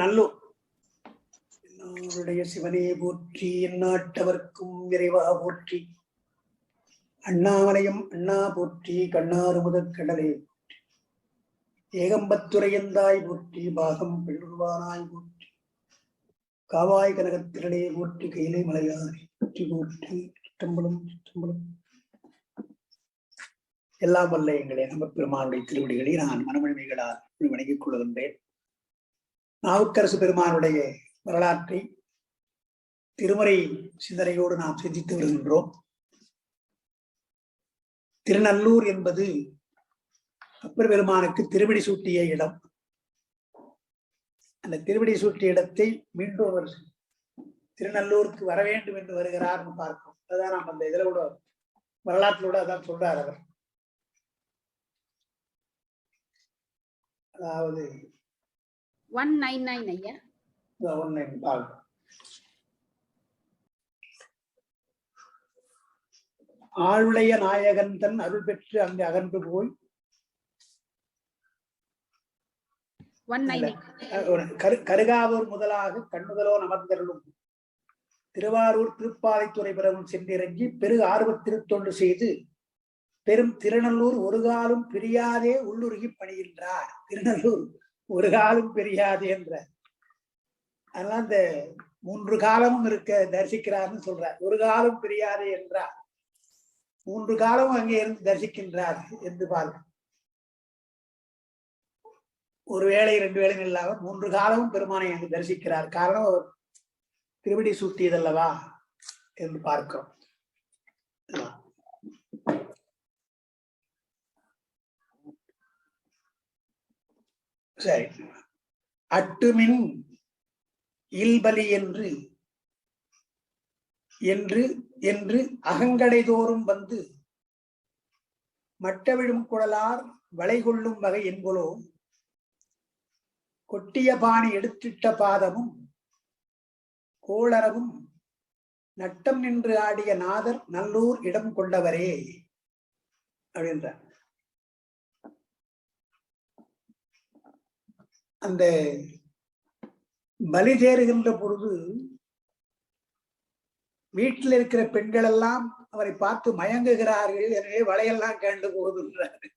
திருநல்லூர். என்னுடைய சிவனே போற்றி, எந்நாட்டவர்க்கும் இறைவா போற்றி. அண்ணாமலையும் அண்ணா போற்றி, கண்ணாறு முதற் கடலே போற்றி. ஏகம்பத்துரையந்தாய் போற்றி, பாகம் பெண்ணுருவானாய் போற்றி. காவாய் கனகத்திரளே போற்றி, கையிலை மலையானை போற்றி போற்றி. சிற்றம்பலம் சிற்றம்பலம். எல்லாம் வல்ல எங்களே நம்ம பெருமானுடைய திருவடிகளை நான் மனமொழிமைகளால் வணங்கிக் கொள்கின்றேன். நாவுக்கரசு பெருமானுடைய வரலாற்றை திருமறை சிந்தனையோடு நாம் சிந்தித்து வருகின்றோம். திருநல்லூர் என்பது அப்பர் பெருமானுக்கு திருவடி சூட்டிய இடம். அந்த திருவடி சூட்டிய இடத்தை மீண்டும் அவர் திருநல்லூருக்கு வர வேண்டும் என்று வருகிறார்னு பார்ப்போம். அதான் நாம் அந்த இதுல கூட வரலாற்றோட அதான் சொல்றார் அவர். அதாவது 199 ஐயா. ஆளுடைய நாயகன் தன் அருள் பெற்று அங்கு அகன்று போய் கருகாவூர் முதலாக கண்ணுதலோ நமர்ந்தருளும் திருவாரூர் திருப்பாலைத்துறை பிறவும் சென்றிறங்கி பெரு ஆர்வத் திருத்தொண்டு செய்து பெரும் திருநல்லூர் ஒரு காலம் பிரியாதே உள்ளுருகி பணிகின்றார். திருநல்லூர் ஒரு காலம் பிரியாதே என்ற அதெல்லாம் இந்த 3 காலமும் இருக்க தரிசிக்கிறார்னு சொல்றார். ஒரு காலம் பிரியாதே என்றார், 3 காலமும் அங்கே இருந்து தரிசிக்கின்றார் என்று பாருங்க. ஒரு வேளை 2 வேளையும் இல்லாமல் 3 காலமும் பெருமானை அங்கு தரிசிக்கிறார். காரணம் அவர் திருவடி சூட்டியதல்லவா என்று பார்க்கிறோம். சரி. அட்டுமின் இல்பலி என்று என்று என்று அகங்கடை தோறும் வந்து மட்டவிழும் குழலார் வளை கொள்ளும் வகை என்போலோ கொட்டிய பாணி எடுத்திட்ட பாதமும் கோளரவும் நட்டம் நின்று ஆடிய நாதர் நல்லூர் இடம் கொண்டவரே அப்படின்றார். அந்த பலி தேறுகின்ற பொழுது வீட்டில் இருக்கிற பெண்கள் எல்லாம் அவரை பார்த்து மயங்குகிறார்கள். எனவே வளையெல்லாம் கண்டு போகுதுன்றாரு.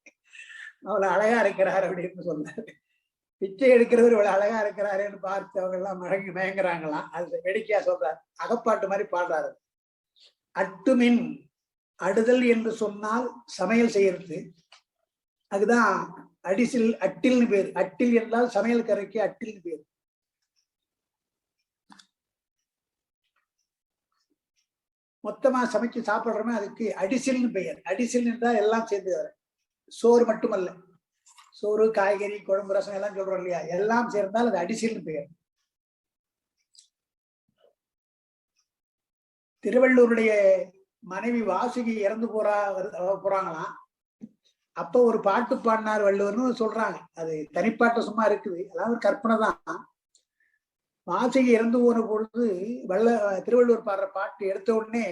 அவளை அழகா இருக்கிறார் அப்படின்னு சொன்னாரு. பிச்சை எடுக்கிறவர் இவ்வளவு அழகா இருக்கிறாருன்னு பார்த்து அவங்க எல்லாம் மயங்குறாங்களாம். அது வேடிக்கையா சொல்றாரு. அகப்பாட்டு மாதிரி பாடுறாரு. அட்டுமின் அடுதல் என்று சொன்னால் சமையல் செய்யறது. அதுதான் அடிசில் அட்டில்னு பேர். அட்டில் என்றால் சமையல் கரைக்கு அட்டில்னு பேர். மொத்தமா சமைச்சு சாப்பிடுறோமே அதுக்கு அடிசில்னு பெயர். அடிசில் என்றால் எல்லாம் சேர்ந்து வர சோறு மட்டுமல்ல, சோறு காய்கறி குழம்பு ரசம் எல்லாம் சொல்றோம் இல்லையா, எல்லாம் சேர்ந்தால் அது அடிசில்னு பெயர். திருவள்ளூருடைய மனைவி வாசுகி இறந்து போறாங்களாம். அப்ப ஒரு பாட்டு பாடினார் வள்ளுவர்னு சொல்றாங்க. அது தனிப்பாட்டு சும்மா இருக்குது, அதாவது கற்பனை தான். வாசுகி இறந்து போன பொழுது திருவள்ளுவர் பாடுற பாட்டு எடுத்த உடனே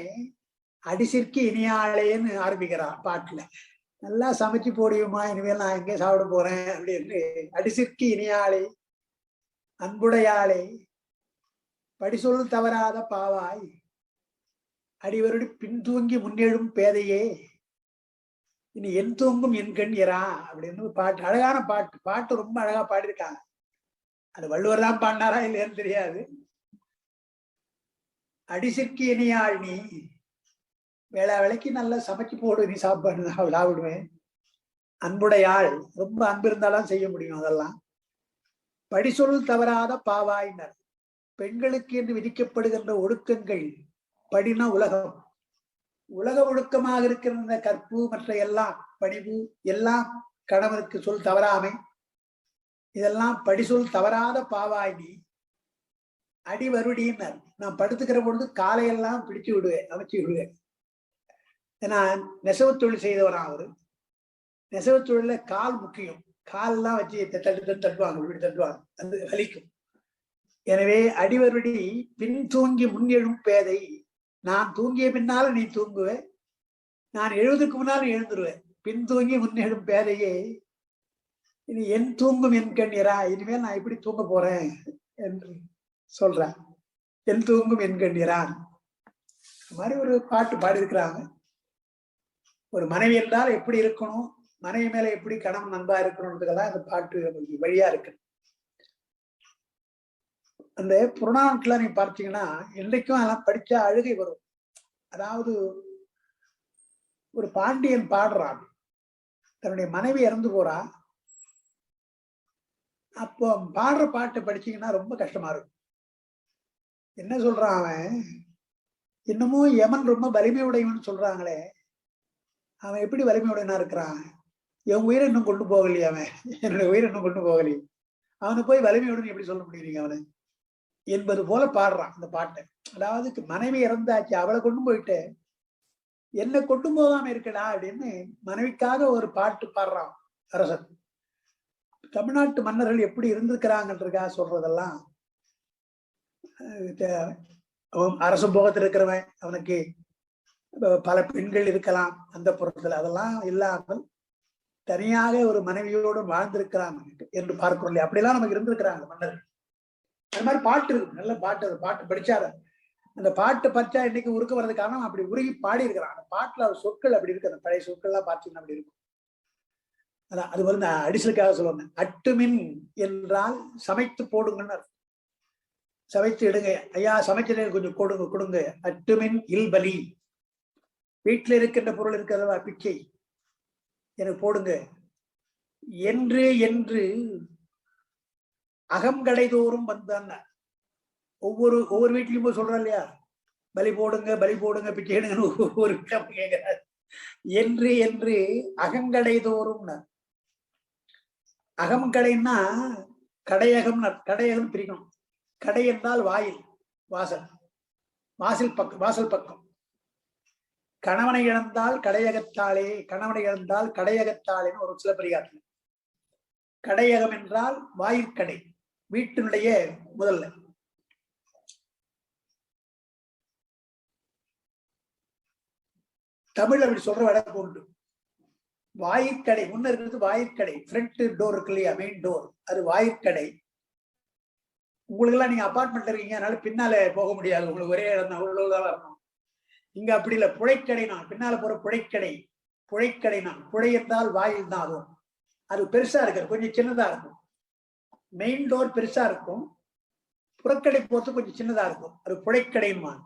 அடிசிற்கு இனியாளேன்னு ஆரம்பிக்கிறான் பாட்டுல. நல்லா சமைச்சு போடியுமா, இனிமேல் நான் எங்கே சாப்பிட போறேன் அப்படின்னு. அடிசிற்கு இனியாளே அன்புடையாளே படிசொல் தவறாத பாவாய் அடிவருடி பின்தூங்கி முன்னெழும் பேதையே இனி என் தூங்கும் என் கண் எறா அப்படின்னு பாட்டு. அழகான பாட்டு. பாட்டு ரொம்ப அழகா பாடியிருக்காங்க. அது வள்ளுவர் தான் பாடினாரா இல்லையான்னு தெரியாது. அடிசிற்கு இனியாள் நீ வேளா வேலைக்கு நல்லா சமைச்சு போடு, நீ சாப்பாடு நான் சாப்பிடுவேன். அன்புடையாள் ரொம்ப அன்பு இருந்தாலும் செய்ய முடியும் அதெல்லாம். படிசொல் தவறாத பாவாயினர் பெண்களுக்கு என்று விதிக்கப்படுகின்ற ஒழுக்கங்கள். படினா உலகம், உலக ஒழுக்கமாக இருக்கிற கற்பு மற்ற எல்லாம் பணிவு எல்லாம் கணவனுக்கு சொல் தவறாமை, இதெல்லாம் படிசொல் தவறாத பாவாய் நீ அடிவருடினர். நான் படுத்துக்கிற பொழுது காலையெல்லாம் பிடிச்சு விடுவேன், அமைச்சு விடுவேன். ஏன்னா நெசவு தொழில் செய்தவரா அவரு. நெசவு தொழில கால் முக்கியம். கால்லாம் வச்சு தட்டுவாங்க, இப்படி தட்டுவாங்க, அது வலிக்கும். எனவே அடிவருடி பின் தூங்கி முன் எழும் பேதை. நான் தூங்கிய பின்னால நீ தூங்குவ, நான் எழுதுக்கு முன்னாலும் எழுந்துருவேன். பின் தூங்கி முன் எழும் பேதையே இனி என் தூங்கும் என் கண்ணீரா, இனிமேல் நான் இப்படி தூங்க போறேன் என்று சொல்றார். என் தூங்கும் என் கண்ணீரான் மாதிரி ஒரு பாட்டு பாடி இருக்கிறாங்க. ஒரு மனைவி என்றால் எப்படி இருக்கணும், மனைவி மேல எப்படி கணவன் நண்பா இருக்கணும்ன்றதுக்கெல்லாம் அந்த பாட்டு வழியா இருக்கு. அந்த புறநானூற்றுல நீ பார்த்தீங்கன்னா இன்றைக்கும் அதெல்லாம் படிச்சா அழுகை வரும். அதாவது ஒரு பாண்டியன் பாடுறான், தன்னுடைய மனைவி இறந்து போறா. அப்போ பாடுற பாட்டு படிச்சீங்கன்னா ரொம்ப கஷ்டமா இருக்கும். என்ன சொல்றான் அவன், இன்னமும் யமன் ரொம்ப வலிமையுடையவன் சொல்றாங்களே, அவன் எப்படி வலிமையுடையனா இருக்கிறான்? என் உயிரை இன்னும் கொண்டு போகலையே, அவன் என்னுடைய உயிரை இன்னும் கொண்டு போகலையே, அவனை போய் வலிமையுடன் எப்படி சொல்ல முடியுறீங்க அவனை என்பது போல பாடுறான் அந்த பாட்டை. அதாவது மனைவி இறந்தாச்சு, அவளை கொண்டு போயிட்டு என்னை கொண்டு போகாம இருக்கடா அப்படின்னு மனைவிக்காக ஒரு பாட்டு பாடுறான் அரசன். தமிழ்நாட்டு மன்னர்கள் எப்படி இருந்திருக்கிறாங்கன்றதுக்காக சொல்றதெல்லாம், அரச போகத்தில் இருக்கிறவன் அவனுக்கு பல பெண்கள் இருக்கலாம் அந்த புறத்துல, அதெல்லாம் இல்லாமல் தனியாக ஒரு மனைவியோடு வாழ்ந்திருக்கிறான் என்று பார்க்கிறோம் இல்லையா? அப்படியெல்லாம் நமக்கு இருந்திருக்கிறாங்க மன்னர்கள். அது மாதிரி பாட்டு இருக்கு, நல்ல பாட்டு. அந்த பாட்டு படிச்சாரு, அந்த பாட்டு படிச்சா இன்னைக்கு உருக்க வர்றதுக்கு காரணம் அப்படி உருகி பாடி இருக்கிறான். அந்த பாட்டுல சொற்கள் அப்படி இருக்கு, அந்த பழைய சொற்கள்லாம் பார்த்தீங்கன்னா அப்படி இருக்கும். அதான் அது வந்து அடிசலுக்காக சொல்லுவாங்க. அட்டுமின் என்றால் சமைத்து போடுங்கன்னு, சமைத்து எடுங்க ஐயா, சமைச்சல கொஞ்சம் கொடுங்க கொடுங்க. அட்டுமின் இல்பலி, வீட்டில் இருக்கின்ற பொருள் இருக்கிறதா பிச்சை எனக்கு போடுங்க என்று என்று அகம்கடை தோறும் வந்தான். ஒவ்வொரு வீட்லயும் போய் சொல்றா இல்லையா, பலி போடுங்க பிச்சை எடுங்கன்னு ஒவ்வொரு வீட்டும் கேட்கிறார். என்று என்று அகங்கடை தோறும். அகம்கடைன்னா கடையகம், கடையகம் பிரிக்கணும். கடை என்றால் வாயில், வாசல், வாசல் பக்கம். கணவனை இழந்தால் கடையகத்தாலே, கணவனை இழந்தால் கடையகத்தாலேன்னு ஒரு சிலப்பதிகாரத்தில். கடையகம் என்றால் வாயிற்கடை, வீட்டினுடைய முதல்ல. தமிழ் அப்படி சொல்ற வழக்கு உண்டு. வாயிற்கடை முன்ன இருக்கிறது வாயிற்கடை, ஃப்ரண்ட் டோர் இருக்கு இல்லையா, மெயின் டோர், அது வாயிற்கடை. உங்களுக்கு எல்லாம் நீங்க அபார்ட்மெண்ட்ல இருக்கீங்க, அதனால பின்னால போக முடியாது, உங்களுக்கு ஒரே இடம் தான், உள்ளதான் வரணும். இங்க அப்படி இல்லை, புழைக்கடை நான் பின்னால போற புழைக்கடை. புழைக்கடை நான், புழை என்றால் வாயில் தான். அதுவும் அது பெருசா இருக்காது, கொஞ்சம் சின்னதா இருக்கும். மெயின் டோர் பெருசா இருக்கும், புறக்கடை போறது கொஞ்சம் சின்னதா இருக்கும், அது புழைக்கடைன்னு.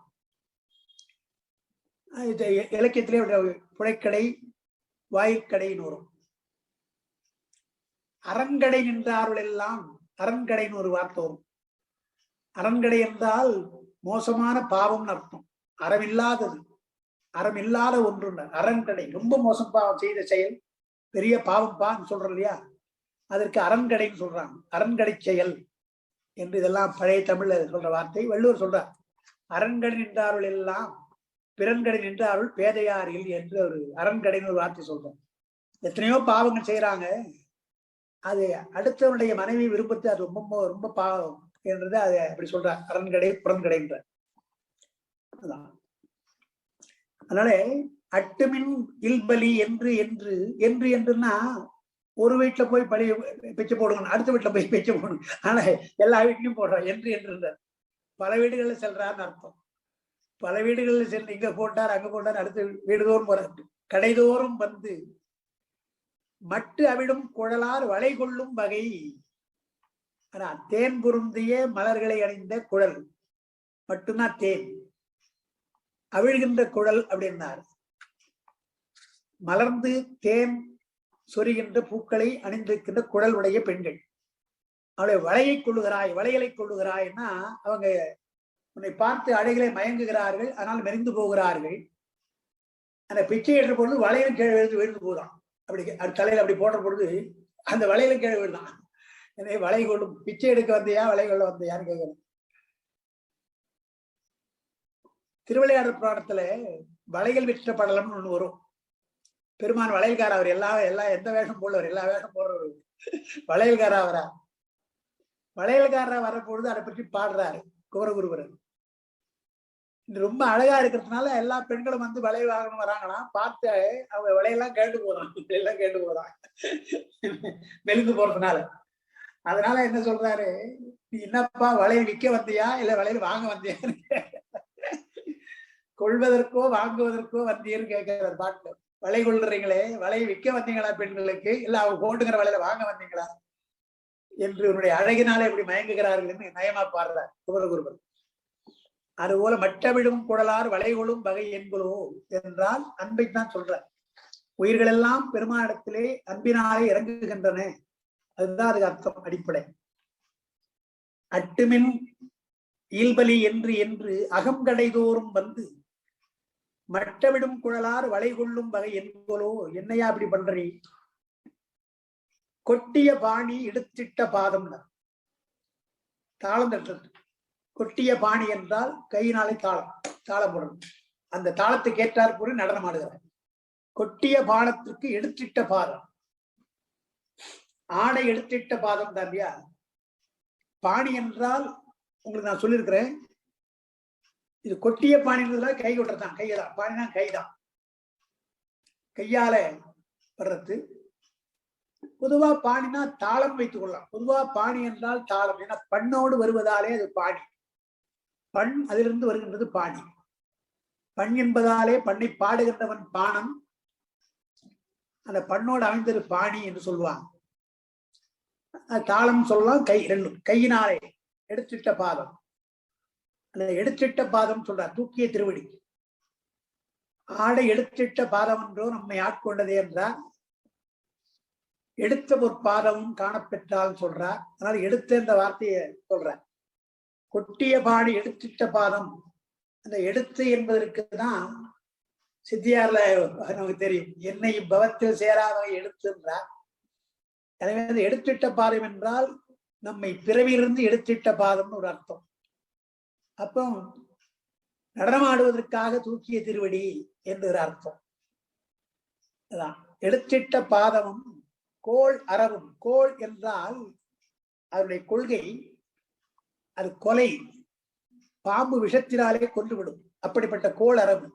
இலக்கியத்திலே புழைக்கடை வாயிற்கடைன்னு வரும். அரண்கடை நின்றார்கள் எல்லாம், அரண்கடைன்னு ஒரு வார்த்தை வரும். அரண்கடை என்றால் மோசமான பாவம்னு அர்த்தம், அறமில்லாதது, அறமில்லாத ஒன்று. அரண்கடை ரொம்ப மோசம், பாவம் செய்த செயல் பெரிய பாவம் பான்னு சொல்றோம் இல்லையா, அதற்கு அரண்கடைன்னு சொல்றாங்க. அரண்கடை செயல் என்று இதெல்லாம் பழைய தமிழ்ல சொல்ற வார்த்தை. வள்ளுவர் சொல்றார், அரண்கடை நின்றார்கள் எல்லாம் பிறன்கடை நின்றார்கள் பேதையாரில் என்று ஒரு அரண்கடைன்னு ஒரு வார்த்தை சொல்றோம். எத்தனையோ பாவங்கள் செய்யறாங்க, அது அடுத்தவனுடைய மனைவி விருப்பத்தை அது ரொம்ப ரொம்ப பாவம் என்றது அதை அப்படி சொல்றார், அரண்கடை புறன்கடைன்ற. அதனால அட்டுமின் இல்பலி என்று என்று என்று என்றுன்னா ஒரு வீட்டுல போய் பழி பிச்சை போடுங்க, அடுத்த வீட்டுல போய் பிச்சை போடுங்க. ஆனா எல்லா வீட்லயும் போடுறான் என்று என்று பல வீடுகள்ல செல்றான்னு அர்த்தம். பல வீடுகளில் சென்று இங்க போட்டார் அங்க போட்டார், அடுத்த வீடுதோறும் போறார். கடைதோறும் வந்து மட்டு அவிடும் குழலார் வளை கொள்ளும் வகை. ஆனா தேன் பொருந்திய மலர்களை அணிந்த குழல் மட்டும்தான் தேன், அவிழ்கின்ற குழல் அப்படின்னார். மலர்ந்து தேன் சொரிகின்ற பூக்களை அணிந்திருக்கின்ற குழல் உடைய பெண்கள். அவளை வளையை கொள்ளுகிறாய், வளையலை கொள்ளுகிறாய்னா அவங்க உன்னை பார்த்து அடைகளை மயங்குகிறார்கள், ஆனால் மெரிந்து போகிறார்கள். அந்த பிச்சை ஏற்ற பொழுது வளையலும் கீழே விழுந்து போதான். அப்படி தலையில அப்படி போடுற பொழுது அந்த வளையலும் கீழே விழுதான். எனவே வளை கொள்ளும், பிச்சை எடுக்க வந்தையா வளை கொள்ள வந்தையான்னு கேட்கிறேன். திருவிளையாடல் புராணத்துல வளையல் விற்ற படலம்னு ஒண்ணு வரும். பெருமான் வளையல்கார, அவர் எல்லாம் எந்த வேஷம் போடுறவர், எல்லா வேஷம் போடுறவர் வளையல்காரா வரா. வளையல்காரா வரப்பொழுது அதை பற்றி பாடுறாரு குமரகுருபரர். ரொம்ப அழகா இருக்கிறதுனால எல்லா பெண்களும் வந்து வளையல் வாங்கணும் வராங்களாம். பார்த்து அவங்க வளையெல்லாம் கேட்டு போறாங்க, எல்லாம் கேட்டு போறாங்க மெலிந்து போறதுனால. அதனால என்ன சொல்றாரு, நீ என்னப்பா வளையல் விற்க வந்தியா இல்ல வளையல் வாங்க வந்தியா? கொள்வதற்கோ வாங்குவதற்கோ வந்தியன்னு கேட்கிறார் பாட்டுல. வலை கொள்றீங்களே, வலையை விற்க வந்தீங்களா பெண்களுக்கு, இல்ல அவங்க போட்டுங்கிற வலையில வாங்க வந்தீங்களா என்று உன்னுடைய அழகினாலே எப்படி மயங்குகிறார்கள் நயமா பாடுறார் குமரகுருபர். அதுபோல மற்றவிடும் குடலார் வளைகொளும் வகை என்பதோ என்றால் அன்பைத்தான் சொல்றார். உயிர்கள் எல்லாம் பெருமானிடத்திலே அன்பினாலே இறங்குகின்றன, அதுதான் அதுக்கு அர்த்தம் அடிப்படை. அட்டுமின் ஈல்பலி என்று என்று அகம் கடைதோறும் வந்து மட்டவிடும் குழலார் வளை கொள்ளும் வகை என்போலோ. என்னையா அப்படி பண்றீ? கொட்டிய பாணி எடுத்திட்ட பாதம், தாளம் தட்டுறது. கொட்டிய பாணி என்றால் கையினாலே தாளம் போடணும். அந்த தாளத்துக்கு ஏற்றார் கூட நடனம் ஆடுகிறார். கொட்டிய பானத்திற்கு எடுத்திட்ட பாதம், ஆடை எடுத்திட்ட பாதம் தான் இல்லையா? பாணி என்றால் உங்களுக்கு நான் சொல்லியிருக்கிறேன், இது கொட்டிய பாணின்றதுல கை கொட்டுறதுதான், கைதான். பாணினா கைதான், கையால வர்றது. பொதுவா பாணினா தாளம் வைத்துக் கொள்ளலாம். பொதுவா பாணி என்றால் தாளம், ஏன்னா பண்ணோடு வருவதாலே அது பாணி. பண் அதிலிருந்து வருகின்றது பாணி. பண் என்பதாலே பண்ணை பாடுகின்றவன் பாணம், அந்த பண்ணோடு அமைந்தது பாணி என்று சொல்லுவாங்க. தாளம் சொல்லலாம். கை ரெண்டும், கையினாலே எடுத்திட்ட பாதம். அந்த எடுத்திட்ட பாதம் சொல்றார், தூக்கிய திருவடி. ஆடை எடுத்திட்ட பாதம் என்றோ நம்மை ஆட்கொண்டதே என்றார். எடுத்த ஒரு பாதமும் காணப்பெற்றால் சொல்றார். அதனால எடுத்த இந்த வார்த்தையை சொல்றார். கொட்டிய பாடி எடுத்திட்ட பாதம், அந்த எடுத்து என்பதற்கு தான் சித்தியார்ல நமக்கு தெரியும், என்னை இப்பவத்தில் சேராதவை எடுத்துன்றார். எனவே அந்த எடுத்திட்ட பாதம் என்றால் நம்மை பிறவியிலிருந்து எடுத்திட்ட பாதம்னு ஒரு அர்த்தம். அப்போ நடனமாடுவதற்காக தூக்கிய திருவடி என்று அர்த்தம். அதான் எடுத்திட்ட பாதமும் கோள் அறவும். கோள் என்றால் அதனுடைய கொள்கை, அது கொலை, பாம்பு விஷத்தினாலே கொன்றுவிடும். அப்படிப்பட்ட கோள் அறவு.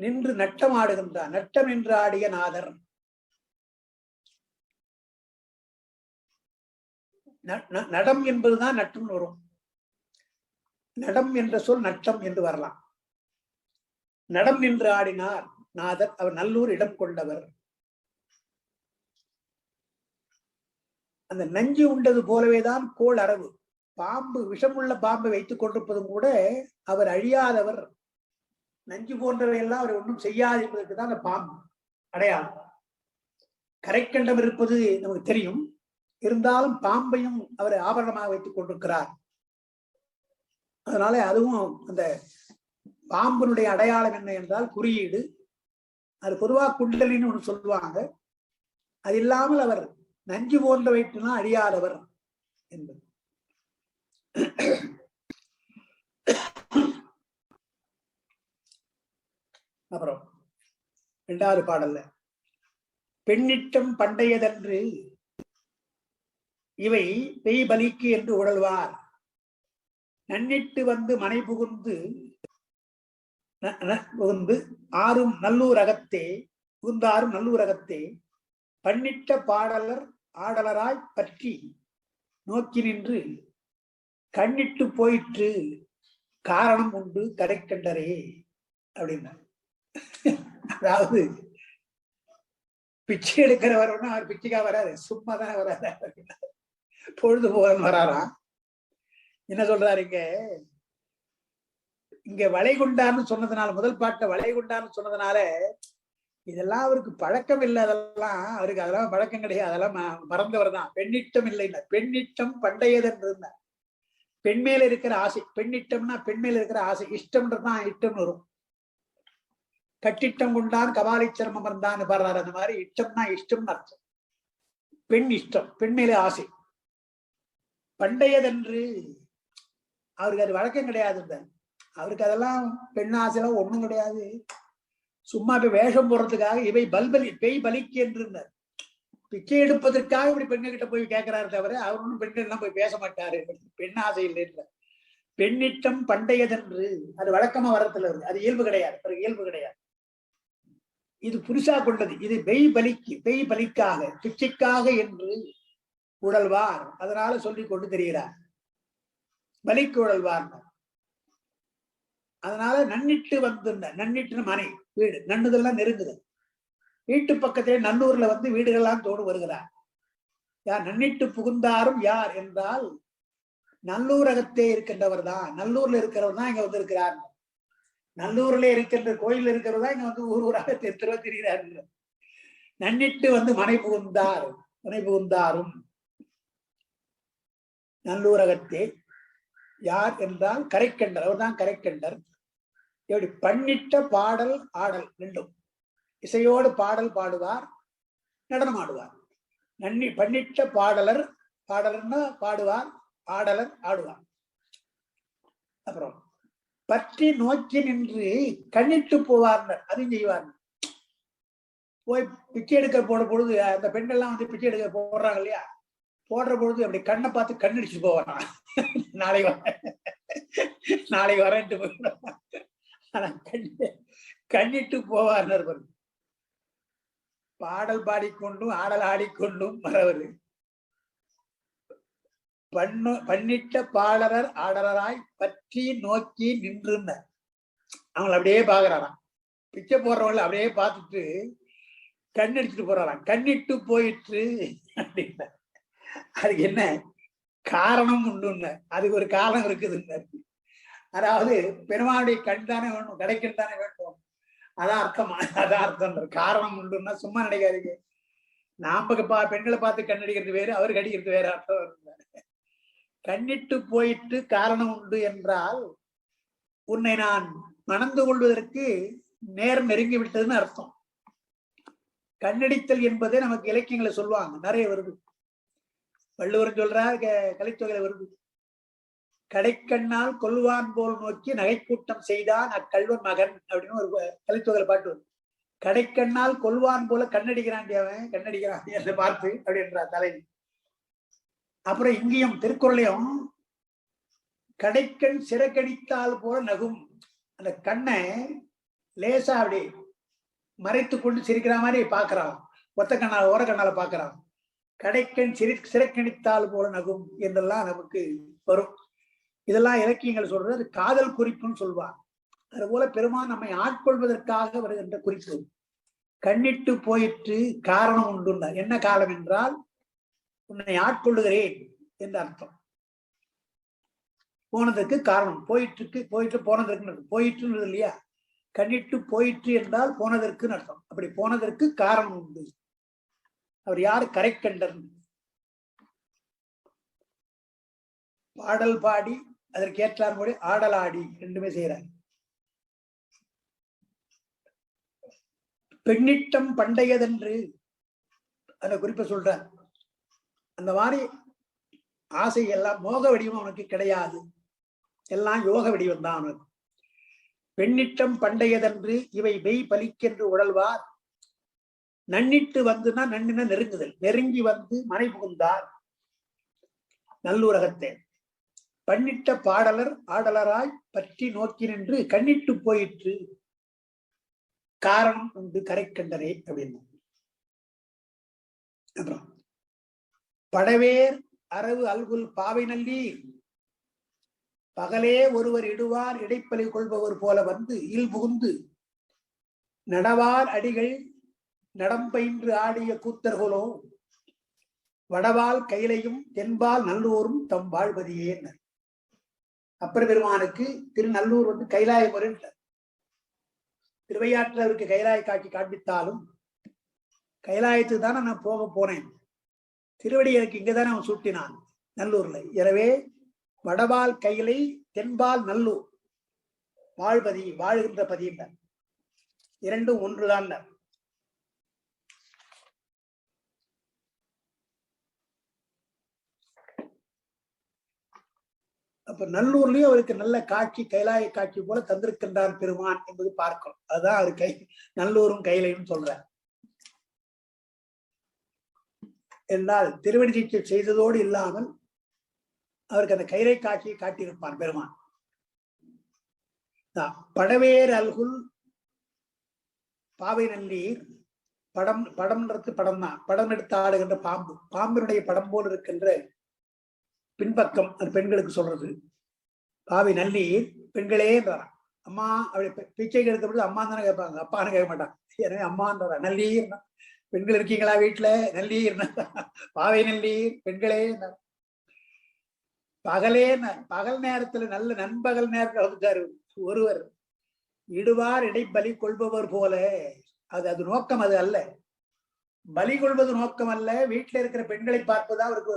நின்று நட்டம் ஆடுகின்றார். நட்டம் என்று ஆடிய நாதர். நடம் என்பதுதான் நட்டம் வரும். நடம் என்ற சொல் நட்டம் என்று வரலாம். நடம் என்று ஆடினார் நாதர். அவர் நல்லூர் இடம் கொண்டவர். அந்த நஞ்சு உண்டது போலவேதான் கோள் அரவு. பாம்பு, விஷமுள்ள பாம்பை வைத்துக் கொண்டிருப்பதும் கூட அவர் அழியாதவர். நஞ்சு போன்றவையெல்லாம் அவர் ஒன்றும் செய்யாது என்பதற்கு தான் அந்த பாம்பு அடையாளம். கரைக்கண்டம் இருப்பது நமக்கு தெரியும், இருந்தாலும் பாம்பையும் அவர் ஆபரணமாக வைத்துக் கொண்டிருக்கிறார். அதனால அதுவும் அந்த பாம்பினுடைய அடையாளம் என்ன என்றால் குறியீடு. அது பொதுவாக குண்டலின்னு ஒன்று சொல்லுவாங்க. அது இல்லாமல் அவர் நஞ்சு போன்றவைக்குனா அழியாதவர் என்பது. அப்புறம் 2வது பாடல்ல பெண்ணிட்டம் பண்டையதன்று இவை பெய் பலிக்கு என்று உழல்வார். நன்னிட்டு வந்து மனை புகுந்து ஆறும் நல்லூர் அகத்தே புகுந்தாரும் நல்லூர் அகத்தே பண்ணிட்ட பாடலர் ஆடலராய் பற்றி நோக்கி நின்று கண்ணிட்டு போயிற்று காரணம் உண்டு கரைக்கண்டரே அப்படின்னா. அதாவது பிச்சை எடுக்கிறவர் அவர் பிச்சைக்கா வராது, சும்மா தானே வராது, பொழுது போகன்னு வராராம். என்ன சொல்றாரு இங்க வளை கொண்டான்னு சொன்னதுனால, முதல் பாட்டை வளை கொண்டான்னு சொன்னதுனால இதெல்லாம் அவருக்கு பழக்கம் இல்லை. அதெல்லாம் அவருக்கு அதெல்லாம் பழக்கம் கிடையாது, அதெல்லாம் மறந்தவர் தான். பெண்ணிட்டம் இல்லைன்னா, பெண்ணிட்டம் பண்டையதென்று பெண்மேல இருக்கிற ஆசை. பெண்ணிட்டம்னா பெண்மேல இருக்கிற ஆசை. இஷ்டம்ன்றதுதான் இஷ்டம் வரும். கட்டிட்டம் கொண்டான் கபாலிச்சரம் அமர்ந்தான்னு பாடுறாரு. அந்த மாதிரி இஷ்டம்னா இஷ்டம்னு அர்த்தம். பெண் இஷ்டம், பெண்மேல ஆசை. பண்டையதென்று அவருக்கு அது வழக்கம் கிடையாது. அவருக்கு அதெல்லாம் பெண் ஆசைலாம் ஒண்ணும் கிடையாது. சும்மா போய் வேஷம் போடுறதுக்காக இவை பேய் பலிக்கு என்று இருந்தார். பிச்சை எடுப்பதற்காக இப்படி பெண்கிட்ட போய் கேட்கிறாரு தவிர அவர் ஒன்றும் பெண்கள் எல்லாம் போய் பேச மாட்டாரு. பெண் ஆசை இல்லை. பெண்ணிட்டம் பண்டையதென்று அது வழக்கமா வரத்துல இருக்கு. அது இயல்பு கிடையாது, இயல்பு கிடையாது. இது புருஷா கொண்டது. இது பெய் பலிக்காக, பிச்சைக்காக என்று உழல்வார், அதனால சொல்லிக் கொண்டு தெரிகிறார். பலிக்கு உழல்வார். அதனால நன்னிட்டு வந்து, நன்னிட்டு மனை வீடு, நன்னுதெல்லாம் நெருங்குது. வீட்டு பக்கத்திலே நல்லூர்ல வந்து வீடுகள்லாம் தோடு வருகிறார். யார் நன்னிட்டு புகுந்தாரும் யார் என்றால் நல்லூரகத்தே இருக்கின்றவர் தான். நல்லூர்ல இருக்கிறவர் தான் இங்க வந்து இருக்கிறார். நல்லூர்ல இருக்கின்ற கோயில் இருக்கிறவர் தான் இங்க வந்து ஊர் ஊராக தெரிகிறார். நன்னிட்டு வந்து மனை புகுந்தார், மனை புகுந்தாரும் நல்லூரகத்தே யார் என்றால் கரைக்கண்டர், அவர் தான் கரைக்கண்டர். எப்படி பண்ணிட்ட பாடல் ஆடல் ரெண்டும், இசையோடு பாடல் பாடுவார், நடனம் ஆடுவார். பண்ணிட்ட பாடலர், பாடலர்னா பாடுவார், ஆடலர் ஆடுவார். அப்புறம் பற்றி நோக்கி நின்று கண்ணிட்டு போவார், அதையும் செய்வார். போய் பிச்சை எடுக்க போன பொழுது அந்த பெண்கள்லாம் வந்து பிச்சை எடுக்க போடுறாங்க இல்லையா, போடுற பொழுது அப்படி கண்ணை பார்த்து கண்ணடிச்சு போவாராம். நாளை வரேன்ட்டு போயிடுவான். ஆனா கண்ணிட்டு போவார். பாடல் பாடிக்கொண்டும் ஆடல் ஆடிக்கொண்டும் மறவர். பண்ணிட்ட பாடலர் ஆடலராய் பற்றி நோக்கி நின்று அவங்களை அப்படியே பாக்குறாராம். பிச்சை போடுறவங்களை அப்படியே பார்த்துட்டு கண்ணடிச்சுட்டு போறாராம். கண்ணிட்டு போயிட்டு அப்படின்னா அதுக்கு என்ன காரணம் உண்டு, அதுக்கு ஒரு காரணம் இருக்குதுன்னு. அதாவது பெருமானுடைய கண் தானே வேணும், கிடைக்கல் தானே வேண்டும், அதான் அர்த்தம். அதான் அர்த்தம். காரணம் உண்டுன்னா சும்மா நினைக்காதீங்க. நாம பெண்களை பார்த்து கண்ணடிக்கிறது வேறு, அவர் கடிக்கிறது வேற அர்த்தம். கண்ணிட்டு போயிட்டு காரணம் உண்டு என்றால் உன்னை நான் மணந்து கொள்வதற்கு நேரம் நெருங்கி விட்டதுன்னு அர்த்தம். கண்ணடித்தல் என்பதே நமக்கு இலக்கியங்களை சொல்லுவாங்க, நிறைய வருது. வள்ளுவர் சொல்றார், கலித்தொகையில வருது. கடைக்கண்ணால் கொல்வான் போல் நோக்கி நகைக்கூட்டம் செய்தான் அக்கல்வன் மகன் அப்படின்னு ஒரு கலித்தொகையில பாட்டு வருது. கடைக்கண்ணால் கொல்வான் போல கண்ணடிக்கிறான் அவன், கண்ணடிக்கிறான் என்று பார்த்து அப்படின்றார் தலைவி. அப்புறம் இங்கேயும் திருக்குறளையும் கடைக்கண் சிறக்கடித்தால் போல நகும், அந்த கண்ணை லேசா அப்படி மறைத்து கொண்டு சிரிக்கிற மாதிரி பாக்குறான், ஒத்த கண்ணால ஓர கண்ணால பாக்குறான். கடைக்கண் சிறக்கணித்தால் போல நகும் என்றெல்லாம் நமக்கு வரும். இதெல்லாம் இலக்கியங்கள் சொல்றது, அது காதல் குறிப்புன்னு சொல்வார். அது போல பெருமான் நம்மை ஆட்கொள்வதற்காக வருகின்ற குறிப்பு. கண்ணிட்டு போயிட்டு காரணம் உண்டு. என்ன காரணம் என்றால் உன்னை ஆட்கொள்ளுகிறேன் என்று அர்த்தம். போனதற்கு காரணம், போயிட்டு போனதற்கு போயிட்டு இல்லையா, கண்ணிட்டு போயிற்று என்றால் போனதற்கு அர்த்தம். அப்படி போனதற்கு காரணம் உண்டு. அவர் யாரு? கரைக்கண்டர். பாடல் பாடி அதற்கு ஏற்றார் மொழி ஆடலாடி ரெண்டுமே செய்யறார். பெண்ணிட்டம் பண்டையதென்று அந்த குறிப்பை சொல்ற. அந்த மாதிரி ஆசை எல்லாம் மோக வடிவம் அவனுக்கு கிடையாது, எல்லாம் யோக வடிவம் தான் அவனுக்கு. பெண்ணிட்டம் பண்டையதென்று இவை மெய் பலிக்கென்று உழல்வார். நன்னிட்டு வந்துன்னா நன்னின நெருங்குதல், நெருங்கி வந்து மனை புகுந்தார் நல்லூரகத்தே. பண்ணிட்ட பாடலர் ஆடலராய் பற்றி நோக்கி நின்று கண்ணிட்டு போயிற்று காரணம் உண்டு கரைக்கண்டரே அப்படின்னு. அப்புறம் படவேர் அரவு அல்குல் பாவை நல்லீர் பகலே ஒருவர் இடுவார் இடைப்பலி கொள்பவர் போல வந்து இல் புகுந்து நடவார் அடிகள் நடம்பயின்று ஆடிய கூத்தர்களோ வடவால் கையிலையும் தென்பால் நல்லூரும் தம் வாழ்வதியே. அப்பர் பெருமானுக்கு திருநல்லூர் வந்து கைலாயமுறை. திருவையாற்றில் அவருக்கு கைலாய காட்சி காண்பித்தாலும் கைலாயத்துக்கு தானே நான் போக போனேன், திருவடி எனக்கு இங்கதானே அவன் சூட்டினான் நல்லூர்ல. எனவே வடபால் கையிலை தென்பால் நல்லூர் வாழ்பதி, வாழ்கின்ற பதியினர் இரண்டும் ஒன்றுதான். அப்ப நல்லூர்லயும் அவருக்கு நல்ல காட்சி, கைலாய காட்சி போல தந்திருக்கின்றார் பெருமான் என்பது பார்க்கிறோம். அதுதான் அவர் நல்லூரும் கையிலையும் சொல்றார். என்றால் திருவடி தீட்சை செய்ததோடு இல்லாமல் அவருக்கு அந்த கைலை காட்சியை காட்டியிருப்பார் பெருமான். படவேர் அல்குல் பாவை நல்லீர் படம்ன்றது படம் தான். படம் எடுத்து ஆடுகின்ற பாம்பு, பாம்பினுடைய படம் போல் இருக்கின்ற பின்பக்கம் அது பெண்களுக்கு சொல்றது. பாவி நல்லீர் பெண்களேன்றான். அம்மா அப்படி பிச்சை எடுத்த பொழுது அம்மா தானே கேட்பாங்க, அப்பான்னு கேட்க மாட்டாங்க. எனவே அம்மான்றா. நல்லீர் பெண்கள் இருக்கீங்களா வீட்டுல? நல்லீர் பாவை நல்லீர் பெண்களே. பகலே பகல் நேரத்துல நல்ல நண்பகல் நேரத்துல வந்துட்டாரு ஒருவர். இடுவார் இடைப்பலி கொள்பவர் போல. அது நோக்கம் அது அல்ல. பலி கொள்வது நோக்கம் அல்ல. வீட்டுல இருக்கிற பெண்களை பார்ப்பதா அவருக்கு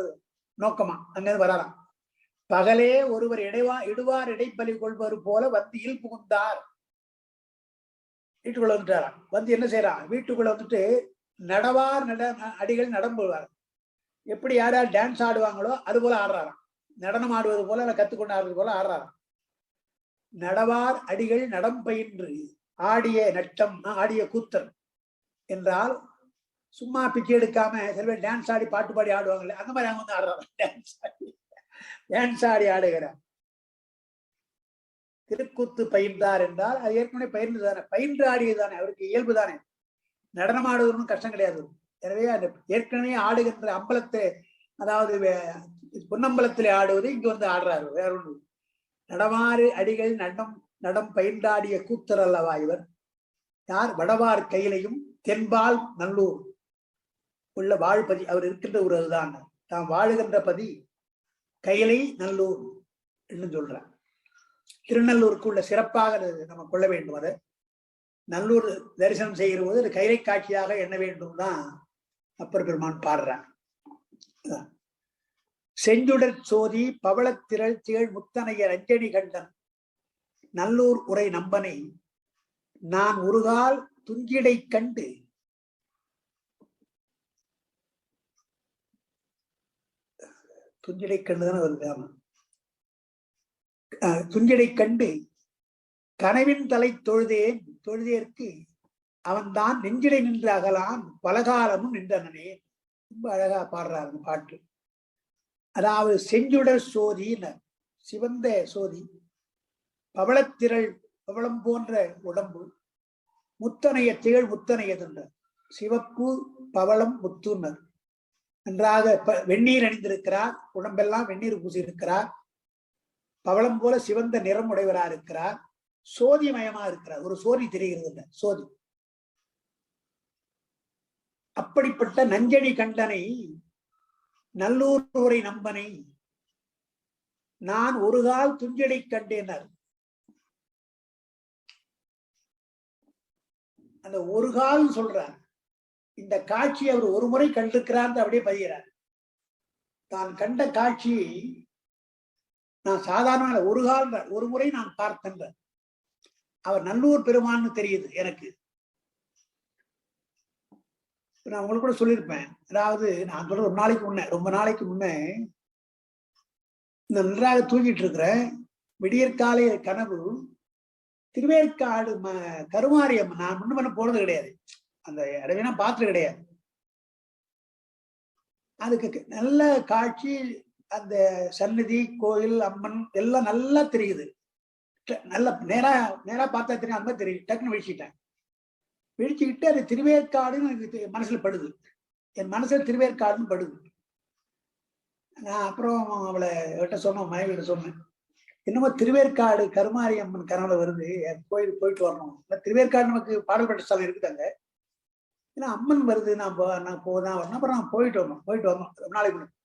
நோக்கமா. அங்கிருந்து வராராம். பகலே ஒருவர் இடுவார் இடைப்பலி கொள்பவர் போல வந்து இல் புகுந்தார். வீட்டுக்குள்ள வந்துட்டாராம். வந்து என்ன செய்யறான்? வீட்டுக்குள்ள வந்துட்டு நடவார் அடிகள் நடம்புவார். எப்படி யார் யார் டான்ஸ் ஆடுவாங்களோ அது போல ஆடுறாராம். நடனம் ஆடுவது போல இல்ல கத்துக்கொண்டு ஆடுறது போல ஆடுறாராம். நடவார் அடிகள் நடம் பயின்று ஆடிய நட்டம் ஆடிய கூத்தல் என்றால் சும்மா பிச்சை எடுக்காம சில பேர் டான்ஸ் ஆடி பாட்டு பாடி ஆடுவாங்கல்ல, அந்த மாதிரி அவங்க வந்து ஆடுறாங்க. டான்ஸ் ஆடி ஆடுகிறார். திருக்கூத்து பயின்றார் என்றால் அது ஏற்கனவே பயின்று தானே, பயின்று ஆடியது தானே, அவருக்கு இயல்பு தானே. நடனம் ஆடுவதும் கஷ்டம் கிடையாது. எனவே அந்த ஏற்கனவே ஆடுகின்ற அம்பலத்தை, அதாவது பொன்னம்பலத்திலே ஆடுவது இங்க வந்து ஆடுறாரு. வேற ஒன்று. நடவாறு அடிகள் நடம் பயின்றாடிய கூத்தர் அல்லவா இவர். யார்? வடவார் கையிலையும் தென்பால் நல்லூர் உள்ள வாழ்பதி அவர் இருக்கின்ற ஒரு அதுதான். தாம் வாழுகின்ற பதி கையிலை நல்லூர் என்று சொல்றார். திருநல்லூருக்கு உள்ள சிறப்பாக நம்ம கொள்ள வேண்டும். அதை நல்லூர் தரிசனம் செய்கிற போது அது கைலை காட்சியாக எண்ண வேண்டும் தான் அப்பர் பெருமான் பாடுறார். செஞ்சுடற் சோதி பவளத்திரள் திகழ் முத்தனைய ரஞ்சனி கண்டன் நல்லூர் உரை நம்பனை நான் ஒருகால் துஞ்சிடை கண்டு துஞ்சிடை கண்டுதானே வருது. ஆமா, துஞ்சிடை கண்டு கனவின் தலை தொழுதேற்கு அவன்தான் நெஞ்சிடை நின்று அகலான் பலகாலமும் நின்றனனே. ரொம்ப அழகா பாடுறார் அந்த பாட்டு. அதாவது செஞ்சுடர் சோதின்னு சிவந்த சோதி, பவளத்திரள் பவளம் போன்ற உடம்பு, முத்தனைய திகழ் முத்தனையதுன்ற சிவப்பு பவளம் முத்துனர் நன்றாக வெந்நீர் அணிந்திருக்கிறார். உடம்பெல்லாம் வெந்நீர் பூசி இருக்கிறார். பவளம் போல சிவந்த நிறம் உடையவரா இருக்கிறார். சோதிமயமா இருக்கிறார். ஒரு சோதி தெரிகிறது சோதி. அப்படிப்பட்ட நஞ்சனி கண்டனை நல்லூர் உரை நம்பனை நான் ஒரு கால் துஞ்சடை கண்டேனர். அந்த ஒரு கால் சொல்றார். இந்த காட்சி அவர் ஒரு முறை கண்டிருக்கிறார் அப்படியே பதிகிறார். தான் கண்ட காட்சி நான் சாதாரண ஒரு கால் ஒரு முறை நான் பார்த்தேன். அவர் நல்லூர் பெருமான்னு தெரியுது எனக்கு. நான் உங்களுக்கு கூட சொல்லியிருப்பேன். அதாவது நான் சொல்ற ஒரு நாளைக்கு முன்ன, ரொம்ப நாளைக்கு முன்ன நன்றாக தூங்கிட்டு இருக்கிறேன். விடியற்காலை கனவு திருவேற்காடு கருமாரியம்மன். நான் முன்ன பண்ண போனது கிடையாது, அந்த இடவே நான் பார்த்தது கிடையாது. அதுக்கு நல்ல காட்சி. அந்த சன்னதி கோயில் அம்மன் எல்லாம் நல்லா தெரியுது. நல்ல நேரா பார்த்தா தெரியும். அந்த மாதிரி தெரியும். டக்குன்னு விழிச்சிட்டேன். விழிச்சுக்கிட்டு அது திருவேற்காடுன்னு எனக்கு மனசுல படுது. என் மனசுல திருவேற்காடுன்னு படுது. நான் அப்புறம் அவளை கிட்ட சொன்னேன், மனைவிட்ட சொன்னேன், என்னமோ திருவேற்காடு கருமாரி அம்மன் கனவுல வருது, கோயிலுக்கு போயிட்டு வரணும். திருவேற்காடு நமக்கு பாடல்பட்ட ஸ்தலம் இருக்குதாங்க. ஏன்னா அம்மன் வருது, நான் போதான் வரணும். அப்புறம் நான் போயிட்டு வரணும் ரொம்ப நாளைக்கு முன்னாடி.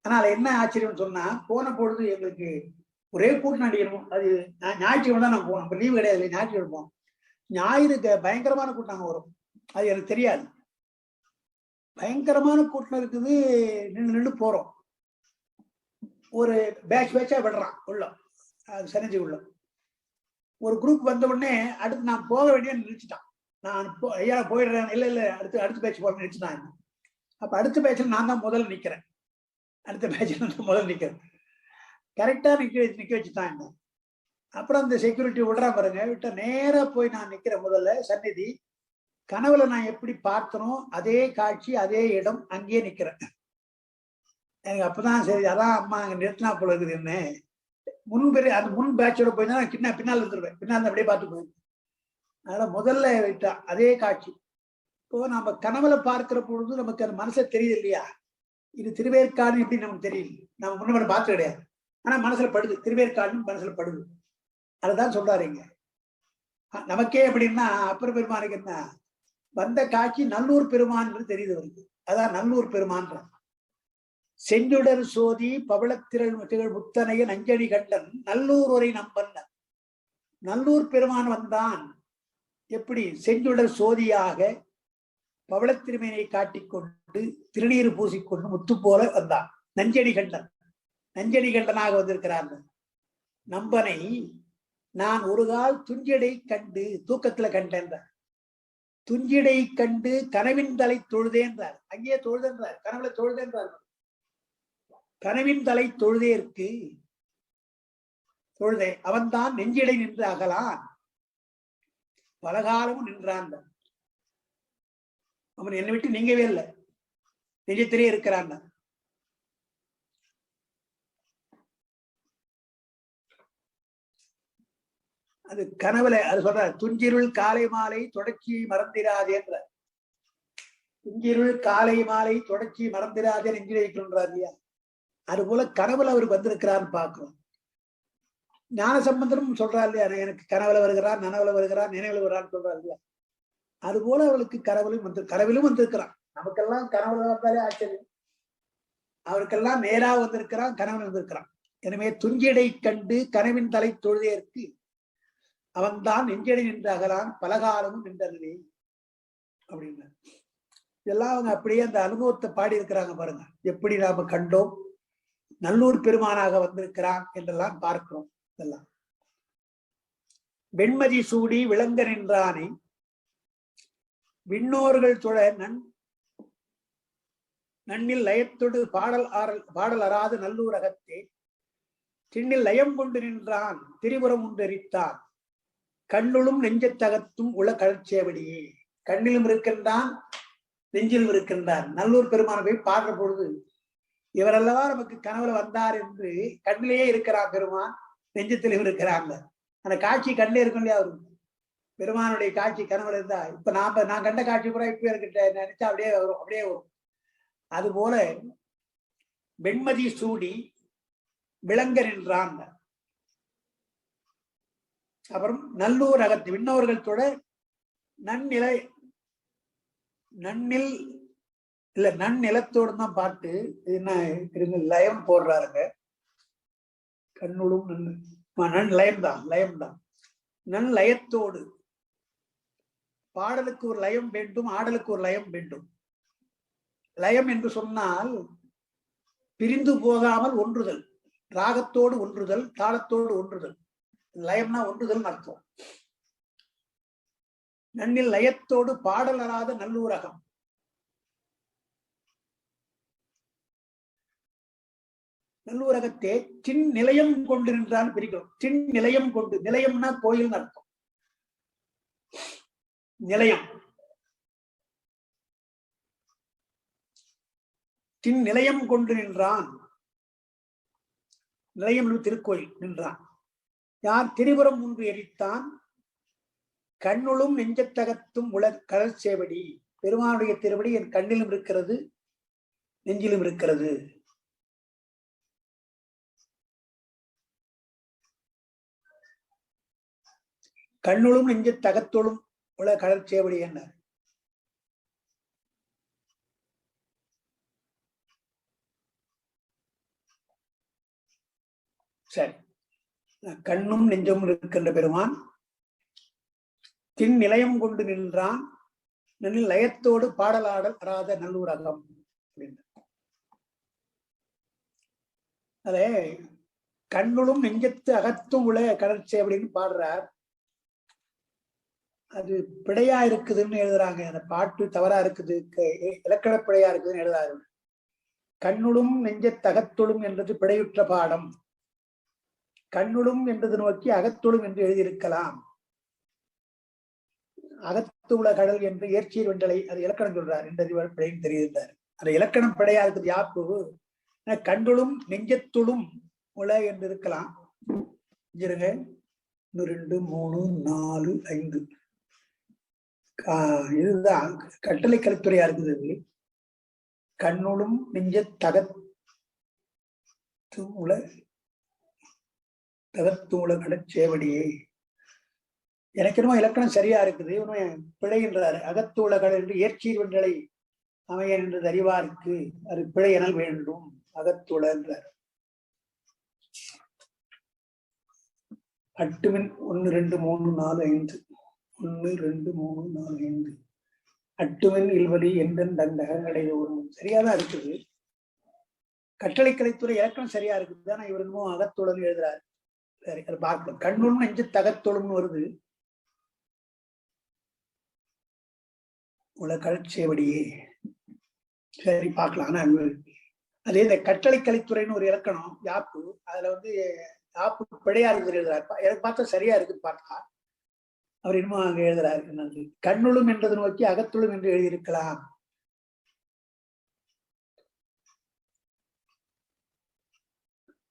அதனால என்ன ஆச்சரியம்னு சொன்னா, போன பொழுது எங்களுக்கு ஒரே கூட்டம் அடிக்கணும். அது ஞாயிற்றுக்கிழமை தான் நான் போனோம். இப்போ லீவு கிடையாது, ஞாயிற்றுக்கிழமை போனோம். ஞாயிறு பயங்கரமான கூட்டம் அங்கே வரும். அது எனக்கு தெரியாது. பயங்கரமான கூட்டம் இருக்குது. நின்று போறோம். ஒரு பேட்சா விடுறான் உள்ள, அது சரிஞ்சு உள்ள ஒரு குரூப் வந்த உடனே அடுத்து நான் போக வேண்டிய நினைச்சிட்டான். நான் ஐயா போயிடுறேன். இல்லை அடுத்த பேட்ச் போக நினைச்சுட்டான். அப்ப அடுத்த பேட்சில் நான் தான் முதல்ல நிக்கிறேன். அடுத்த பேட்சில் நான் முதல்ல நிக்கிறேன். கரெக்டா நிக்க வச்சுட்டான் என்ன. அப்புறம் அந்த செக்யூரிட்டி விடுறா பாருங்க. விட்ட நேரா போய் நான் நிக்கிறேன் முதல்ல சந்நிதி. கனவுல நான் எப்படி பார்த்தனோ அதே காட்சி அதே இடம், அங்கேயே நிக்கிறேன். எனக்கு அப்பதான் சரி, அதான் அம்மா அங்க நிறுத்தினா போல இருக்குது. என்ன அந்த முன் பேட்சோட போயிருந்தா பின்னால் இருந்துருவேன். பின்னால் அப்படியே பார்த்து போயிருந்தேன். அதனால முதல்ல விட்டா அதே காட்சி. இப்போ நம்ம கனவுல பார்க்கிற பொழுது நமக்கு அந்த மனசுல தெரியுது இல்லையா, இது திருவேற்காடு எப்படி நமக்கு தெரியல, நம்ம முன்ன பார்த்து கிடையாது, ஆனா மனசுல படுது, திருவேற்காடு மனசுல படுது. அதுதான் சொல்றாருங்க. நமக்கே அப்படின்னா அப்பர் பெருமானுக்கு என்ன வந்த காட்சி நல்லூர் பெருமான் தெரியுது வருது. அதான் நல்லூர் பெருமான். செஞ்சுடர் சோதி பவளத்திரள் திகழ் முத்தனைய நஞ்சடி கண்டன் நல்லூர் உரை நம்பன். நல்லூர் பெருமான் வந்தான் எப்படி? செஞ்சுடர் சோதியாக பவளத்திருமையை காட்டிக்கொண்டு திருநீர் பூசிக்கொண்டு முத்து போல வந்தான். நஞ்சடி கண்டன், நஞ்சடி கண்டனாக வந்திருக்கிறார். நம்பனை நான் ஒரு கால் துஞ்சடை கண்டு தூக்கத்துல கண்டேன். துஞ்சிடை கண்டு கனவின் தலை தொழுதேன்றார். அங்கேயே தொழுதென்றார், கனவுல தொழுதேன்றார். கனவின் தலை தொழுதேற்கு தொழுதே அவன்தான் நெஞ்சிடை நின்று அகலான், பலகாலமும் நின்றான். அவன் என்னை விட்டு நீங்கவே இல்லை, நெஞ்சத்திலே இருக்கிறான். அது கனவுல அது சொல்ற துஞ்சிருள் காலை மாலை தொடர்ச்சியை மறந்திராதே என்ற. துஞ்சிருள் காலை மாலை தொடர்ச்சி மறந்திராதே நெஞ்சில் வைக்கின்றார் இல்லையா, அது போல கனவுல அவருக்கு வந்திருக்கிறான்னு பார்க்கிறோம். ஞான சம்பந்தரும் சொல்றாரு இல்லையா, எனக்கு கனவுல வருகிறான், நனவுல வருகிறான், நினைவுல வருகிறான்னு சொல்றாரு இல்லையா, அது போல அவளுக்கு கனவிலும் வந்திருக்கிறான். நமக்கெல்லாம் கனவுல வந்தாலே ஆச்சரியம், அவருக்கெல்லாம் நேரா வந்திருக்கிறான், கனவுல வந்திருக்கிறான். எனவே துஞ்சிடை கண்டு கனவின் தலை தொழுதேற்கு அவன்தான் நெஞ்சடி நின்று அகலான், பலகாலமும் நின்றனே அப்படின்னு. இதெல்லாம் அவங்க அப்படியே அந்த அனுபவத்தை பாடி இருக்கிறாங்க பாருங்க. எப்படி நாம கண்டோம், நல்லூர் பெருமானாக வந்திருக்கிறான் என்றெல்லாம் பார்க்கிறோம். இதெல்லாம் வெண்மதி சூடி விளங்க நின்றானே விண்ணோர்கள் தொழ நன்னில் லயத்தொடு பாடல் அறாது நல்லூர் அகத்தே திண்ணில் லயம் கொண்டு நின்றான், திரிபுரம் உண்டெரித்தான், கண்ணுளும் நெஞ்சத்தகத்தும் உள கழற்சேவடியே. கண்ணிலும் இருக்கின்றான், நெஞ்சிலும் இருக்கின்றான். நல்லூர் பெருமான போய் பாடுற பொழுது இவரெல்லவா நமக்கு கனவுல வந்தார் என்று கண்ணிலேயே இருக்கிறான் பெருமான், நெஞ்சத்திலும் இருக்கிறாங்க. அந்த காட்சி கண்ணிலே இருக்கும் இல்லையா, அவரு பெருமானுடைய காட்சி கனவுல இருந்தா இப்ப நான் கண்ட காட்சி கூட இப்ப இருக்கிட்ட நினைச்சா அப்படியே வரும். அது போல வெண்மதி சூடி விளங்க நின்றான். அப்புறம் நல்லூர் அகத்து விண்ணவர்கள் தொட நன்னிலத்தோடு தான் பாட்டு. என்ன லயம் போடுறாருங்க, கண்ணுளும் லயம்தான். நன் லயத்தோடு பாடலுக்கு ஒரு லயம் வேண்டும், ஆடலுக்கு ஒரு லயம் வேண்டும். லயம் என்று சொன்னால் பிரிந்து போகாமல் ஒன்றுதல், ராகத்தோடு ஒன்றுதல், தாளத்தோடு ஒன்றுதல். லயம்னா ஒன்றுதல் அர்த்தம். நன்னில் லயத்தோடு பாடலராத நல்லூரகம். நல்லூரகத்தே சின் நிலையம் கொண்டு நின்றால் பிரிக்கிறோம். சின் நிலையம் கொண்டு, நிலையம்னா கோயில் அர்த்தம். நிலையம் சின் நிலையம் கொண்டு நின்றான். நிலையம் திருக்கோயில் நின்றான். யார்? திரிபுரம் ஒன்று எரித்தான், கண்ணுளும் நெஞ்சத்தகத்தும் கடல் சேவடி. பெருமானுடைய திருவடி என் கண்ணிலும் இருக்கிறது, நெஞ்சிலும் இருக்கிறது. கண்ணுளும் நெஞ்சத்தகத்தோடும் உள்ள கடல் சேவடி என்ன? சரி, கண்ணும் நெஞ்சமும் இருக்கின்ற பெருமான் தின் நிலையம் கொண்டு நின்றான், லயத்தோடு பாடலாடல் அறாத நல்லூரகம். அதே கண்ணுளும் நெஞ்சத்து அகத்தும் உள்ள கடற்சை அப்படின்னு பாடுறார். அது பிழையா இருக்குதுன்னு எழுதுறாங்க. அந்த பாட்டு தவறா இருக்குது, இலக்கண பிழையா இருக்குதுன்னு எழுதாரு. கண்ணுளும் நெஞ்சத்தகத்துளும் என்றது பிழையுற்ற பாடம். கண்ணுளும் என்றது நோக்கி அகத்துளும் என்று எழுதியிருக்கலாம். அகத்து உள்ள கடல் என்று ஏற்சியர் வெண்டலை அது இலக்கணம் சொல்றார் என்றது பிழைன்னு தெரியுதுன்றார். அந்த இலக்கணம் பிழையா இருக்குது யாப்பு. கண்ணுளும் நெஞ்சத்துளும் உள்ள என்று இருக்கலாம். 1 2 3 4 5 இதுதான் கட்டளை கலித்துறையா இருக்குது. கண்ணுளும் நெஞ்ச தகத்துள கடற்சேவடியே. எனக்கு என்னமோ இலக்கணம் சரியா இருக்குது, இவனும் பிழைகின்றாரு. அகத்துள கடல் என்று ஏற்சீர் வென்றலை அமையன் என்று அறிவாருக்கு அது பிழை எனல் வேண்டும். அகத்துள என்றார். அட்டுமின் 1 2 3 4 5 1 2 3 4 5 அட்டுமின் இல்வழி எந்தன் தண்டகங்களை ஒரு சரியாதான் இருக்குது. கட்டளை கலைத்துறை இலக்கணம் சரியா இருக்குது. ஆனா இவர் இன்னும் அகத்துளன்னு எழுதுறாரு. சரி, அது பார்க்கலாம். கண்ணுள்னு நெஞ்சு தகத்துளம்னு வருது. உள்ள கடற்சேவடியே. சரி, பார்க்கலாம். ஆனா அதே இந்த கட்டளை கலைத்துறைன்னு ஒரு இலக்கணம் யாப்பு, அதுல யாப்பு பிழையா இருக்குது எழுதுறாரு. எனக்கு பார்த்தா சரியா இருக்குன்னு பார்த்தா அவர் இன்னும் அங்க எழுதுறாரு. நன்றி. கண்ணுளும் என்றது நோக்கி அகத்துளும் என்று எழுதியிருக்கலாம்.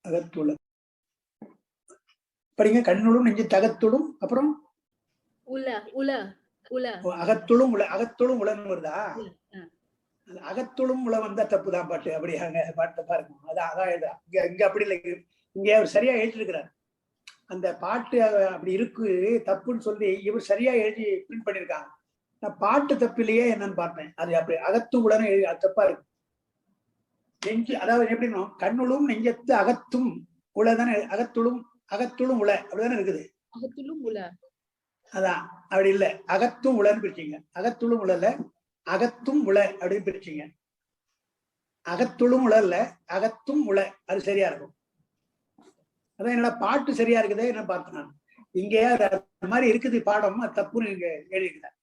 அகத்துள படிங்க. கண்ணுளும் நெஞ்சு தகத்துளும் அப்புறம் அகத்துளும் உல. அகத்துளும் உலன்னு வருதா? அகத்துளும் உல வந்தா தப்புதான் பாட்டு. அப்படி அங்க பாட்டை பாருங்க. அதான் எழுதா. இங்க அப்படி இல்லை. இங்க அவர் சரியா எழுதிருக்கிறார். அந்த பாட்டு அப்படி இருக்கு தப்புன்னு சொல்லி இவர் சரியா எழுதி பிரிண்ட் பண்ணிருக்காங்க. நான் பாட்டு தப்பிலேயே என்னன்னு பார்த்தேன். அது அப்படி அகத்து உலன்னு எழுதி அது தப்பா இருக்கு. நெஞ்சு அதாவது எப்படின்னா கண்ணுளும் நெஞ்சத்து அகத்தும் உலதானே. அகத்துளும் உல அப்படிதானே இருக்குது. அகத்துளும் உல. அதான் அப்படி இல்ல. அகத்தும் உலன்னு பிரிச்சிங்க. அகத்துளும் உலல அகத்தும் உல அப்படின்னு பிரிச்சிங்க. அகத்துளும் உலல்ல அகத்தும் உல. அது சரியா இருக்கும். அதான் என்னோட பாட்டு சரியா இருக்குதே என்ன பார்த்தேன் நான். இங்கே அந்த மாதிரி இருக்குது பாடம். அது தப்புன்னு இங்க எழுதிக்கிறார்.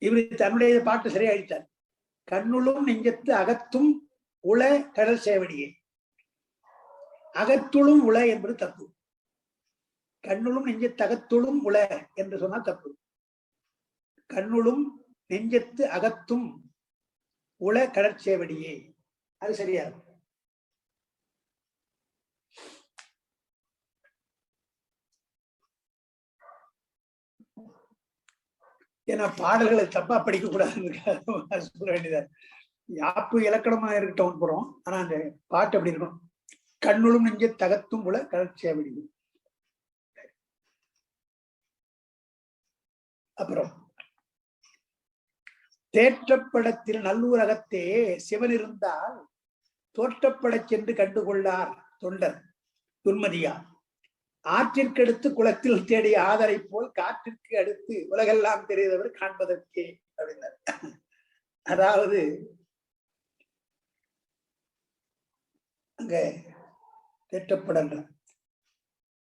இவரு தன்னுடைய பாட்டு சரியா எழுதிட்டார். கண்ணுளும் நெஞ்சத்து அகத்தும் உல கடல் சேவடியே. அகத்துளும் உல என்பது தப்பு. கண்ணுளும் நெஞ்சத்து அகத்துளும் உல என்று சொன்னால் தப்பு. கண்ணுளும் நெஞ்சத்து அகத்தும் உல கடற்சேவடியே அது சரியா இருக்கும். ஏன்னா பாடல்களை தப்பா படிக்க கூடாதுன்னு சொல்ல வேண்டியதா. யாப்பு இலக்கணமா இருக்கட்டும் போறோம். ஆனா அந்த பாட்டு அப்படி இருக்கணும். கண்ணுளும் நெஞ்ச தகத்தும் உல கடற்சேவடி. அப்புறம் தேற்றப்படத்தில் நல்லூரகத்தே சிவன் இருந்தால் தோற்றப்படச் சென்று கண்டுகொள்ளார் தொண்டர் துன்மதியார். ஆற்றிற்கடுத்து குளத்தில் தேடிய ஆதரை போல் காற்றிற்கு அடுத்து உலகெல்லாம் தெரிந்தவர் காண்பதற்கே அப்படின்னார். அதாவது அங்க தேற்றப்படன்ற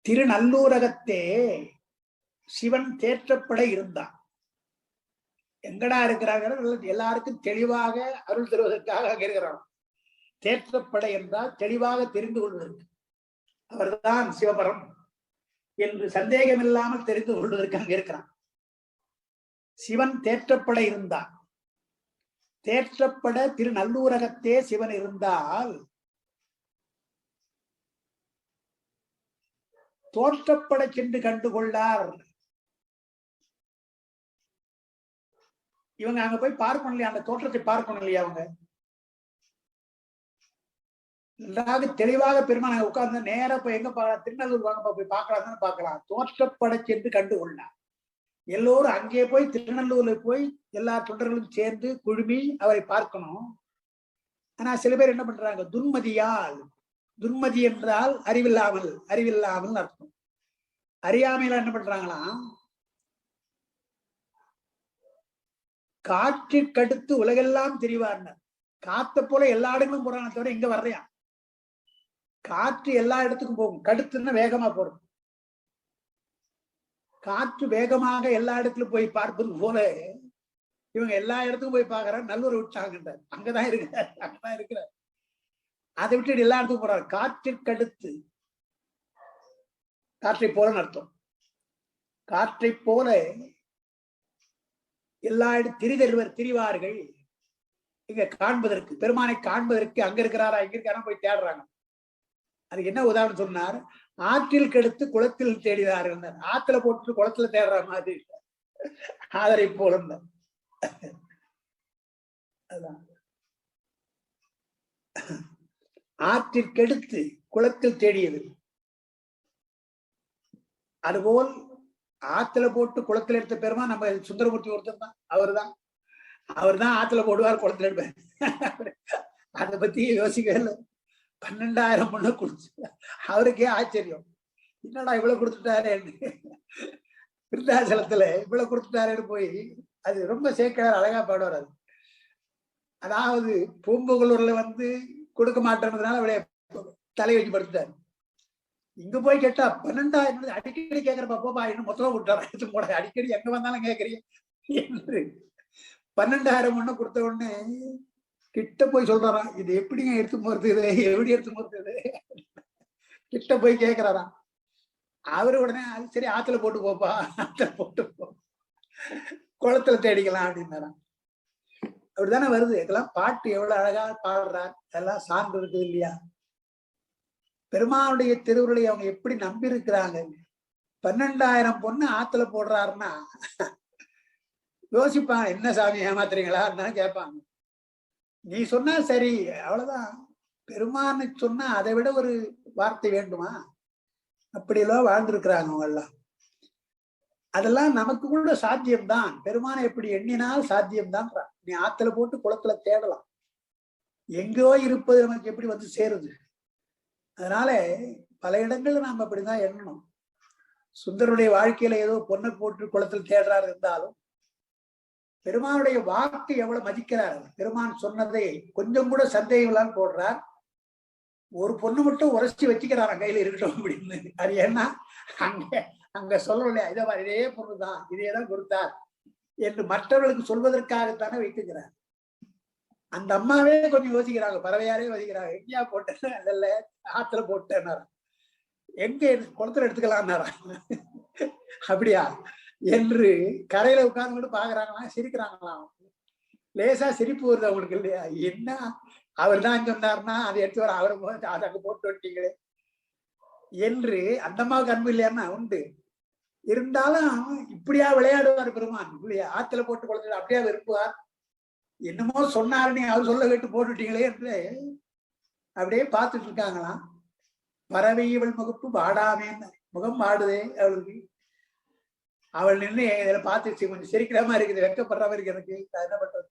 திருநல்லூரகத்தே சிவன் தேற்றப்பட இருந்தான். எங்கடா இருக்கிறாங்க எல்லாருக்கும் தெளிவாக அருள் தருவதற்காக அங்க இருக்கிறான். தேற்றப்பட என்றால் தெளிவாக தெரிந்து கொள்வதற்கு. அவர்தான் சிவபரம் என்று சந்தேகம் இல்லாமல் தெரிந்து கொள்வதற்கு அங்க இருக்கிறான். சிவன் தேற்றப்பட இருந்தான். தேற்றப்பட திருநல்லூரகத்தே சிவன் இருந்தால் தோற்றப்பட சென்று கண்டுகொள்ளார். இவங்க அங்க போய் பார்க்கணும் இல்லையா, அந்த தோற்றத்தை பார்க்கணும் இல்லையா. அவங்க நன்றாக தெளிவாக பெருமாள் அங்க உட்கார்ந்து நேர போய் எங்க பார்க்கலாம், திருநல்லூர் வாங்க போய் பார்க்கலாம்னு பார்க்கலாம். தோற்றப்பட சென்று கண்டுகொள்ளார். எல்லோரும் அங்கே போய் திருநல்லூர்ல போய் எல்லா தொண்டர்களும் சேர்ந்து குழுமி அவரை பார்க்கணும். ஆனா சில பேர் என்ன பண்றாங்க, துன்மதியால். துன்மதி என்றால் அறிவில்லாமல், அறிவில்லாமல் அர்த்தம். அறியாமையில என்ன பண்றாங்களாம், காற்றிற்கடுத்து உலகெல்லாம் தெரிவார்னர். காத்த போல எல்லா இடங்களும் போறாங்க தவிர இங்க வர்றையா. காற்று எல்லா இடத்துக்கும் போகும். கடுத்துன்னா வேகமா போறது. காற்று வேகமாக எல்லா இடத்துலயும் போய் பார்ப்பது போல இவங்க எல்லா இடத்துக்கும் போய் பாக்குறாங்க. நல்லூரை விட்டாங்க, அங்கதான் இருக்கிறார், அங்கதான் இருக்கிறார். அதை விட்டு எல்லா இடத்துக்கும் போறாரு. காற்றிற்கடுத்து, காற்றை போல அர்த்தம். காற்றை போல எல்லா இடத்தும் திரிவார்கள். இங்க காண்பதற்கு, பெருமானை காண்பதற்கு அங்க இருக்கிறாரா இங்க இருக்காரா போய் தேடுறாங்க. அதுக்கு என்ன உதாரணம் சொன்னார், ஆற்றில் கெடுத்து குளத்தில் தேடினார்கள். ஆத்துல போட்டு குளத்துல தேடுற மாதிரி ஆதரை போல. அதான் ஆற்றிற்கெடுத்து குளத்தில் தேடியது. அதுபோல் ஆத்துல போட்டு குளத்துல எடுத்த பெருமா நம்ம சுந்தரமூர்த்தி ஒருத்தர் தான். அவர் தான் ஆத்துல போடுவார், குளத்துல எடுப்பார். அதை பத்தி யோசிக்கவே இல்லை. 12,000 பொண்ணு கொடுத்து அவருக்கே ஆச்சரியம், என்னடா இவ்வளவு கொடுத்துட்டாரேன்னு. விருத்தாச்சலத்துல இவ்வளவு கொடுத்துட்டாரேன்னு போய் அது ரொம்ப சேக்கடார் அழகா பாடுவார். அது அதாவது பூம்புகளூர்ல கொடுக்க மாட்டேன்றதுனால அவளைய தலை வச்சு படுத்துட்டாரு. இங்க போய் கேட்டா 12,000 அடிக்கடி கேட்கறப்ப போப்பா இன்னும் மொத்தம் விட்டாரு போட, அடிக்கடி எங்க வந்தாலும் கேட்கறீங்க என்று 12,000 ஒண்ணு கொடுத்த உடனே கிட்ட போய் சொல்றாராம், இது எப்படிங்க எடுத்து போறது, இது எப்படி எடுத்து போறது, கிட்ட போய் கேட்கிறாராம். அவரு உடனே அது சரி ஆத்துல போட்டு போப்பா, ஆத்துல போட்டு போ, குளத்துல தேடிக்கலாம் அப்படின்னாராம். அப்படித்தானே வருது. இதெல்லாம் பாட்டு எவ்வளவு அழகா பாடுறார், அதெல்லாம் சார்ந்து இருக்குது இல்லையா? பெருமானுடைய திருவுருளை அவங்க எப்படி நம்பி இருக்கிறாங்க. 12,000 பொண்ணு ஆத்துல போடுறாருன்னா யோசிப்பாங்க, என்ன சாமி ஏமாத்துறீங்களா இருந்தாலும் கேட்பாங்க. நீ சொன்னா சரி அவ்வளவுதான். பெருமானு சொன்னா அதை விட ஒரு வார்த்தை வேண்டுமா? அப்படியெல்லாம் வாழ்ந்திருக்கிறாங்க அவங்க எல்லாம். அதெல்லாம் நமக்கு கூட சாத்தியம்தான். பெருமானை எப்படி எண்ணினால் சாத்தியம்தான். நீ ஆத்துல போட்டு குளத்துல தேடலாம், எங்கோ இருப்பது நமக்கு எப்படி சேருது. அதனால பல இடங்கள்ல நாம் அப்படிதான் எண்ணணும். சுந்தருடைய வாழ்க்கையில ஏதோ பொண்ணை போட்டு குளத்தில் தேடுறாரு இருந்தாலும் பெருமானுடைய வாக்கு எவ்வளவு மதிக்கிறார். பெருமான் சொன்னதை கொஞ்சம் கூட சந்தேகம் போடுறார். ஒரு பொண்ணு மட்டும் உரைச்சி வச்சுக்கிறாராம் கையில இருக்கட்டும் அப்படின்னு. அது ஏன்னா அங்க சொல்லலையா, இதே பொண்ணுதான், இதேதான் கொடுத்தார் என்று மற்றவர்களுக்கு சொல்வதற்காகத்தானே வைத்துக்கிறார். அந்த அம்மாவே கொஞ்சம் யோசிக்கிறாங்க, பறவையாரே யோசிக்கிறாங்க, எங்கேயா போட்டேன், அதில் ஆத்துல போட்டேன்னாரா, எங்க குளத்துல எடுத்துக்கலாம்னாரா, அப்படியா என்று கரையில உட்கார்ந்து பாக்குறாங்களாம், சிரிக்கிறாங்களாம். லேசா சிரிப்பு வருது அவங்களுக்கு இல்லையா? என்ன அவர் தான் சொன்னார்னா அதை எடுத்து வர, அவரை அதை அங்க போட்டு விட்டீங்களே என்று. அந்த அம்மாவுக்கு அன்பு இல்லையான்னா உண்டு. இருந்தாலும் இப்படியா விளையாடுவார் பெருமான் இல்லையா? ஆத்துல போட்டு குளத்துல அப்படியா விரும்புவார். என்னமோ சொன்னாருன்னு அவர் சொல்ல கேட்டு போட்டுட்டீங்களே என்று அப்படியே பார்த்துட்டு இருக்காங்களாம். பறவை இவள் முகப்பு வாடாமேன்னு, முகம் வாடுதே அவளுக்கு. அவள் நின்று இதில் பார்த்துச்சு, கொஞ்சம் சிரிக்கிற மாதிரி இருக்குது, வெக்கப்படுற மாதிரி எனக்கு, என்ன பண்றது.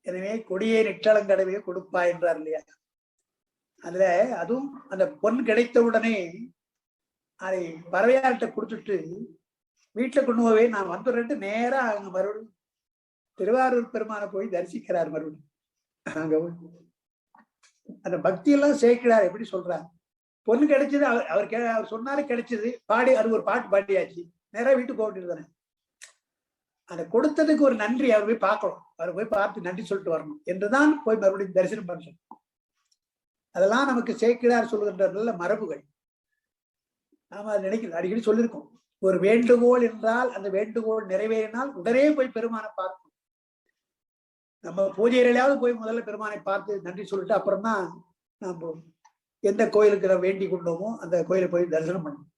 எனவே கொடியே நிற்றலங்கடவே கொடுப்பா என்றார் இல்லையா? அதுல அதுவும் அந்த பொன் கிடைத்த உடனே அதை பறவையார்கிட்ட கொடுத்துட்டு வீட்டுல கொண்டு போவே நான் வந்துடுறேன்ட்டு நேரா அங்க மறுபடியும் திருவாரூர் பெருமானை போய் தரிசிக்கிறார். மறுபடியும் அங்க அந்த பக்தியெல்லாம் சேர்க்கிறார். எப்படி சொல்றார், பொண்ணு கிடைச்சது, அவர் சொன்னாரு கிடைச்சது, பாடி அது ஒரு பாட்டு பாடியாச்சு, நேரா வீட்டுக்கு போக வேண்டியது தானே. அந்த கொடுத்ததுக்கு ஒரு நன்றி, அவர் போய் பார்க்கணும், அவர் போய் பார்த்து நன்றி சொல்லிட்டு வரணும் என்றுதான் போய் மறுபடியும் தரிசனம் பண்ணணும். அதெல்லாம் நமக்கு சேர்க்கிறார் சொல்லுகின்ற நல்ல மரபுகள். நாம அதை நினைக்கிறோம், அடிக்கடி சொல்லியிருக்கோம். ஒரு வேண்டுகோள் என்றால் அந்த வேண்டுகோள் நிறைவேறினால் உடனே போய் பெருமானை பார்க்கணும். நம்ம பூஜையிலாவது போய் முதல்ல பெருமானை பார்த்து நன்றி சொல்லிட்டு அப்புறம் தான் நாம் எந்த கோயிலுக்கு நம்ம வேண்டி கொண்டோமோ அந்த கோயிலை போய் தரிசனம் பண்ணணும்.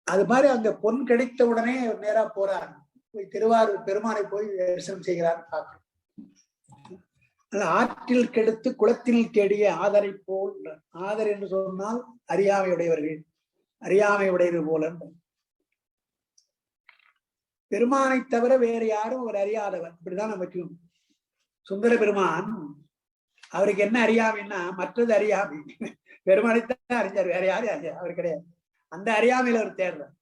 அது மாதிரி அங்க பொன் கிடைத்த உடனே நேரா போறார், போய் திருவாரூர் பெருமானை போய் தரிசனம் செய்கிறார் பார்க்கணும். ஆற்றில் கெடுத்து குளத்தில் தேடிய ஆதரை போல். ஆதர் என்று சொன்னால் அறியாமையுடையவர்கள், அறியாமை உடையது போல. பெருமானை தவிர வேறு யாரும் அவர் அறியாதவர், இப்படிதான் நம்ம வச்சுக்கணும். சுந்தர பெருமான் அவருக்கு என்ன அறியாமைன்னா மற்றது அறியாமை, பெருமானைத்தான் அறிஞ்சார், வேற யாரும் அறியாது, அவர் கிடையாது. அந்த அறியாமையில அவர் தேடுறார்.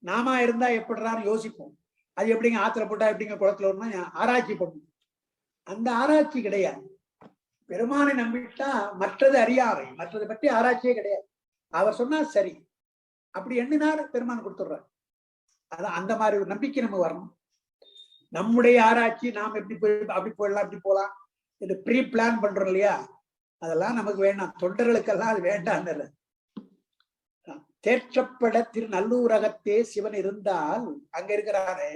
நாம இருந்தா எப்படிறான்னு யோசிப்போம், அது எப்படிங்க ஆத்துல போட்டா எப்படிங்க குளத்துல வரும்னா ஆராய்ச்சி பண்ணும். அந்த ஆராய்ச்சி கிடையாது. பெருமானை நம்பிட்டா மற்றது அறியாமை, மற்றதை பற்றி ஆராய்ச்சியே கிடையாது. அவர் சொன்னா சரி, அப்படி எண்ணினார் பெருமான் கொடுத்துடுறார். அதான் அந்த மாதிரி ஒரு நம்பிக்கை நம்ம வரணும். நம்முடைய ஆராய்ச்சி நாம் எப்படி போய் அப்படி போயிடலாம் இப்படி போகலாம் என்று ப்ரீ பிளான் பண்றோம் இல்லையா, அதெல்லாம் நமக்கு வேண்டாம். தொண்டர்களுக்கெல்லாம் அது வேண்டாம். தேற்றப்பட திருநல்லூரகத்தே சிவன் இருந்தால் அங்க இருக்கிறாரே,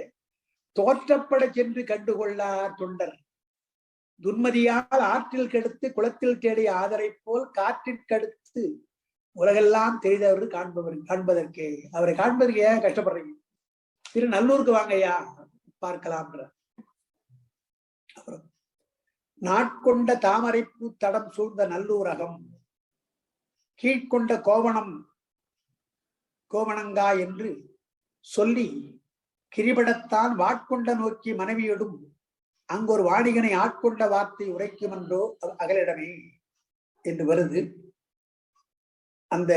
தோற்றப்பட சென்று கண்டுகொள்ளார் தொண்டர். துன்மதியால் ஆற்றில் கெடுத்து குளத்தில் தேடிய ஆதரை போல் காற்றிற்கடுத்து உலகெல்லாம் தெரிந்தவர்கள் காண்பதற்கு. அவரை காண்பதற்கு ஏன் கஷ்டப்படுறீங்க? திருநல்லூருக்கு வாங்கய்யா பார்க்கலாம்ன்ற. நாட்கொண்ட தாமரைப்பூ தடம் சூழ்ந்த நல்லூரகம் கீழ்கொண்ட கோவணங்கா என்று சொல்லி கிரிபடத்தான் வாட்கொண்ட நோக்கி மனைவியிடும் அங்கொரு வாணிகனை ஆட்கொண்ட வார்த்தை உரைக்குமென்றோ அகலிடமே என்று வருது. அந்த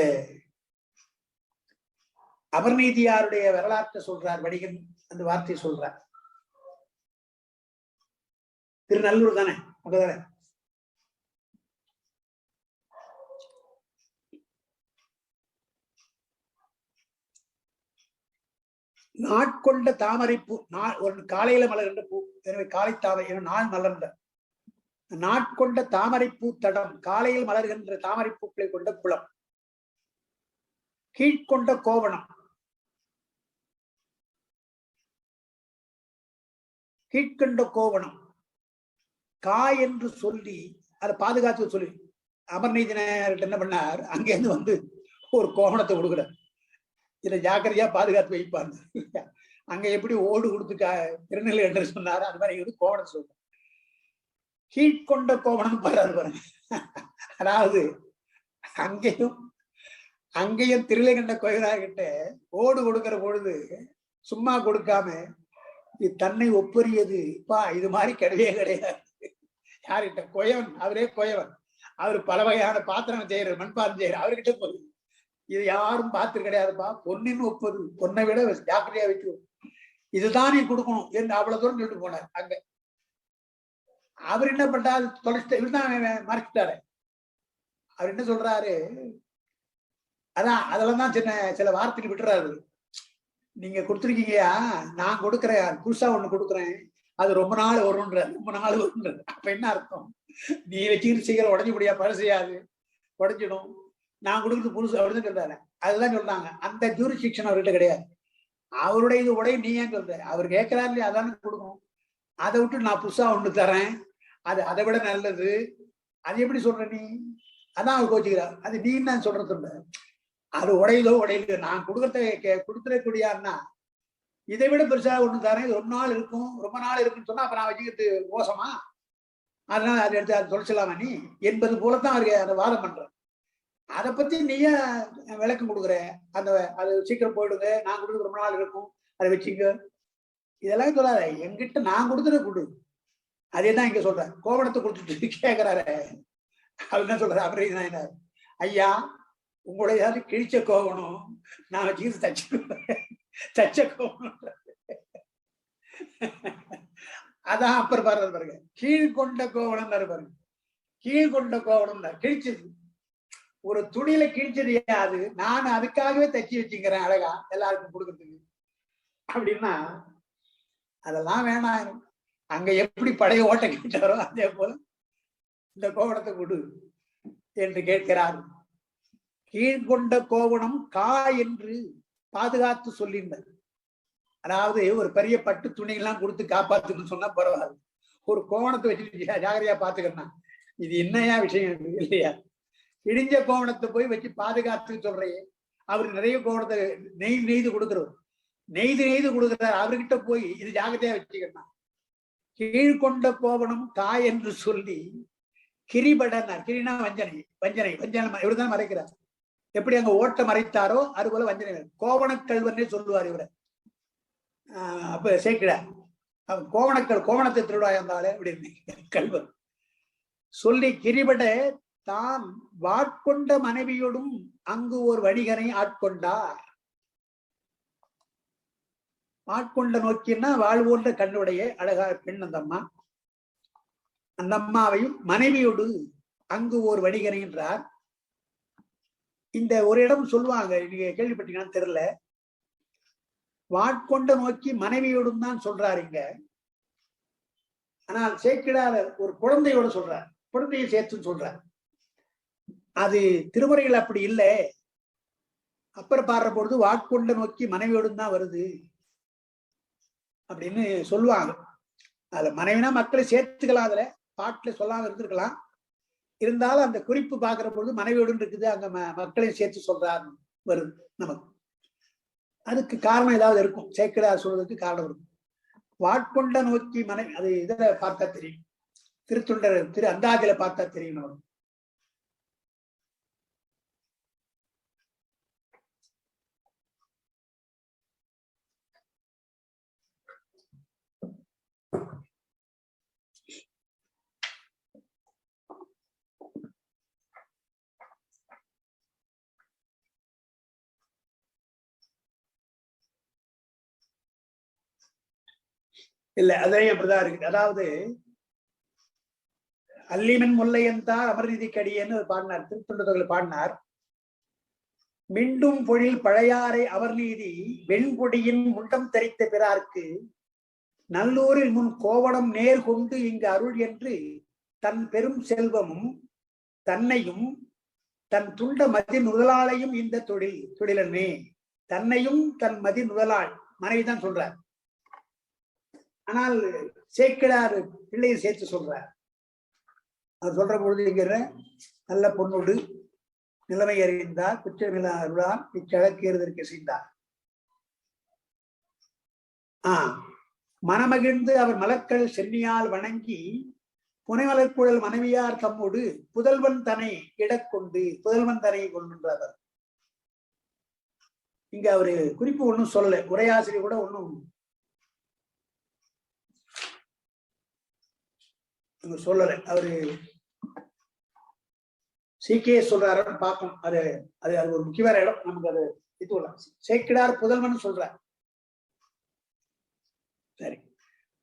அபர்நீதியாருடைய வரலாற்றை சொல்றார் வணிகன். அந்த வார்த்தையை சொல்றார். திருநல்லூர் தானே, அங்கதானே. நாட்கொண்ட தாமரைப்பூ, ஒரு காலையில மலர்கின்ற பூ, எனவே காலை தாமரை நாள் மலர்ந்த நாட்கொண்ட தாமரைப்பூ தடம், காலையில் மலர்கின்ற தாமரைப்பூக்களை கொண்ட குளம். கீழ்கொண்ட கோவணம், கீழ்கொண்ட கோவணம் கா என்று சொல்லி அதை பாதுகாத்து சொல்லி அமர்நீதினர் என்ன பண்ணார், அங்கேருந்து வந்து ஒரு கோவணத்தை கொடுக்குறார். இதை ஜாக்கிரதையா பாதுகாத்து வைப்பாங்க. அங்க எப்படி ஓடு கொடுத்து திருநெல்வேலி என்று சொன்னாரு, அது மாதிரி கோவணம் சொல்ற. கீழ்கொண்ட கோவணம் பாரு பாருங்க. அதாவது அங்கேயும் திருநெல்வேலி கோயிலாகிட்ட ஓடு கொடுக்கிற பொழுது சும்மா கொடுக்காம தன்னை ஒப்பறியது பா, இது மாதிரி கிடையவே கிடையாது. யார்கிட்ட? கோயவன். அவரே கோயவன். அவரு பல வகையான பாத்திரம் செய்யறாரு, மண்பாத்திரம் செய்யறாரு. அவர்கிட்ட போய் இது யாரும் பார்த்து கிடையாதுப்பா, பொன்னின் ஒப்பது, பொண்ணை விட ஜாக்கிரதையா வைக்கும், இதுதான் நீ கொடுக்கணும் என்று அவ்வளவு தூரம் சொல்லிட்டு போனார். அங்க அவர் என்ன பண்றாரு, தொலைச்சிட்ட இவர்தான் மறைச்சிட்டாரு. அவர் என்ன சொல்றாரு, அதான் அதெல்லாம் தான் சில வார்த்தைகள் விட்டுறாரு. நீங்க கொடுத்துருக்கீங்கயா, நான் கொடுக்குறேன், புதுசா ஒண்ணு கொடுக்குறேன், அது ரொம்ப நாள் வரும்ன்ற, ரொம்ப நாள் வரும்ன்ற. அப்ப என்ன அர்த்தம், நீ வச்சுக்கிட்டு சீக்கிரம் உடஞ்சி முடியா, பழசையாது உடஞ்சிடும், நான் கொடுக்குறது புதுசு அப்படின்னு சொல்றாரு. அதுதான் சொல்றாங்க. அந்த ஜூரிஸ்டிக்ஷன் அவர்கிட்ட கிடையாது. அவருடைய இது உடைய நீ ஏன் சொல்ற, அவர் கேட்கிறாரு இல்லையா, அதானே கொடுக்கணும். அதை விட்டு நான் புதுசா ஒண்ணு தரேன், அது அதை விட நல்லது, அது எப்படி சொல்ற நீ, அதான் அவர் கோச்சுக்கிறார். அது நீ நான் சொல்றது, அது உடையதோ உடையதோ, நான் கொடுத்துடக்கூடியான்னா இதை விட பெருசா ஒண்ணு தரேன், இது ரொம்ப நாள் இருக்கும், ரொம்ப நாள் இருக்குன்னு சொன்னா அப்ப நான் வச்சுக்கிறது மோசமா, அதனால அதை எடுத்து அதை தொலைச்சலாமா நீ என்பது போலத்தான் அவருக்கு அந்த வாதம் பண்ற. அதை பத்தி நீயே விளக்கம் கொடுக்குற, அந்த அது சீக்கிரம் போயிடுங்க, நான் கொடுக்குறது ரொம்ப நாள் இருக்கும், அதை வச்சுங்க, இதெல்லாம் சொல்லாத, என்கிட்ட நான் கொடுத்துட கொடு. அதே தான் இங்க சொல்றேன். கோவணத்தை கொடுத்துட்டு கேட்கிறாரு. அவர் என்ன சொல்றாரு, அவரே ஐயா உங்களுடைய கிழிச்ச கோவணம் நான் வச்சுக்கிட்டு தச்ச கோவணம். அதான் அப்புறம் பாருங்க பாருங்க, கீழ்கொண்ட கோவணம் பாருங்க, கீழ்கொண்ட கோவணம் தான் கிழிச்சது, ஒரு துணியில கிழிச்சது அது, நான் அதுக்காகவே தச்சு வச்சுக்கிறேன் அழகா எல்லாருக்கும் கொடுக்கறதுக்கு அப்படின்னா அதெல்லாம் வேணாம். அங்க எப்படி பழைய ஓட்ட கிட்டாரோ அதே போல இந்த கோவணத்தை கொடு என்று கேட்கிறார். கீழ்கொண்ட கோவணம் கா என்று பாதுகாத்து சொல்லியிருந்தார். அதாவது ஒரு பெரிய பட்டு துணிகள்லாம் கொடுத்து காப்பாத்துன்னு சொன்னா பரவாயில்ல, ஒரு கோவணத்தை வச்சுட்டு ஜாகிரதையா பாத்துக்கிறேன், இது என்னையா விஷயம் இல்லையா? இடிஞ்ச கோவணத்தை போய் வச்சு பாதுகாத்து சொல்றையே, அவரு நிறைய கோவணத்தை நெய்து கொடுக்குறவர், நெய்து கொடுக்குறாரு, அவர்கிட்ட போய் இது ஜாகிரதையா வச்சுக்கணும். கீழ்கொண்ட கோவணம் கா என்று சொல்லி கிரிபடனார். கிரினா வஞ்சனை, வஞ்சனை வஞ்சனை இவருதான் மறைக்கிறார். எப்படி அங்க ஓட்ட மறைத்தாரோ அது போல வஞ்சனை. கோவணக்கல்வன்னே சொல்லுவார் இவரை. அப்ப சேர்க்கிறார் கோவணத்தை திருடாயா இருந்தாலே அப்படின்னு கல்வர் சொல்லி கிரிபட தான் வாட்கொண்ட மனைவியோடும் அங்கு ஒரு வணிகனை ஆட்கொண்டார். ஆட்கொண்ட நோக்கினா வாழ்வோன்ற கண்ணுடைய அழகா பெண் அந்த அம்மா. அந்த அம்மாவையும் மனைவியோடு அங்கு ஒரு வணிகனை என்றார். இந்த ஒரு இடம் சொல்லுவாங்க, நீங்க கேள்விப்பட்டீங்கன்னு தெரியல, வாட்கொண்ட நோக்கி மனைவியோடும் தான் சொல்றாரு இங்க. ஆனால் சேக்கிடார் ஒரு குழந்தையோட சொல்றார், குழந்தையை சேர்த்துன்னு சொல்றார். அது திருமுறைகள் அப்படி இல்லை. அப்புறம் பாடுற பொழுது வாட்கொண்ட நோக்கி மனைவியோடும் தான் வருது அப்படின்னு சொல்லுவாங்க. அதுல மனைவினா மக்களை சேர்த்துக்கலாம், அதுல பாட்டுல சொல்லாம இருந்திருக்கலாம். இருந்தாலும் அந்த குறிப்பு பாக்குற பொழுது மனைவியோடு இருக்குது, அங்க மக்களையும் சேர்த்து சொல்றாரு வருது நமக்கு. அதுக்கு காரணம் ஏதாவது இருக்கும், சேக்கிடார் சொல்றதுக்கு காரணம் இருக்கும். வாட்கொண்ட நோக்கி மனைவி, அது இதில் பார்த்தா தெரியும். திருத்தொண்டர் திரு அந்தாதியில பார்த்தா தெரியணும். இல்ல அதையும் அப்படிதான் இருக்கு. அதாவது அல்லிமன் முல்லையந்தார் அமர்நீதி கடியன்னு பாடினார், திருத்தொண்டர்கள் பாடினார். மீண்டும் பொழில் பழையாறை அவர்நீதி வெண்பொடியின் முண்டம் தரித்த பிறார்க்கு நல்லூரில் முன் கோவணம் நேர் கொண்டு இங்கு அருள் என்று தன் பெரும் செல்வமும் தன்னையும் தன் துண்ட மதி முதலாளையும் இந்த தொழிலனே. தன்னையும் தன் மதி முதலாள் மனைவிதான் சொல்றார். ஆனால் சேக்கிழார் பிள்ளையை சேர்த்து சொல்றார். அது சொல்ற பொழுது இங்கிற நல்ல பொண்ணோடு நிலைமை அறிந்தார் குற்றமில்லாருளான் இச்சழக்கேறுதற்கு செய்தார். மனமகிழ்ந்து அவர் மலர்கள் சென்னியால் வணங்கி புனைமலர்குழல் மனைவியார் தம்மோடு புதல்வன் தனை இடக்கொண்டு புதல்வன் தனை கொண்டுன்றார். இங்க அவரு குறிப்பு ஒன்றும் சொல்லல, உரையாசிரியர் கூட ஒன்றும் சொல்லல. அவரு சீக்கிய சொல்றாருன்னு பார்க்கணும். அது அது அது ஒரு முக்கியமான இடம். நமக்கு அது இது சேக்கிடார் புதல்வன் சொல்றார். சரி,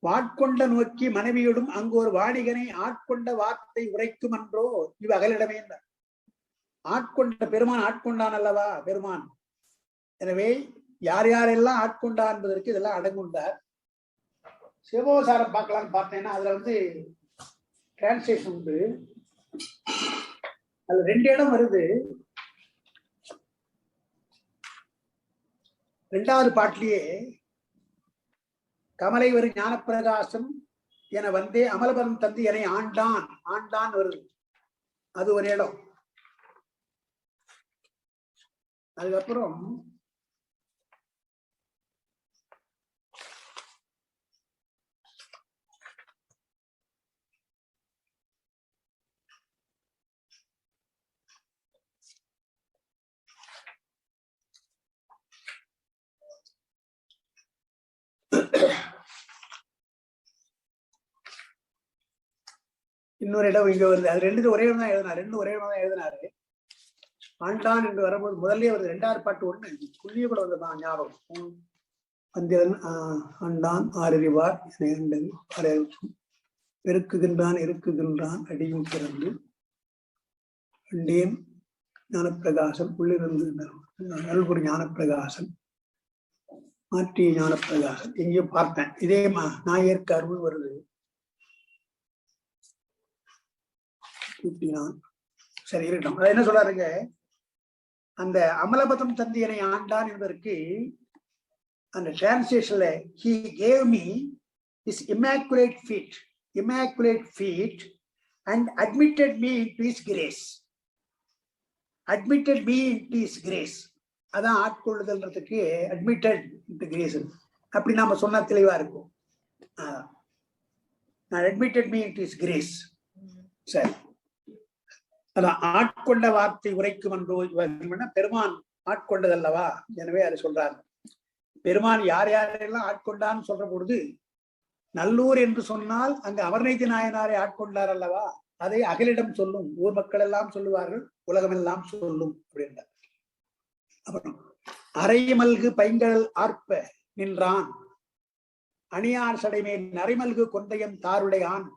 வாட்கொண்ட நோக்கி மனைவியோடும் அங்கு ஒரு வாணிகனை ஆட்கொண்ட வார்த்தை உரைக்கும் என்றோ இவ் அகலிடமே. ஆட்கொண்ட பெருமான் ஆட்கொண்டான் அல்லவா பெருமான். எனவே யார் யாரெல்லாம் ஆட்கொண்டா என்பதற்கு இதெல்லாம் அடங்குண்டார். சிவபோசாரம் பார்க்கலாம்னு பார்த்தேன்னா அதுல வந்து டிரான்ஸ்லேஷன் உண்டு. அது 2 இடம் வருது. 2வது பாட்டிலேயே கமலை ஒரு ஞானப்பிரகாசம் என வந்தே அமலபரம் தந்து என்னை ஆண்டான் ஆண்டான் வருது. அது ஒரு இடம். அதுக்கப்புறம் இன்னொரு இடம் இங்க வருது. அது 2 ஒரே தான் எழுதினார். 2 ஒரே தான் எழுதினாரு. ஆண்டான் என்று வரும்போது முதல்ல வருது. 2வது பாட்டு 1 புள்ளிய கூட வந்ததான் ஞாபகம். வந்தியன் ஆண்டான் ஆறறிவார் பெருக்குகின்றான் இருக்குகின்றான் அடியும் பிறந்து அண்டேன் ஞானப்பிரகாசம் உள்ளிருந்து அருள்புரி ஞானப்பிரகாசம் மாற்றிய ஞானப்பிரகாசம் எங்கேயும் பார்த்தேன். இதே நாயர்க்கு அருள் வருது. சரி இருக்கட்டும். அது என்ன சொல்றாருங்க, அந்த அமலபதம் தந்தியனை ஆண்டான் என்பதற்கு அந்த டிரான்ஸ்லேஷன்ல he gave me his immaculate feet and admitted me into his grace. admitted me into his grace. அதான் ஆட்கொள்ளுதல்ன்றதுக்கு admitted into grace. அப்படி நாம சொன்னா தெளிவா இருக்கும். admitted me into his grace. சரி, அதான் ஆட்கொண்ட வார்த்தை உரைக்கும் என்றோ பெருமான் ஆட்கொண்டது அல்லவா. எனவே அதை சொல்றாரு. பெருமான் யார் யாரெல்லாம் ஆட்கொண்டான்னு சொல்ற பொழுது நல்லூர் என்று சொன்னால் அங்கு அமர்நீதி நாயனாரை ஆட்கொண்டார் அல்லவா. அதை அகலிடம் சொல்லும், ஊர் மக்கள் எல்லாம் சொல்லுவார்கள், உலகமெல்லாம் சொல்லும் அப்படின்றார். அப்புறம் அரைமல்கு பைங்கடல் ஆர்ப்ப நின்றான் அணியார் சடைமேல் நரைமல்கு கொண்டையம் தாருடையான்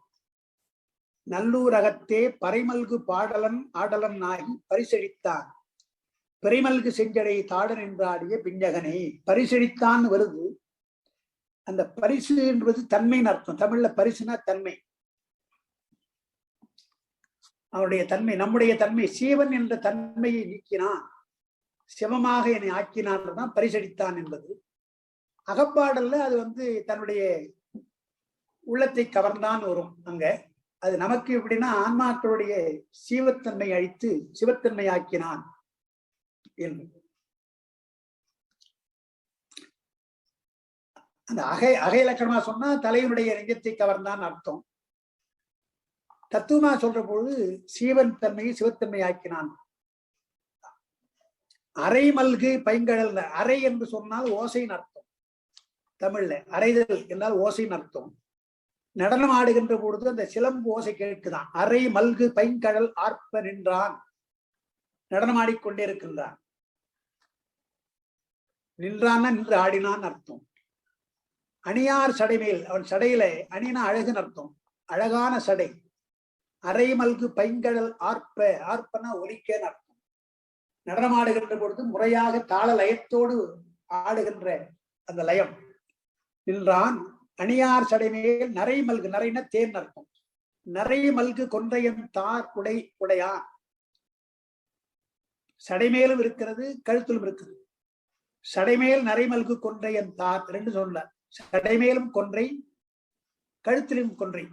நல்லூரகத்தே பறைமல்கு பாடலன் ஆடலன் ஆகி பரிசெழித்தான் பிறைமல்கு செஞ்சடை தாடன் என்றாடிய பிஞ்சகனை. பரிசெழித்தான் வருது. அந்த பரிசு என்பது தன்மைன்னு அர்த்தம். தமிழ்ல பரிசுனா தன்மை, அவருடைய தன்மை, நம்முடைய தன்மை. சீவன் என்ற தன்மையை நீக்கினான், சிவமாக என்னை ஆக்கினான் தான் பரிசெழித்தான் என்பது. அகப்பாடல்ல அது வந்து தன்னுடைய உள்ளத்தை கவர்ந்தான் வரும். அங்க அது நமக்கு எப்படின்னா ஆன்மாக்களுடைய சீவத்தன்மை அழித்து சிவத்தன்மை ஆக்கினான் என்று. அந்த அகை இலக்கணமா சொன்னா தலைவனுடைய நெஞ்சத்தை கவர்ந்தான் அர்த்தம். தத்துவமா சொல்ற பொழுது சீவன் தன்மையை சிவத்தன்மை ஆக்கினான். அரை மல்கு பைங்கடல், அரை என்று சொன்னால் ஓசையின் அர்த்தம். தமிழ்ல அரைதல் என்றால் ஓசையின் அர்த்தம். நடனம் ஆடுகின்ற பொழுது அந்த சிலம்பு ஓசை கேட்குதான். அரை மல்கு பைங்கடல் ஆர்ப்ப நின்றான், நடனம் ஆடிக்கொண்டே இருக்கின்றான். நின்றான்னா நின்று ஆடினான் அர்த்தம். அணியார் சடைமேல், அவன் சடையில அணினா அழகுன்னு அர்த்தம், அழகான சடை. அரை மல்கு பைங்கடல் ஆர்ப்ப, ஆர்ப்பனா ஒலிக்கன்னு அர்த்தம். நடனமாடுகின்ற பொழுது முறையாக தாள லயத்தோடு ஆடுகின்ற அந்த லயம். நின்றான் அணியார் சடைமேல் நரை மல்கு, நரைன தேன் அர்த்தம். நரை மல்கு கொன்றையன் தார் உடை உடையான். சடைமேலும் இருக்கிறது, கழுத்திலும் இருக்கிறது. சடைமேல் நரைமல்கு கொன்றையன் தார் ரெண்டு சொல்ல. சடைமேலும் கொன்றை, கழுத்திலும் கொன்றை.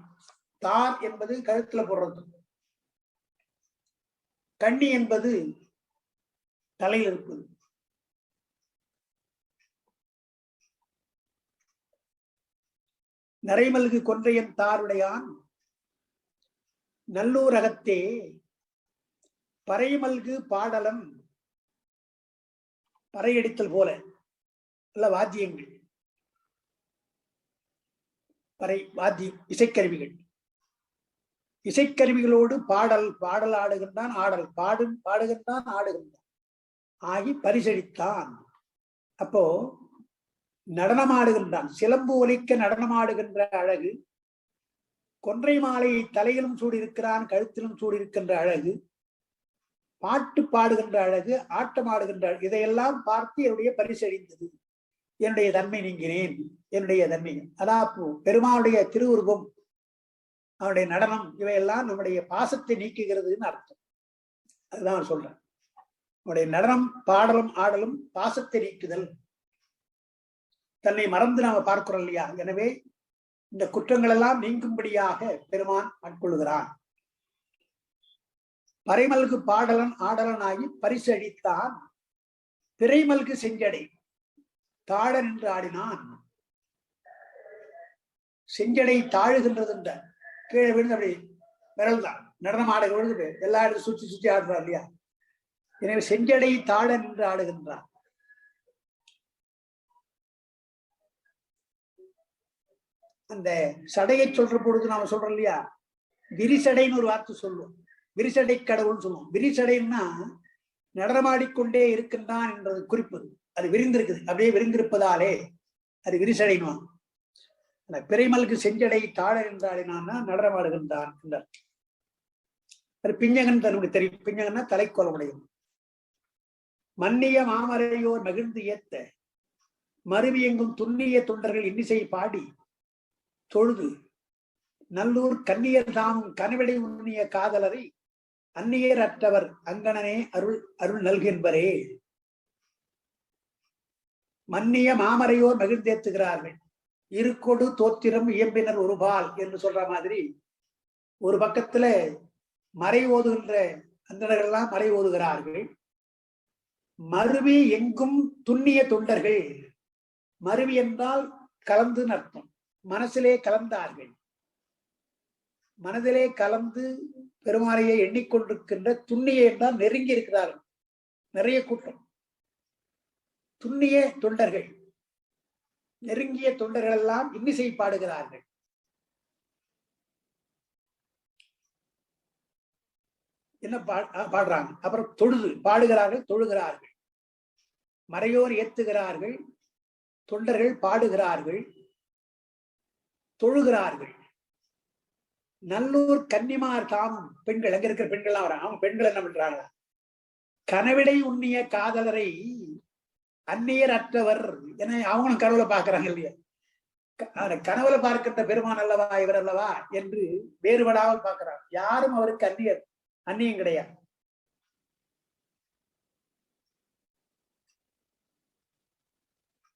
தார் என்பது கழுத்துல போடுறது, கண்ணி என்பது தலையில் இருப்பது. நரைமல்கு கொன்றையன் தாருடையான் நல்லூரகத்தே பறைமல்கு பாடலன், பறையடித்தல் போல அல்ல வாத்தியங்கள், பறை வாத்தியம் இசைக்கருவிகள். இசைக்கருவிகளோடு பாடல், பாடல் ஆடுகின்றான், ஆடல் பாடுகின்றான், ஆடுகின்றான் ஆகி பரிசளித்தான். அப்போ நடனமாடுகின்றான், சிலம்பு ஒலிக்க நடனமாடுகின்ற அழகு. கொன்றை மாலை தலையிலும் சூடியிருக்கிறான், கழுத்திலும் சூடியிருக்கின்ற அழகு. பாட்டு பாடுகின்ற அழகு, ஆட்டம் ஆடுகின்ற அழகு. இதையெல்லாம் பார்த்து என்னுடைய பரிசளித்தது. என்னுடைய தன்மை நீங்கினேன், என்னுடைய தன்மை. அதாவது பெருமானுடைய திருவுருவம், அவனுடைய நடனம், இவையெல்லாம் நம்முடைய பாசத்தை நீக்குகிறதுன்னு அர்த்தம். அதுதான் சொல்றேன். அவனுடைய நடனம், பாடலும் ஆடலும் பாசத்தை நீக்குதல். தன்னை மறந்து நாம பார்க்கிறோம் இல்லையா? எனவே இந்த குற்றங்கள் எல்லாம் நீங்கும்படியாக பெருமான் ஆட்கொள்கிறான். பறைமல்கு பாடலன் ஆடலன் ஆகி பரிசு அளித்தான். பிறைமல்கு செஞ்சடை தாழ நின்று ஆடினான். செஞ்சடை தாழுகின்றது என்ற கீழே விழுந்து அப்படி விரல் தான் நடனம் ஆட விழுந்து எல்லா இடத்துல சுற்றி சுற்றி ஆடுறார் இல்லையா? எனவே செஞ்சடை தாழ நின்று ஆடுகின்றான். அந்த சடையை சொல்ற பொழுது நாம சொல்றோம் இல்லையா, விரிசடைன்னு ஒரு வார்த்தை சொல்லுவோம். விரிசடை கடவுள்னு சொல்லுவோம். விரிசடைன்னா நடனமாடிக்கொண்டே இருக்கின்றான் என்றது குறிப்பு. அது விரிந்திருக்குது, அப்படியே விரிந்திருப்பதாலே அது விரிசடைன்னு. அந்த பிறைமல்கு செஞ்சடை தாழ என்றாடினான்னா நடனமாடுகின்றான் என்றார். அது பிஞ்சகன் தன்னுடைய தெரியும். பிஞ்சகன்னா தலைக்கோலமுடையது. மன்னிய மாமரையோர் மகிழ்ந்து ஏத்த மருவி எங்கும் துண்ணிய தொண்டர்கள் இன்னிசை பாடி தொழுது நல்லூர் கன்னியர் தாமும் கனவிடை உண்ணிய காதலரை அந்நியர் அற்றவர் அங்கனனே அருள் அருள் நல்கின்பரே. மன்னிய மாமரையோர் மகிழ்ந்தேத்துகிறார்கள். இருக்கொடு தோத்திரம் இயம்பினர் ஒருபால் என்று சொல்ற மாதிரி ஒரு பக்கத்துல மறை ஓதுகின்ற அந்தணர்கள் எல்லாம் மறை ஓதுகிறார்கள். மருவி எங்கும் துண்ணிய தொண்டர்கள். மருவி என்றால் கலந்து அர்த்தம். மனசிலே கலந்தார்கள். மனதிலே கலந்து பெருமாளையை எண்ணிக்கொண்டிருக்கின்ற துண்ணிய என்றால் நெருங்கி இருக்கிறார்கள். நிறைய கூட்டம். துண்ணிய தொண்டர்கள், நெருங்கிய தொண்டர்கள் எல்லாம் இன்னிசை பாடுகிறார்கள். என்ன பாடுறாங்க? அப்புறம் தொழுது பாடுகிறார்கள், தொழுகிறார்கள். மறையோர் ஏத்துகிறார்கள், தொண்டர்கள் பாடுகிறார்கள், தொழுகிறார்கள். நல்லூர் கன்னிமார் தாமும் பெண்கள், அங்க இருக்கிற பெண்கள்லாம் வராங்க. அவங்க பெண்கள் என்ன பண்றாங்க? கனவிடை உண்ணிய காதலரை அந்நியர் அற்றவர் என அவங்களும் கனவுல பாக்குறாங்க இல்லையா? கனவுல பார்க்கின்ற பெருமான் அல்லவா இவர் அல்லவா என்று வேறுபடாமல் பார்க்கிறார். யாரும் அவருக்கு அந்நியம் கிடையாது.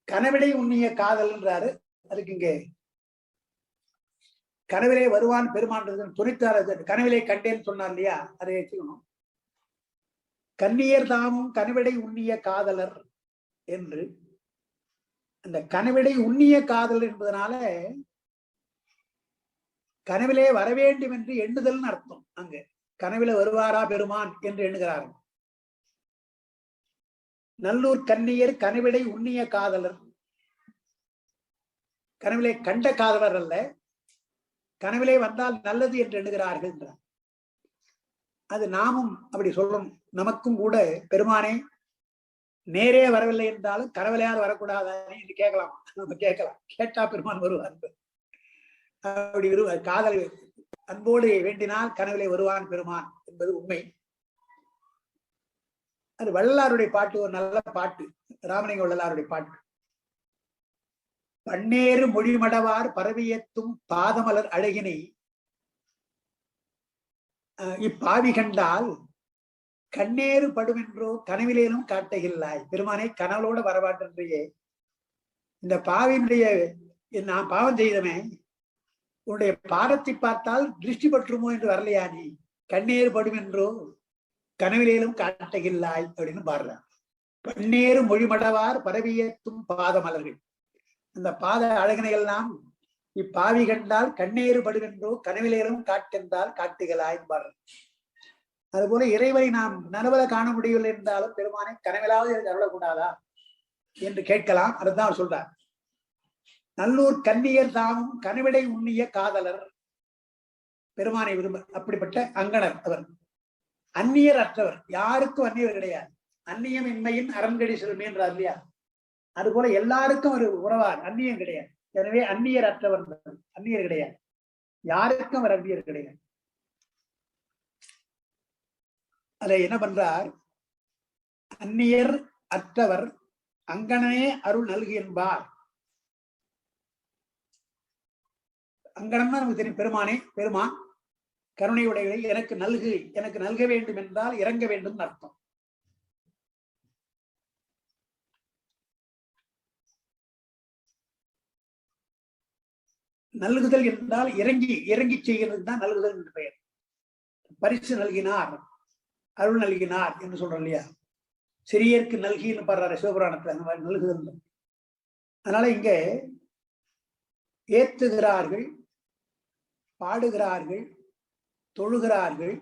கனவிடை உண்ணிய காதல் என்றாரு. அதுக்கு இங்கே கனவிலே வருவான் பெருமான் துணித்தார். கனவிலே கண்டேன்னு சொன்னார் இல்லையா? அதை வச்சுக்கணும். கன்னியர் தாமும் கனவிடை உண்ணிய காதலர் என்று அந்த கனவிடை உண்ணிய காதல் என்பதனால கனவிலே வர வேண்டும் என்று எண்ணுதல் அர்த்தம். அங்கு கனவில வருவாரா பெருமான் என்று எண்ணுகிறார்கள். நல்லூர் கன்னியர் கனவிடை உண்ணிய காதலர். கனவிலே கண்ட காதலர் அல்ல, கனவிலே வந்தால் நல்லது என்று எண்ணுகிறார்கள் என்றார். அது நாமும் அப்படி சொல்லணும். நமக்கும் கூட பெருமானே நேரே வரவில்லை என்றாலும் கனவிலையார் வரக்கூடாதா என்று கேட்கலாம். நம்ம கேட்கலாம், கேட்டா பெருமான் வருவார். அப்படி காதல் அன்போடு வேண்டினால் கனவிலே வருவான் பெருமான் என்பது உண்மை. அது வள்ளலாருடைய பாட்டு, ஒரு நல்ல பாட்டு, ராமலிங்க வள்ளலாருடைய பாட்டு. பன்னேறு மொழிமடவார் பரவியத்தும் பாதமலர் அழகினை இப்பாவி கண்டால் கண்ணேறு படுமென்றோ கனவிலேனும் காட்டுகில்லாய். பெருமானை கனவுளோட வரவாற்றே, இந்த பாவியினுடைய நான் பாவம் செய்தவன் உன்னுடைய பாதத்தை பார்த்தால் திருஷ்டி பற்றுமோ என்று வரலையா நீ? கண்ணேறு படுமென்றோ கனவிலேனும் காட்டுகில்லாய் அப்படின்னு பாடுறார். பன்னேறு மொழிமடவார் பரவியத்தும் பாதமலர்கள். அந்த பாத அழகினை எல்லாம் இப்பாவி கண்டால் கண்ணேறு படுமென்றோ கனவிலேனும் காட்டென்றால் காட்டுகளாய் பாடுறார். அதுபோல இறைவனை நாம் நனவல காண முடியவில்லை என்றாலும் பெருமானை கனவிலாவது எனக்கு அருளக்கூடாதா என்று கேட்கலாம். அதுதான் அவர் சொல்றார். நல்லூர் கன்னியர் தாமும் கனவிடை உண்ணிய காதலர். பெருமானை விரும்ப அப்படிப்பட்ட அங்கணர் அவர். அந்நியர் அற்றவர், யாருக்கும் அந்நியர் கிடையாது. அந்நியம் இன்மையின் அரண்கடி செல்மே என்றார் இல்லையா? அதுபோல எல்லாருக்கும் ஒரு உறவார், அந்நியம் கிடையாது. எனவே அந்நியர் அற்றவர், அந்நியர் கிடையாது, யாருக்கும் அவர் அந்நியர் கிடையாது. அதை என்ன பண்றார்? அந்நியர் அற்றவர் அங்கனே அருள் நல்கு என்பார். அங்கனம் தான் நமக்கு தெரியும். பெருமானே, பெருமான் கருணையுடையவை எனக்கு நல்கு, எனக்கு நல்க வேண்டும் என்றால் இறங்க வேண்டும் அர்த்தம். நல்குதல் என்றால் இறங்கி இறங்கி செய்கிறது தான் நல்குதல் என்று பெயர். பரிசு நல்கினார், அருள் நல்கினார் என்று சொல்றோம் இல்லையா? சிறியருக்கு நல்கின்னு பாடுறாரு சிவபுராணத்துல, அந்த மாதிரி நல்குதல். அதனால இங்க ஏத்துகிறார்கள், பாடுகிறார்கள், தொழுகிறார்கள்,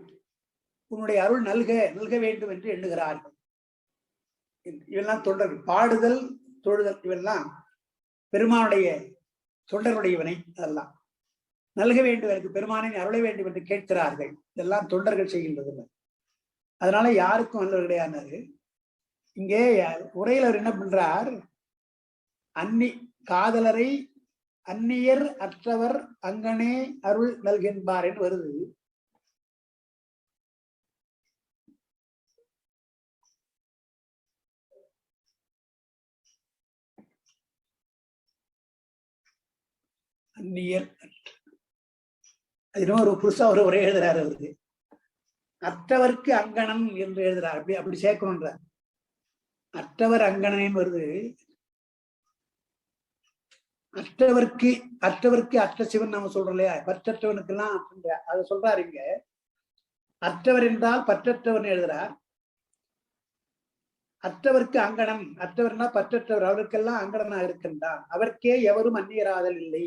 உன்னுடைய அருள் நல்க நல்க வேண்டும் என்று எண்ணுகிறார்கள். இவெல்லாம் தொண்டர்கள். பாடுதல், தொழுதல் இவெல்லாம் பெருமானுடைய தொண்டருடைய வினை. அதெல்லாம் நல்க வேண்டும், எனக்கு பெருமானை அருளை வேண்டும் என்று கேட்கிறார்கள். இதெல்லாம் தொண்டர்கள் செய்கின்றது. அதனால யாருக்கும் அல்ல கிடையாது. இங்கே உரையில் அவர் என்ன பண்றார்? காதலரை அந்நியர் அற்றவர் அங்கனே அருள் நல்கின்பார் என்று வருது. அந்நியர் ஒரு புதுசா ஒரு உரை எழுதுறாரு அவருக்கு. அற்றவர்க்கு அங்கணன் என்று எழுதுறார். அப்படி சேர்க்கணும்ன்ற. அற்றவர் அங்கணன் வருது. அற்றவர்க்கு அற்ற சிவன் நம்ம சொல்றோம் இல்லையா? பற்றற்றவனுக்கு எல்லாம் அதை சொல்றாரு இங்க. அற்றவர் என்றால் பற்றற்றவன் எழுதுறார். அற்றவர்க்கு அங்கணன், அற்றவர்னா பற்றற்றவர், அவருக்கெல்லாம் அங்கணனா இருக்கின்றான், அவருக்கே எவரும் அந்நியராதல் இல்லை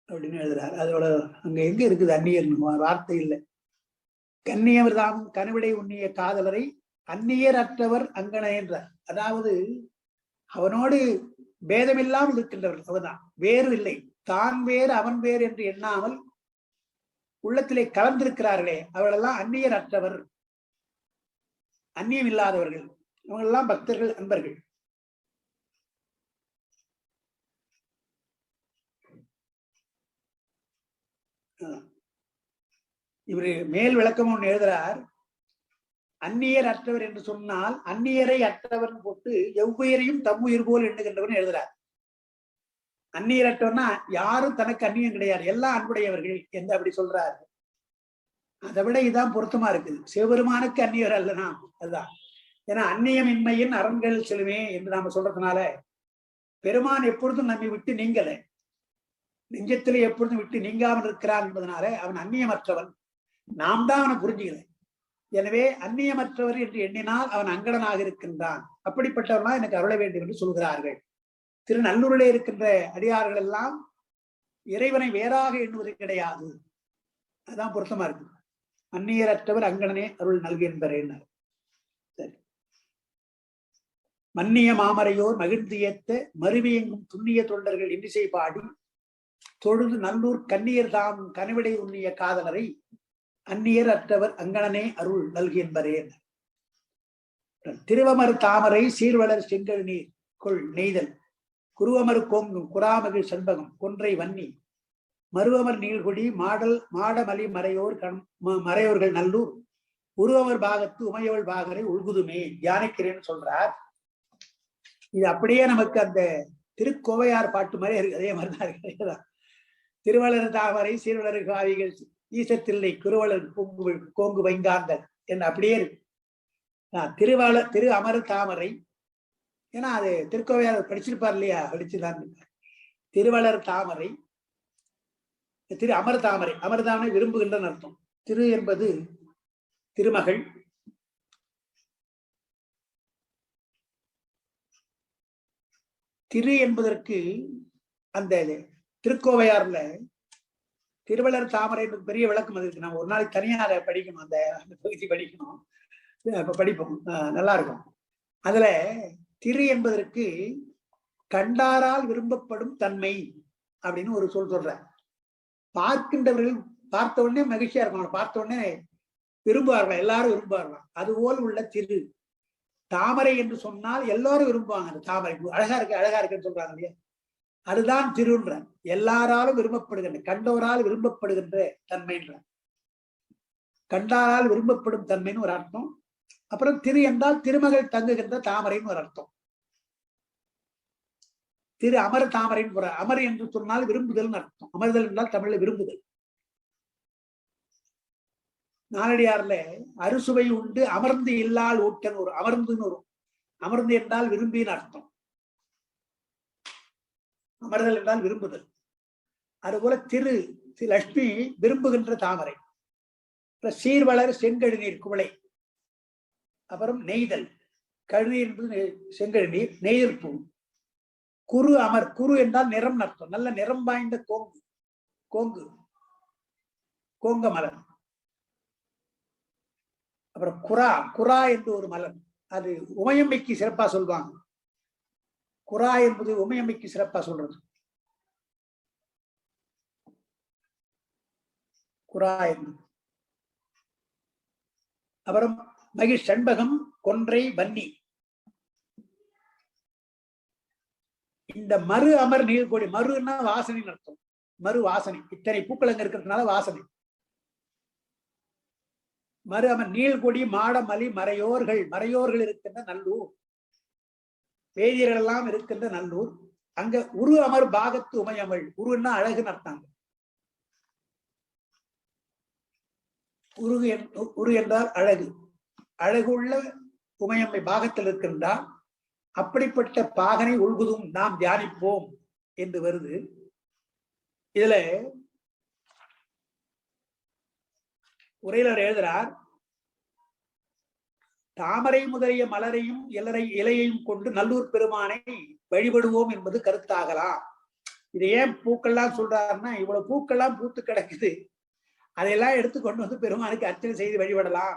அப்படின்னு எழுதுறார். அதோட அங்க எங்க இருக்குது அந்நியர் வார்த்தை இல்லை. கன்னியவர் தாமும் கனவிடை உண்ணிய காதலரை அந்நியர் அற்றவர் அங்கன என்றார். அதாவது அவனோடு பேதமில்லாமல் இருக்கின்றவர் அவர்தான், வேறு இல்லை. தான் வேறு அவன் வேறு என்று எண்ணாமல் உள்ளத்திலே கலந்திருக்கிறார்களே அவர்களெல்லாம் அந்நியர் அற்றவர், அந்நியம் இல்லாதவர்கள். அவங்களெல்லாம் பக்தர்கள், அன்பர்கள். இவரு மேல் விளக்கம் ஒன்று எழுதுறார். அந்நியர் அற்றவர் என்று சொன்னால் அந்நியரை அற்றவர் போட்டு எவ்வுயிரையும் தம்முயிர் போல் எண்ணுகின்றவன் எழுதுறார். அந்நியர் அற்றவர்னா யாரும் தனக்கு அந்நியம் கிடையாது, எல்லாம் அன்புடையவர்கள் என்று அப்படி சொல்றாரு. அதை விட இதான் பொருத்தமா இருக்குது. சிவபெருமானுக்கு அந்நியர் அல்ல நாம், அதுதான். ஏன்னா அந்நியமின்மையின் அரண்கள் செல்லுமே என்று நாம சொல்றதுனால பெருமான் எப்பொழுதும் நம்மை விட்டு நீங்கல, நெஞ்சத்திலே எப்பொழுதும் விட்டு நீங்காமல் இருக்கிறான் என்பதனால அவன் அந்நியமற்றவன். நாம் தான் அவனை புரிஞ்சுக்கல. எனவே அந்நியமற்றவர் என்று எண்ணினால் அவன் அங்கடனாக இருக்கின்றான். அப்படிப்பட்டவர்களாம் எனக்கு அருள வேண்டும் என்று சொல்கிறார்கள். திருநல்லூரிலே இருக்கின்ற அடியார்கள் எல்லாம் இறைவனை வேறாக எண்ணுவது கிடையாது. அதான் பொருத்தமா இருக்கு. அந்நியரற்றவர் அங்கனனே அருள் நல்கு என்பரேன்னார். சரி. மன்னிய மாமரையோர் மகிழ்ந்து ஏத்த மருவியெங்கும் துண்ணிய தொண்டர்கள் இன்னிசை பாடி தொழுது நல்லூர் கண்ணியர் தாம் கனிவிடை உண்ணிய காதலரை அந்நியர் அற்றவர் அங்கனனே அருள் நல்கு என்பரேன். திருவமர் தாமரை சீர்வளர் செங்கல் நீர் கொள் நெய்தல் குருவமர் கோங்கும் குராமகிழ் செண்பகம் கொன்றை வன்னி மருவமர் நீள்கொடி மாடமலி மறையோர்கள் நல்லூர் உருவமர் பாகத்து உமையவள் பாகரை உள்குதுமே தியானிக்கிறேன்னு சொல்றார். இது அப்படியே நமக்கு அந்த திருக்கோவையார் பாட்டு மாதிரி இருக்கு. அதே மாதிரிதான் இருக்கு. திருவளர் தாமரை சீர்வளர் காவிகள் ஈசத்தில்லை குருவளர் கோங்கு வைங்காந்தல் என்று அப்படியே இருக்கு. திரு அமர் தாமரை, ஏன்னா அது திருக்கோவையார் படிச்சிருப்பார் இல்லையா, படிச்சுதான். திருவளர் தாமரை, திரு அமர் தாமரை, அமர்தாமரை விரும்புகின்ற அர்த்தம். திரு என்பது திருமகள், திரு என்பதற்கு அந்த திருக்கோவையார்ல திருவளர் தாமரை பெரிய விளக்கம் அது இருக்கு. நம்ம ஒரு நாளைக்கு தனியாக அதை படிக்கணும், அந்த பகுதி படிக்கணும், படிப்போம், நல்லா இருக்கும். அதுல திரு என்பதற்கு கண்டாரால் விரும்பப்படும் தன்மை அப்படின்னு ஒரு சொல்ற. பார்க்கின்றவர்கள் பார்த்த உடனே மகிழ்ச்சியா இருக்கும், பார்த்த உடனே விரும்புவார்கள், எல்லாரும் விரும்புவார்கள். அதுபோல் உள்ள திரு தாமரை என்று சொன்னால் எல்லாரும் விரும்புவாங்க. அந்த தாமரை அழகா இருக்கு, அழகா இருக்குன்னு சொல்றாங்க இல்லையா, அதுதான் திருன்ற. எல்லாராலும் விரும்பப்படுகின்ற, கண்டோரால் விரும்பப்படுகின்ற தன்மைன்ற, கண்டாரால் விரும்பப்படும் தன்மைன்னு ஒரு அர்த்தம். அப்புறம் திரு என்றால் திருமகள் தங்குகின்ற தாமரைன்னு ஒரு அர்த்தம். திரு அமர் தாமரைன்னு போற. அமர் என்று சொன்னால் விரும்புதல் அர்த்தம். அமர்தல் என்றால் தமிழ்ல விரும்புதல். நாலடியார்ல அறுசுவை உண்டு அமர்ந்து இல்லால் ஊட்டன் ஒரு அமர்ந்துன்னு வரும். அமர்ந்து என்றால் விரும்பின்னு அர்த்தம். அமர்தல் என்றால் விரும்புதல். அதுபோல திரு லட்சுமி விரும்புகின்ற தாமரை. சீர்வளர் செங்கழுநீர் குவளை. அப்புறம் நெய்தல், கழுநீர் என்பது செங்கழுநீர், நெய்தல் பூ. குரு அமர், குரு என்றால் நிறம் அர்த்தம், நல்ல நிறம் வாய்ந்த கோங்க மலர். அப்புறம் குரா என்று ஒரு மலர், அது உமையம்மைக்கு சிறப்பா சொல்வாங்க. குரா என்பது உமையம்மைக்கு சிறப்பா சொல்றது. குரா என்பது. அப்புறம் மகிழ் செண்பகம் கொன்றை வன்னி. இந்த மறு அமர் நீள்கொடி, மறுன்னா வாசனை அர்த்தம். மறு வாசனை, இத்தனை பூக்கள் அங்க இருக்கிறதுனால வாசனை. மறு அமர் நீள்கொடி மாடமலி மறையோர்கள் இருக்கின்ற நல்லூர், வேதியர்கள் எல்லாம் இருக்கின்ற நல்லூர். அங்க உரு அமர் பாகத்து உமையமள். உருன்னா அழகுன்னு அர்த்தாங்க. உரு என்றால் அழகு, அழகுள்ள உமையம்மை பாகத்தில் இருக்கின்றார். அப்படிப்பட்ட பாகனை உள்குதும் நாம் தியானிப்போம் என்று வருது. இதுல உரையிலர் எழுதுறார், தாமரை முதலிய மலரையும் இலையையும் கொண்டு நல்லூர் பெருமானை வழிபடுவோம் என்பது கருத்தாகலாம். இது ஏன் பூக்கள்லாம் சொல்றாருன்னா, இவ்வளவு பூக்கள்லாம் பூத்து கிடக்குது, அதையெல்லாம் எடுத்து கொண்டு வந்து பெருமானுக்கு அர்ச்சனை செய்து வழிபடலாம்.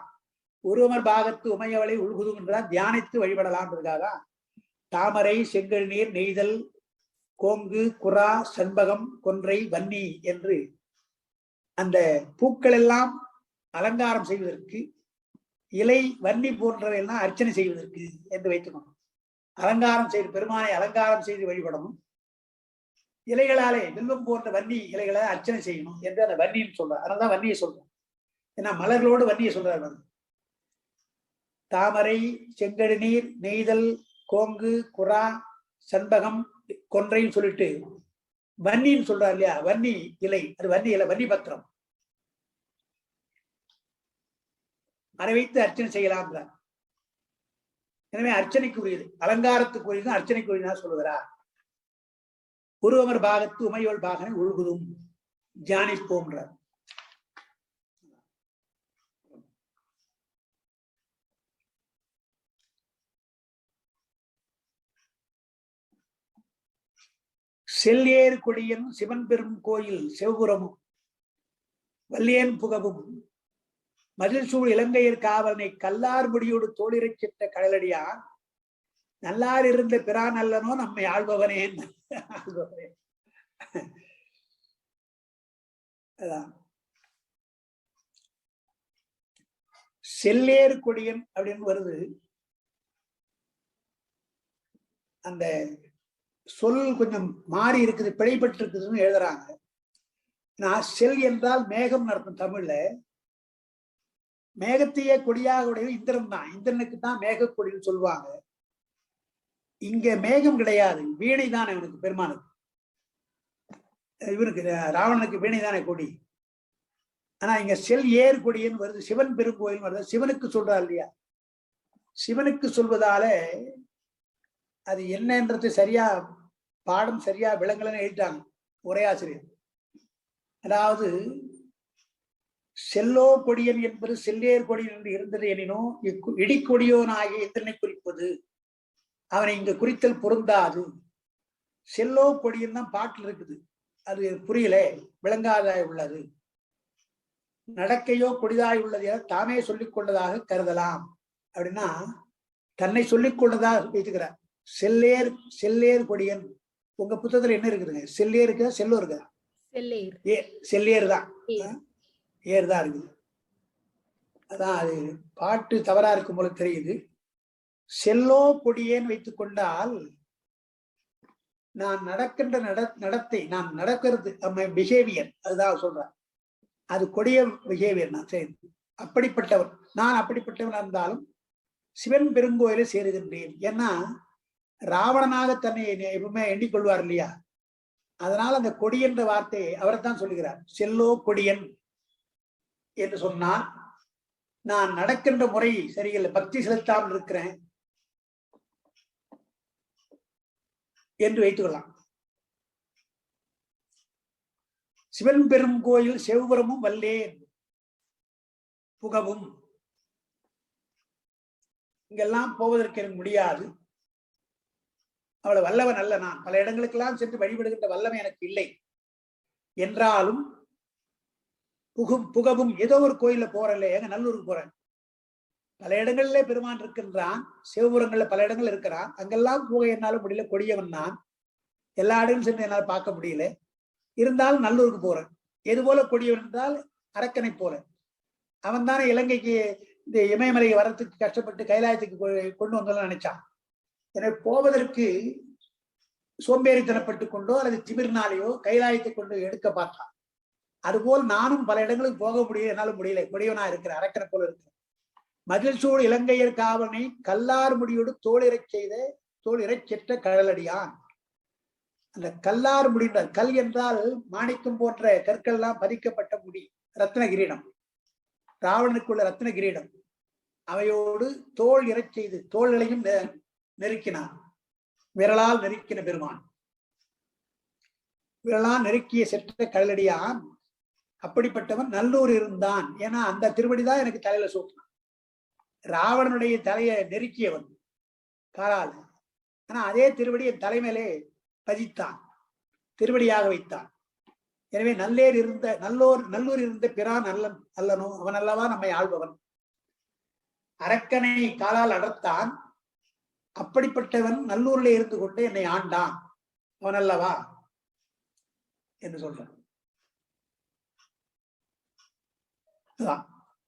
ஒருவர் பாகத்து உமையவளை உள்குதும் என்றால் தியானித்து வழிபடலாம் இருக்காதா. தாமரை, செங்கல் நீர், நெய்தல், கோங்கு, குரா, செண்பகம், கொன்றை, வன்னி என்று அந்த பூக்கள் எல்லாம் அலங்காரம் செய்வதற்கு, இலை வன்னி போன்றவையெல்லாம் அர்ச்சனை செய்வதற்கு என்று வைத்துக்கணும். அலங்காரம் செய்து பெருமானை அலங்காரம் செய்து வழிபடணும். இலைகளாலே வில்வம் போன்ற வன்னி இலைகளை அர்ச்சனை செய்யணும் என்று அந்த வன்னின்னு சொல்றார். அதனால்தான் வன்னியை சொல்றோம். ஏன்னா மலர்களோடு வன்னியை சொல்றாரு. தாமரை, செங்கழுநீர், நெய்தல், கோங்கு, குரா, செண்பகம், கொன்றைன்னு சொல்லிட்டு வன்னின்னு சொல்றாரு இல்லையா. வன்னி இலை, அது வன்னி இலை, வன்னி பத்திரம், அதை வைத்து அர்ச்சனை செய்யலாம். எனவே அர்ச்சனைக்குரியது, அலங்காரத்துக்குரியது, அர்ச்சனைக்குரியதா சொல்லுகிறார். ஒருவர் பாகத்து உமையோள் பாகனை உள்குதும் தியானிப்போம்ன்றார். செல்ஏர் கொடியன் சிவன் பெரும் கோயில் செவ்புறமும் வல்லியன் புகவும் மதில் சூழ் இலங்கையர் காவலனை கல்லார் முடியோடு தோளிரைச் சிட்ட கடலடியான் நல்லார் இருந்த பிரான் அல்லனோ நம்மை ஆள்பவனே. ஆள்பவனே அதான் செல்லேர் கொடியன் அப்படின்னு வருது. அந்த சொல் கொஞ்சம் மாறி இருக்குது, பிழைப்பட்டு இருக்குதுன்னு எழுதுறாங்க. நான் செல் என்றால் மேகம் நடத்தும். தமிழ்ல மேகத்தையே கொடியாக உடைய இந்திரன் தான். இந்திரனுக்கு தான் மேக கொடின்னு சொல்லுவாங்க. இங்க மேகம் கிடையாது, வீணை தான் இவனுக்கு, பெருமானுக்கு. இவனுக்கு ராவணனுக்கு வீணை தானே கொடி. ஆனா இங்க செல் ஏர் கொடின்னு வருது. சிவன் பெருங்கோயில் வருது. சிவனுக்கு சொல்றா இல்லையா? சிவனுக்கு சொல்வதால அது என்னன்றது சரியா பாடம் சரியா விளங்கலன்னு எழுதிட்டாங்க உரையாசிரியர். அதாவது செல்லோ கொடியன் என்பது செல்லேர் கொடியன் என்று இருந்தது எனினும் இடிக்கொடியோன் ஆகிய இந்திரனை குறிப்பது. அவனை இங்க குறித்தல் பொருந்தாது. செல்லோ கொடியன் தான் பாட்டில் இருக்குது, அது புரியல, விளங்காதாய் உள்ளது. நடக்கையோ கொடிதாய் உள்ளது என தாமே சொல்லிக் கொண்டதாக கருதலாம். அப்படின்னா தன்னை சொல்லிக் கொண்டதாக வைத்துக்கிறார். செல்லேர் கொடியன். உங்க புத்தகத்துல என்ன இருக்குதுங்க? செல்லேர் இருக்கா, செல்லோ இருக்கா? செல்லேர் தான், ஏர் தான் இருக்குது. அதான் அது பாட்டு தவறா இருக்கும் போல தெரியுது. செல்லோ கொடியேன்னு வைத்துக் கொண்டால் நான் நடக்கின்ற நடத்தை, நான் நடக்கிறது பிஹேவியர், அதுதான் சொல்றேன். அது கொடிய பிஹேவியர். நான் சரி, அப்படிப்பட்டவன் நான். அப்படிப்பட்டவன் இருந்தாலும் சிவன் பெருங்கோயிலை சேருகின்றேன். ஏன்னா ராவணனாக தன்னை எப்பவுமே எண்ணிக்கொள்வார் இல்லையா? அதனால அந்த கொடி என்ற வார்த்தையை அவரைத்தான் சொல்லுகிறார். செல்லோ கொடியன் என்று சொன்னால் நான் நடக்கின்ற முறை சரியில்லை, பக்தி செலுத்தாமல் இருக்கிறேன் என்று வைத்துக் கொள்ளலாம். சிவன் பெரும் கோயில் செவ்புறமும் வல்லேன் புகவும். இங்கெல்லாம் போவதற்கு எனக்கு முடியாது, அவளை வல்லவன் அல்ல. நான் பல இடங்களுக்கெல்லாம் சென்று வழிபடுகின்ற வல்லமை எனக்கு இல்லை என்றாலும் புகவும் ஏதோ ஒரு கோயில போறல. எங்க நல்லூருக்கு போறேன், பல இடங்கள்ல பெருமான் இருக்கின்றான், சிவபுரங்கள்ல பல இடங்கள் இருக்கிறான். அங்கெல்லாம் போக என்னால முடியல, கொடியவன் நான். எல்லா இடங்களும் சென்று என்னால் பார்க்க முடியல. இருந்தாலும் நல்லூருக்கு போறேன். எது போல கொடியவன் என்றால் அரக்கனை போல. அவன் தானே இலங்கைக்கு இந்த இமயமலை வரத்துக்கு கஷ்டப்பட்டு கைலாயத்துக்கு கொண்டு வந்தோம்னு நினைச்சான். எனவே போவதற்கு சோம்பேறித்தனப்பட்டு கொண்டோ அல்லது திமிர்னாலேயோ கைலாயத்தை கொண்டு எடுக்க பார்த்தான். அதுபோல் நானும் பல இடங்களுக்கு போக முடியல, என்னால முடியல, கொடியவனா இருக்கிற அரக்கனை போல இருக்கிறேன். மதில் சூழ் இலங்கையர் காவலனை கல்லார் முடியோடு தோல் இறைச் செற்ற கடலடியான். அந்த கல்லார் முடிந்த கல் என்றால் மாணிக்கம் போன்ற கற்கள் எல்லாம் பதிக்கப்பட்ட முடி, ரத்ன கிரீடம், ராவணனுக்குள்ள ரத்ன கிரீடம். அவையோடு தோல் இறைச் செய்து தோள்களையும் நெருக்கினான். விரலால் நெருக்கின பெருமான், விரலால் நெருக்கிய செற்ற கடலடியான். அப்படிப்பட்டவன் நல்லூர் இருந்தான். ஏன்னா அந்த திருவடிதான் எனக்கு தலையில சூட்டினான். ராவணனுடைய தலையை நெருக்கியவன் காலால், ஆனா அதே திருவடி என் தலைமையிலே பதித்தான், திருவடியாக வைத்தான். எனவே நல்லூர் இருந்த பிரான் அல்லனோ அவன் அல்லவா நம்மை ஆள்பவன். அரக்கனை காலால் அடர்த்தான், அப்படிப்பட்டவன் நல்லூர்ல இருந்து கொண்டு என்னை ஆண்டான், அவன் அல்லவா என்று சொல்றான்.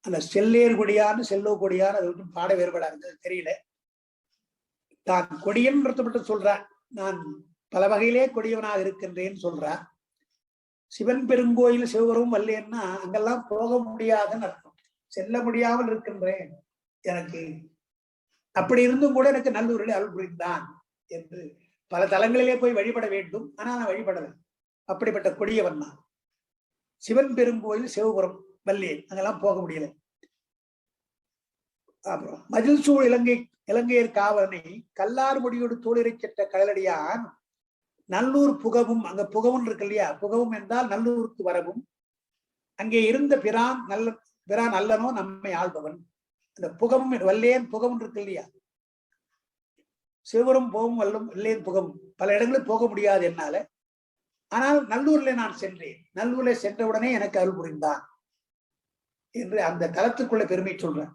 அந்த செல்லேர் கொடியான்னு செல்லோ கொடியான்னு அது ஒன்றும் பாட வேறுபாடா இருந்தது தெரியல. தான் கொடியன் மட்டும் சொல்றான், நான் பல வகையிலே கொடியவனாக இருக்கின்றேன்னு சொல்றான். சிவன் பெருங்கோயில் சிவபுரம் வல்லேன்னா அங்கெல்லாம் போக முடியாதுன்னு அர்த்தம். செல்ல முடியாமல் இருக்கின்றேன் எனக்கு. அப்படி இருந்தும் கூட எனக்கு நல்லூரிலே அருள் புரிந்தான் என்று பல தலங்களிலே போய் வழிபட வேண்டும். ஆனா நான் வழிபடலை. அப்படிப்பட்ட கொடியவன் நான். சிவன் பெருங்கோயில் சிவபுரம் வல்லேன், அங்கெல்லாம் போக முடியல. அப்புறம் மதில் சூழ் இலங்கையர் காவலனை கல்லார் முடியோடு தோளிரைச் செற்ற கடலடியான் நல்லூர் புகவும். அங்க புகவும் இருக்கு இல்லையா? புகவும் என்றால் நல்லூருக்கு வரவும். அங்கே இருந்த பிரான் அல்லனோ நம்மை ஆள்பவன். அந்த புகவும் வல்லேன் புகவும் இருக்கு இல்லையா? சிவபுரம் போகும் வல்லும் வல்லேன் புகவும். பல இடங்களுக்கு போக முடியாது என்னால. ஆனால் நல்லூர்ல நான் சென்றேன், நல்லூர்ல சென்றவுடனே எனக்கு அருள் புரிந்தான் என்று அந்த தலத்துக்குள்ள பெருமை சொல்றேன்.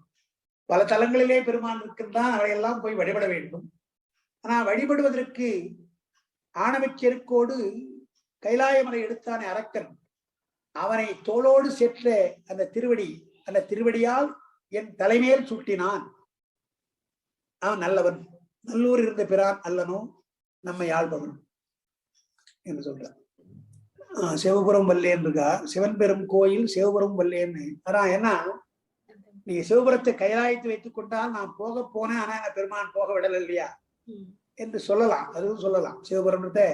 பல தலங்களிலே பெருமான் இருக்கின்றான், அவையெல்லாம் போய் வழிபட வேண்டும். ஆனா வழிபடுவதற்கு ஆணவச்செருக்கோடு கைலாயமலை எடுத்தானே அரக்கன், அவனை தோளோடு செற்ற அந்த திருவடி, அந்த திருவடியால் என் தலைமையில் சூட்டினான். அவன் நல்லவன், நல்லூர் இருந்த பிரான் அல்லனோ நம்மை ஆள்பவன் என்று சொல்றான். சிவபுரம் வல்லேன் இருக்கா, சிவன் பெரும் கோயில் சிவபுரம் வல்லேன்னு. அதான் என்ன, நீங்க சிவபுரத்தை கைலாயத்தை வைத்துக் கொண்டால் நான் போக போனேன், ஆனா என்ன பெருமான் போக விடல இல்லையா என்று சொல்லலாம். அதுவும் சொல்லலாம். சிவபுரத்தை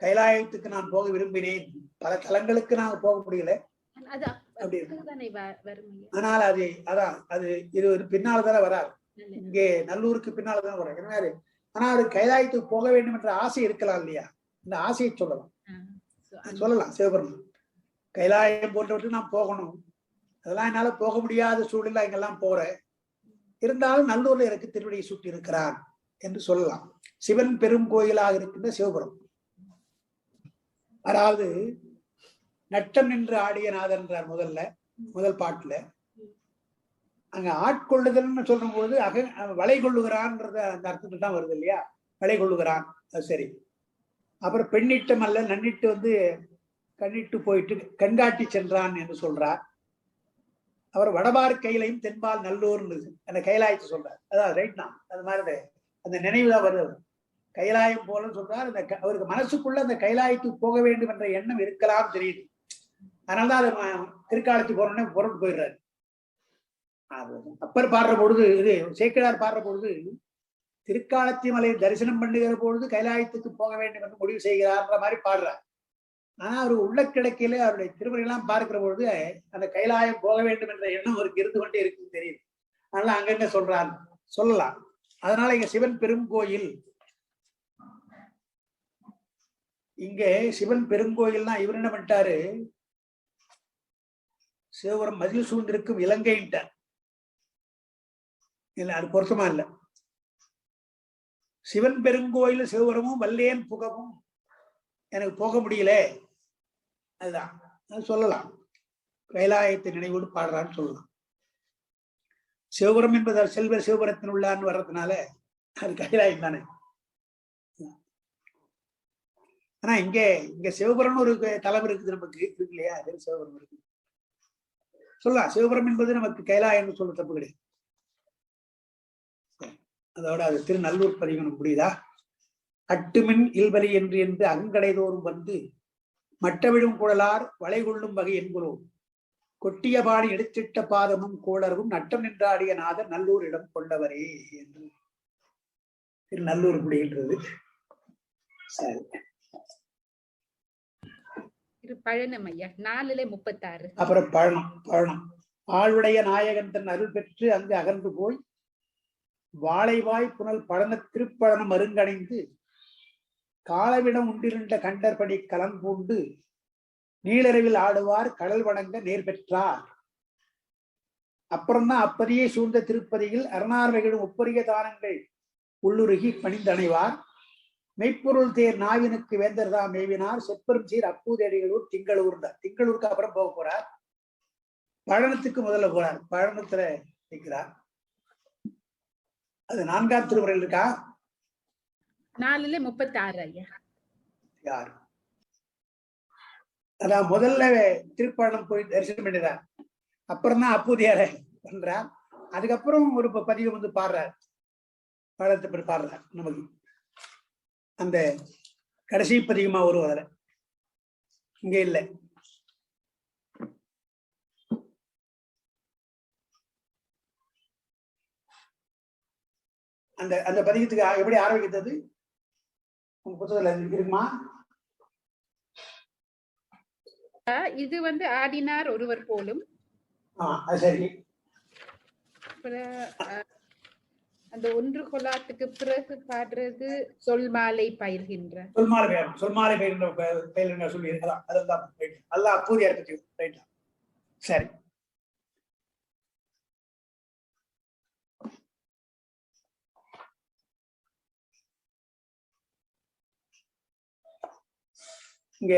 கைலாயத்துக்கு நான் போக விரும்பினேன், பல தலங்களுக்கு நான் போக முடியல அப்படி. ஆனால் அது அதான் அது இது ஒரு பின்னால்தானே வராது, இங்கே நல்லூருக்கு பின்னால்தான் வரும். என்ன, ஆனா அது கைலாயத்துக்கு போக வேண்டும் என்ற ஆசை இருக்கலாம் இல்லையா, இந்த ஆசையை சொல்லலாம், சொல்லலாம். சிவபுரம் கைலாயம் போன்றவற்றுக்கு நான் போகணும், அதெல்லாம் என்னால போக முடியாத சூழ்நிலை இங்கெல்லாம் போறேன், இருந்தாலும் நல்லூர்ல எனக்கு திருவடியை சுட்டி இருக்கிறான் என்று சொல்லலாம். சிவன் பெரும் கோயிலாக இருக்கின்ற சிவபுரம். அதாவது நட்டம் நின்று ஆடிய நாதன்றார் முதல் பாட்டுல. அங்க ஆட்கொள்ளுதல்னு சொல்ற போது வளை கொள்ளுகிறான்றது அந்த அர்த்தத்துல தான் வருது இல்லையா, வளை கொள்ளுகிறான், அது சரி. அப்புறம் பெண்ணிட்டம் அல்ல நன்னிட்டு கண்ணிட்டு போயிட்டு கண்காட்டி சென்றான் என்று சொல்றார். அவர் வடபார் கையிலையும் தென்பால் நல்லூர்னு அந்த கைலாயத்தை சொல்றார். அதான் ரைட் தான், அது மாதிரி அந்த நினைவுதான் வருது. கைலாயம் போல சொல்றார். அந்த அவருக்கு மனசுக்குள்ள அந்த கைலாயத்துக்கு போக வேண்டும் என்ற எண்ணம் இருக்கலாம் தெரியுது. அதனாலதான் அது திருக்காலத்துக்கு போறோன்னே புறப்பட்டு போயிடுறாரு. அப்பர் பாடுற பொழுது, இது சேக்கிழார் பாடுற பொழுது, திருக்காலத்தி மலை தரிசனம் பண்ணுகிற பொழுது கைலாயத்துக்கு போக வேண்டும் என்று முடிவு செய்கிறார்ன்ற மாதிரி பாடுறார். ஆனா அவர் உள்ள கிடக்கையில அவருடைய திருமணிகள்லாம் பார்க்கிற பொழுது அந்த கைலாயம் போக வேண்டும் என்ற எண்ணம் அவருக்கு இருந்து கொண்டே இருக்குன்னு தெரியுது. அதனால அங்கங்க சொல்றார், சொல்லலாம். அதனால இங்க சிவன் பெரும் கோயில், இங்க சிவன் பெருங்கோயில்னா இவர் என்ன பண்ணிட்டாரு, சிவபுரம் மதில் சூழ்ந்திருக்கும் இலங்கைன்ட்டார். இல்ல, அது பொருத்தமா இல்ல. சிவன் பெருங்கோயில் சிவபுரமும் வல்லேன் புகவும், எனக்கு போக முடியல, அதுதான் அது சொல்லலாம். கைலாயத்தை நினைவோடு பாடுறான்னு சொல்லலாம். சிவபுரம் என்பது செல்வர் சிவபுரத்தின் உள்ளான்னு வர்றதுனால அது கைலாயம் தானே. ஆனா இங்க சிவபுரம்னு ஒரு தலம் இருக்குது, நமக்கு இருக்கு இல்லையா, அது சிவபுரம் இருக்கு சொல்லலாம். சிவபுரம் என்பது நமக்கு கைலாயம் சொல்ல தப்பு கிடையாது. அதோட அது திருநல்லூர் பதிவு புரியுதா. அட்டுமின் இல்வலி என்று அங்கடைதோறும் வந்து மட்டவிழும் குழலார் வளை கொள்ளும் வகை என்போம், கொட்டிய பாடி எடுத்திட்ட பாதமும் கோளரும் நட்டம் நின்றாடிய நாதர் நல்லூரிடம் கொண்டவரே என்று திருநல்லூர் முடிகின்றது. சரி, பழனம் ஐயா 4:36. அப்புறம் பழனம் ஆளுடைய நாயகன் தன் அருள் பெற்று அங்கு அகன்று போய் வாழைவாய் புனல் பழன திருப்பழனம் அருங்கடைந்து காலவிடம் உண்டிருண்ட கண்டற்படி கலம்பூண்டு நீளரவில் ஆடுவார் கடல் வணங்க நேர் பெற்றார். அப்புறம்தான் அப்பதியை சூழ்ந்த திருப்பதியில் அரணார்வைகளும் ஒப்பரிய தானங்கள் உள்ளுருகி பணிந்தணைவார். மெய்ப்பொருள் தேர் நாவினுக்கு வேந்தர்தா மேவினார் செப்பெரும் சீர் அப்பூதேடிகளூர் திங்களூருக்கு அப்புறம் போக போறார். பழனத்துக்கு முதல்ல போறார், பழனத்துல நிற்கிறார். அது 4ஆம் திருமுறையில் இருக்கா, 4:36 ஐயா. யார் அதான் முதல்ல திருப்பழனம் போய் தரிசனம் பண்ணிடுறார், அப்புறம் தான் அப்பூதியார பண்றார். அதுக்கப்புறம் ஒரு பதிவு பாடுறார், பழத்தை போய் பாடுறார். நமக்கு அந்த கடைசி பதிகமா வரும், அதுல இங்க இல்லை. அந்த அந்த பதிகத்துக்கு எப்படி ஆரம்பிக்கிறது உங்க புத்தகத்துல இருக்குமா? இது ஆடினார் ஒருவர் போலும். சரி, அந்த ஒன்று கொலாத்துக்கு பிறகு பாடுறது சொல் மாலை பயில்கின்ற சொல்மாலை பயில்கின்ற சொல்லி அதான் அல்ல அப்பூதியா இருக்கு. சரி, இங்க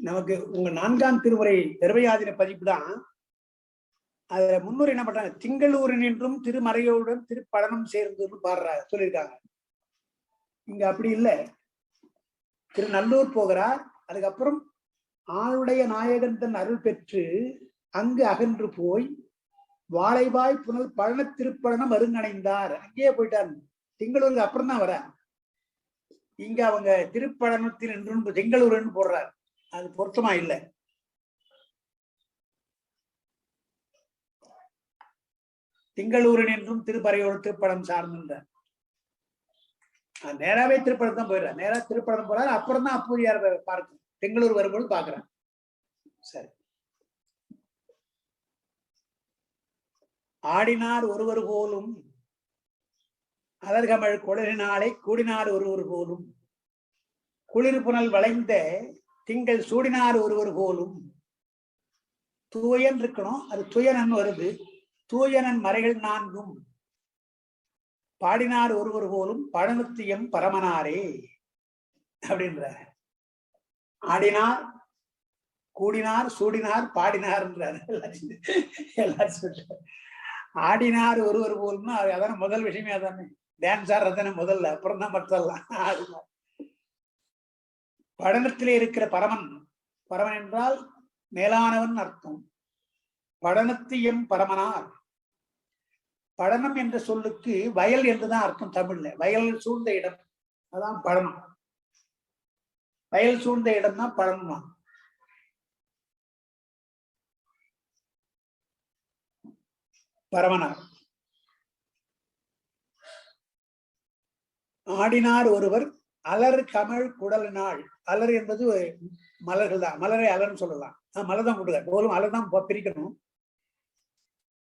நமக்கு உங்க 4ஆம் திருமுறை திருவையாதின பதிப்பு தான். அதுல முன்னூறு என்ன பண்றாங்க, திங்களூரின் என்றும் திருமறையோருடன் திருப்பழனம் சேர்ந்து பாடுறாங்க சொல்லியிருக்காங்க. இங்க அப்படி இல்லை. திருநல்லூர் போகிறார், அதுக்கப்புறம் ஆளுடைய நாயகன் தன் அருள் பெற்று அங்கு அகன்று போய் வாழைவாய் புனல் பழன திருப்பழனம் அருங்கணைந்தார். அங்கேயே போயிட்டார். திங்களூருக்கு அப்புறம் தான் வர. இங்க அவங்க திருப்பழனத்தில் என்று திங்களூர்னு போடுறார். அது பொருத்தமா இல்லை. திங்களூரன் என்றும் திருப்பறையோடு திருப்பழம் சார்ந்தார். நேராவே திருப்பழம் தான் போயிடுறார். நேரா திருப்பழம் போறாரு. அப்புறம் தான் அப்பூரியார் பார்க்க திங்களூர் வரும்போது பாக்குறான். சரி. ஆடினார் ஒருவர் போலும் அலர்கமழ் குளிரினாலே கூடினார் ஒருவர் போலும் குளிர் புனல் வளைந்த திங்கள் சூடினார் ஒருவர் போலும். தூயன் இருக்கணும், அது துயனன் வருது. தூயனன் மறைகள் 4 பாடினார் ஒருவர் போலும் பழமுத்தியம் பரமனாரே அப்படின்ற. ஆடினார், கூடினார், சூடினார், பாடினார் என்றார். எல்லாரும் சொல்றார். ஆடினார் ஒருவர் போலும்னா அதான முதல் விஷயமே. அதானே டான்ஸ் ஆடுறதானே முதல்ல, அப்புறம் தான் மற்றெல்லாம். ஆடினார். படனத்திலே இருக்கிற பரமன், பரமன் என்றால் மேலானவன் அர்த்தம். படனத்தியம் பரமனார். படனம் என்ற சொல்லுக்கு வயல் என்றுதான் அர்த்தம் தமிழ்ல. வயல் சூழ்ந்த இடம், அதான் பழனம். வயல் சூழ்ந்த இடம் தான் பழனம். பரமனார். ஆடினார் ஒருவர் அலர் கமழ் குடல் நாள். அலர் என்பது மலர்கள் தான். மலரை அலர்ன்னு சொல்லலாம். மலர் தான் கொடுக்க போலும், அலர் தான் பிரிக்கணும்.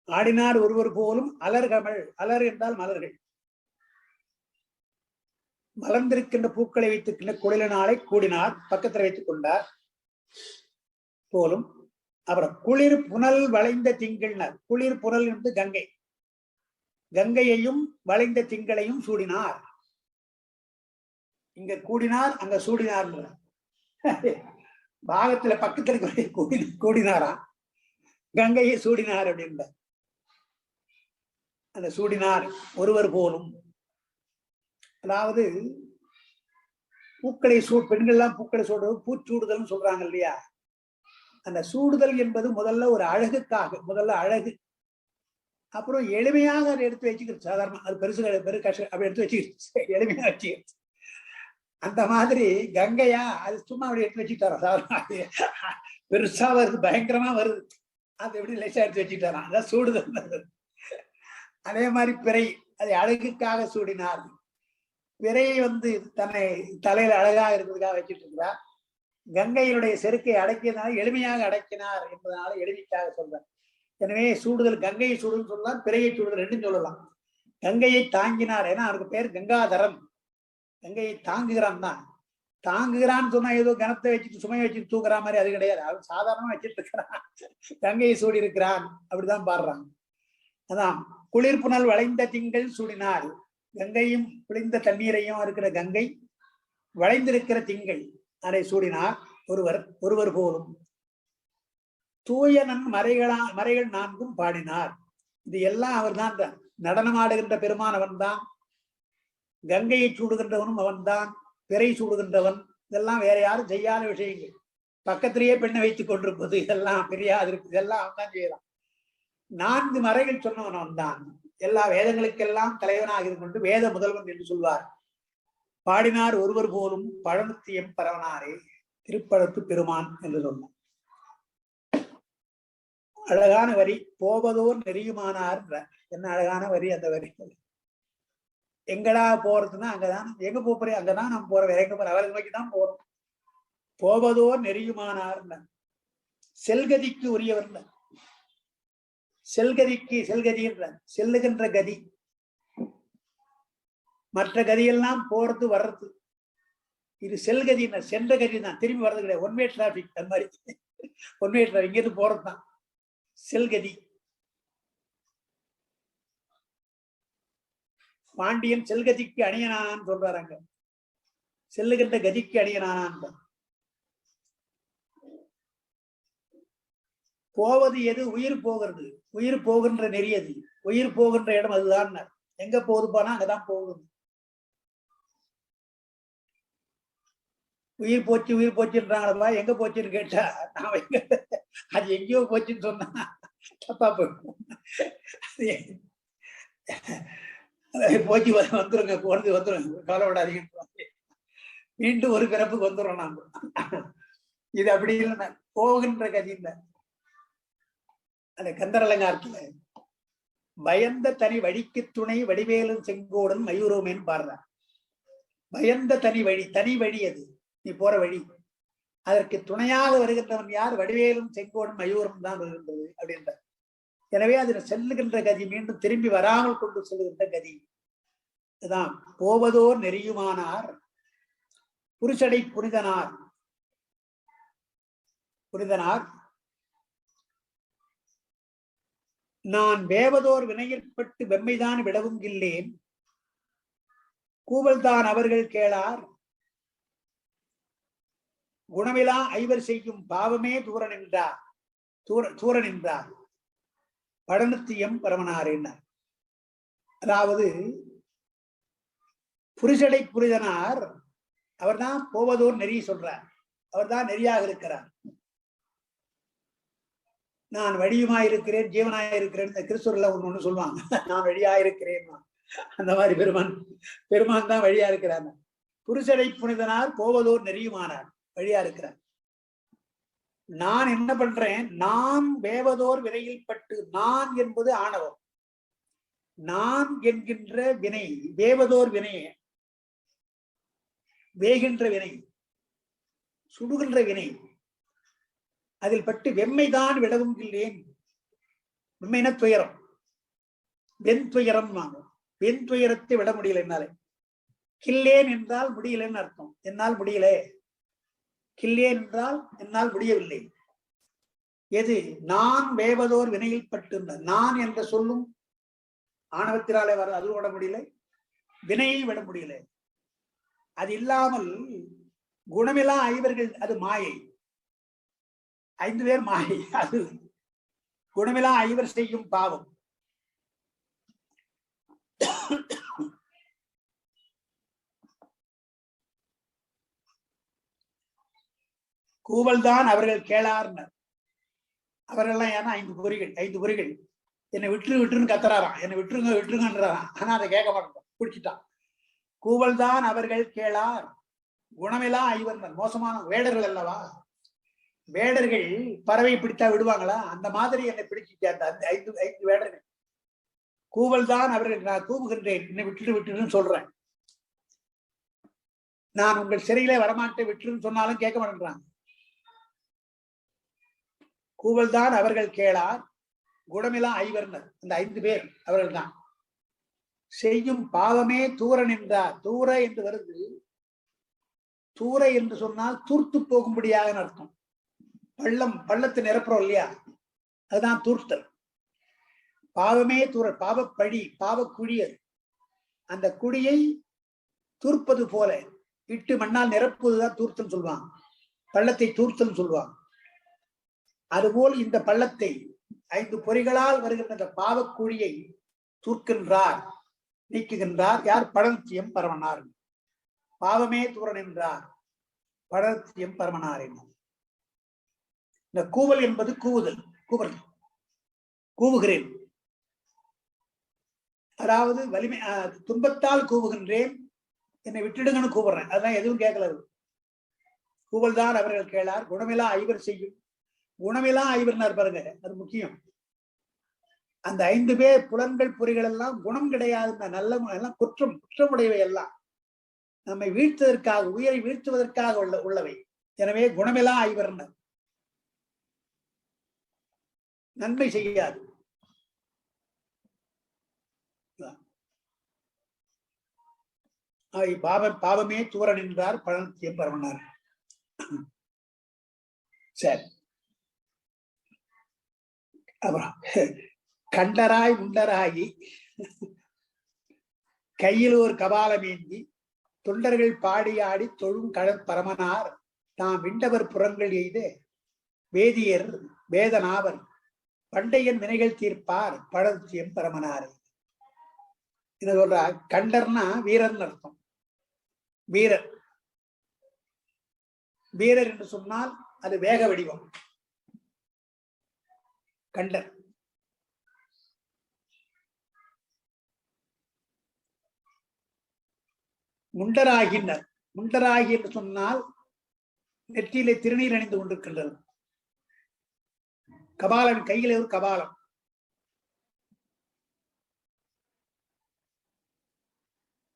ஆடினார் ஒருவர் போலும் அலர் கமழ். அலர் என்றால் மலர்கள். மலர்ந்திருக்கின்ற பூக்களை வைத்திருக்கின்ற குடல நாளை கூடினார், பக்கத்தில் வைத்துக் கொண்டார் போலும். அப்புறம் குளிர் புனல் வளைந்த திங்கள்னார். குளிர் புனல் என்று கங்கை. கங்கையையும் வளைந்த திங்களையும் சூடினார். இங்க கூடினார், அங்க சூடினார். பாகத்துல பக்கத்துல கூடினாரா, கங்கையை சூடினார் அப்படின்ற. அந்த சூடினார் ஒருவர் போலும், அதாவது பூக்களை பெண்கள்லாம் பூக்களை சூடுவது பூச்சூடுதல் சொல்றாங்க இல்லையா. அந்த சூடுதல் என்பது முதல்ல ஒரு அழகுக்காக, முதல்ல அழகு. அப்புறம் எளிமையாக அதை எடுத்து வச்சுக்கிறது. சாதாரண அது பெருசு கஷ்டம் அப்படி எடுத்து வச்சுக்கிறது, எளிமையா வச்சுக்கிறது. அந்த மாதிரி கங்கையா அது சும்மா அப்படி எடுத்து வச்சுக்கிட்டாரா. சாதாரண பெருசா வருது, பயங்கரமா வருது, அது எப்படி லேசா எடுத்து வச்சுக்கிட்டாராம். அதான் சூடுதல். அதே மாதிரி பிறை, அதை அழகுக்காக சூடினார். பிறையை தன்னை தலையில அழகாக இருக்கிறதுக்காக வச்சுட்டு இருக்கிறார். கங்கையினுடைய செருக்கை அடக்கியதுனால எளிமையாக அடக்கினார் என்பதனால எளிமைக்காக சொல்றார். எனவே சூடுதல், கங்கையை சூடுன்னு சொல்லலாம், பிறையை சூடுதல் ரெண்டும் சொல்லலாம். கங்கையை தாங்கினார், ஏன்னா அவருக்கு பேர் கங்காதரன். கங்கையை தாங்குகிறான் தான். தாங்குகிறான்னு சொன்னா ஏதோ கனத்தை வச்சுட்டு சுமையை வச்சுட்டு தூக்குற மாதிரி அது கிடையாது. அவன் சாதாரணமா வச்சுட்டு இருக்கிறான், கங்கையை சூடி இருக்கிறான், அப்படிதான் பாடுறான். அதான் குளிர் புனல் வளைந்த திங்கள் சூடினார். கங்கையும் குளிர்ந்த தண்ணீரையும் இருக்கிற கங்கை, வளைந்திருக்கிற திங்கள் அதை சூடினார் ஒருவர் போலும். தூயனன் மறைகள் 4 பாடினார். இது எல்லாம் அவர் தான். நடனமாடுகின்ற பெருமானவன் தான். கங்கையை சூடுகின்றவனும் அவன்தான். பிறை சூடுகின்றவன். இதெல்லாம் வேற யாரும் செய்யாத விஷயங்கள். பக்கத்திலேயே பெண்ணை வைத்துக் கொண்டிருப்பது, இதெல்லாம் பெரியாது இருக்கு. இதெல்லாம் அவன் தான் செய்யலாம். 4 மறைகள் சொன்னவன் அவன் தான். எல்லா வேதங்களுக்கெல்லாம் தலைவனாக இருந்து கொண்டு வேத முதல்வன் என்று சொல்வார். பாடினார் ஒருவர் போலும் பழமுத்தியம் பரவனாரே, திருப்பழத்து பெருமான் என்று சொன்னார். அழகான வரி. போவதோர் நெறியுமானார். என்ன அழகான வரி அந்த வரி. எங்கடா போறதுன்னா அங்கதான். எங்க போறேன் அங்கதான் நம்ம போறோம், வேற எங்க போறோம், அவரை நோக்கிதான் போறோம். போவதோர் நெறியுமானார். செல்கதிக்கு உரியவர். செல்கதிக்கு, செல்கதி என்ற செல்லுகின்ற கதி. மற்ற கதியெல்லாம் போறது வர்றது. இது செல்கதி, சென்ற கதி தான், திரும்பி வர்றது கிடையாது. ஒன்வே டிராபிக், அது மாதிரி ஒன்வே டிராபிக், இங்கிருந்து போறதுதான் செல்கதி. பாண்டியன் செல்கதிக்கு அணியனான்னு சொல்றாங்க. செல்லுகின்ற கதிக்கு அணியனானான். போவது எது? உயிர் போகிறது. உயிர் போகின்ற நெறி அது. உயிர் போகின்ற இடம் அதுதான். எங்க போகுது போனா அங்கதான் போகுது. உயிர் போச்சு உயிர் போச்சுன்றாங்களப்பா, எங்க போச்சுன்னு கேட்டா நான் எங்க அது எங்கேயோ போச்சுன்னு சொன்னா தப்பா போயிடும். போச்சு வந்துருங்க, போறது வந்துருங்க, கவலைப்படாதீங்க, மீண்டும் ஒரு பிறப்புக்கு வந்துடும் நாம. இது அப்படி இல்லைன்னா போகின்ற கதி இல்லை. அந்த கந்தரலங்காரத்துல பயந்த தனி வழிக்கு துணை வடிவேலும் செங்கோடன் மயூரமேன்னு பாடுறார். பயந்த தனி வழி, தனி வழி அது, நீ போற வழி. அதற்கு துணையாக வருகின்றவன் யார்? வடிவேலும் செங்கோடும் மயூரம் தான் வருகின்றது அப்படின்ற. எனவே அதில் செல்லுகின்ற கதி மீண்டும் திரும்பி வராமல் கொண்டு செல்லுகின்ற கதி இதுதான். போவதோர் நெறியுமானார் புருஷடை புனிதனார். புனிதனார் நான் வேவதோர் வினையிற்பட்டு வெம்மைதான் விடவும் இல்லேன், கூவல்தான் அவர்கள் கேளார், குணமிலா ஐவர் செய்யும் பாவமே தூர நின்றார், தூர நின்றார் படனத்தியம் பரமனார் என்ன. அதாவது புருஷடை புரிதனார் அவர்தான் போவதோர் நெறி சொல்றார். அவர்தான் நெறியாக இருக்கிறார். நான் வழியுமாயிருக்கிறேன், ஜீவனாயிருக்கிறேன், இந்த கிறிஸ்துவர்ல ஒண்ணு சொல்லுவாங்க, நான் வழியாயிருக்கிறேன். அந்த மாதிரி பெருமான் தான் வழியா இருக்கிறார். புருஷடை புனிதனார் போவதோர் நெறியுமானார், வழியா இருக்கிறார். நான் என்ன பண்றேன்? நான் வேவதோர் வினையில் பட்டு, நான் என்பது ஆணவம். நான் என்கின்ற வினை, வேவதோர் வினை, வேகின்ற வினை, சுடுகின்ற வினை, அதில் பட்டு வெம்மைதான் விடவும் இல்லேன். வெம்மைன துயரம், வெண் துயரம் வாங்கும். வெண் துயரத்தை விட முடியல என்னாலே. கில்லேன் என்றால் முடியலன்னு அர்த்தம். என்னால் முடியல. கில்லேன் என்றால் என்னால் முடியவில்லை. எது? நான் வேவதோர் வினையில் பட்டு, நான் என்ற சொல்லும் ஆணவத்தினாலே வர, அது விட முடியல, வினையை விட முடியல. அது இல்லாமல் குணமிலா ஐவர்கள், அது மாயை. 5 பேர் மாயை. அது குணமிலா ஐவர் செய்யும் பாவம். கூவல்தான் அவர்கள் கேளார்னர். அவர்கள்லாம் ஏன்னா 5 பொறிகள் என்னை விட்டுருன்னு கத்துறாராம், என்னை விட்டுருங்கன்றாராம். ஆனா அதை கேட்க மாட்டோம், பிடிச்சிட்டான். கூவல்தான் அவர்கள் கேளார், குணமிலா ஐவர்னர். மோசமான வேடர்கள் அல்லவா. வேடர்கள் பறவை பிடித்தா விடுவாங்களா? அந்த மாதிரி என்னை பிடிச்சிட்டாங்க அந்த 5 வேடர்கள். கூவல் தான் அவர்கள். நான் கூவுகின்றேன், என்னை விட்டுருன்னு சொல்றேன். நான் உங்கள் சிறையிலே வரமாட்டேன் விட்டுருன்னு சொன்னாலும் கேட்க மாட்டேங்கிறாங்க. கூவல் தான் அவர்கள் கேளார், குணமிலா ஐவர்னர். அந்த 5 பேர் அவர்கள் தான். செய்யும் பாவமே தூர நின்றார். தூர என்று வருது. தூர என்று சொன்னால் தூர்த்து போகும்படியாக அர்த்தம். பள்ளத்தை நிரப்புறோம் இல்லையா, அதுதான் தூர்த்தல். பாவமே தூரல், பாவப்பழி, பாவக்குழி. அந்த குழியை தூர்ப்பது போல இட்டு மண்ணால் நிரப்புவதுதான் தூர்த்தல் சொல்லுவாங்க. பள்ளத்தை தூர்த்தல் சொல்லுவாங்க. அதுபோல் இந்த பள்ளத்தை 5 பொறிகளால் வருகின்ற அந்த பாவக்குழியை தூர்க்கின்றார், நீக்குகின்றார். யார்? படனத்தியம் பரமனார். பாவமே தூரன் என்றார், படனத்தியம் பரமனார். இந்த கூவல் என்பது கூவுதல், கூவுகிறேன். அதாவது வலிமை, துன்பத்தால் கூவுகின்றேன், என்னை விட்டுடுங்கன்னு கூவுறேன். அதான் எதுவும் கேட்கல. கூவல் தான் அவர்கள் கேளார், குணமிலா ஐவர் செய்யும். குணமிலா ஐவர்னார் பாருங்க, அது முக்கியம். அந்த 5 பேர் புலன்கள் பொறிகள் எல்லாம் குணம் கிடையாது, நல்ல எல்லாம் குற்றமுடையவை எல்லாம், நம்மை வீழ்த்துவதற்காக, உயிரை வீழ்த்துவதற்காக உள்ளவை. எனவே குணமிலா ஐவர்னர், நன்மை செய்யாது. பாவமே தூர நின்றார், பழனத்தியம் பரமனார். சரி, அப்புறம் கண்டராய் உண்டராகி கையில் ஒரு கபாலமேந்தி தொண்டர்கள் பாடியாடி தொழும் கடற்பரமனார் தாம் விண்டவர் புறங்கள் எய்து வேதியர் வேதனாவர் பண்டையன் வினைகள் தீர்ப்பார் பழத்தியம் பரமனாரே. என்ன சொல்ற? கண்டர்னா வீரன் அர்த்தம். வீரர் வீரர் என்று சொன்னால் அது வேக வடிவம். கண்டர். முண்டராகினர். முண்டராகி என்று சொன்னால் நெற்றியிலே திருநீர் அணிந்து கொண்டிருக்கின்றது. கபாலம், கையிலே ஒரு கபாலம்.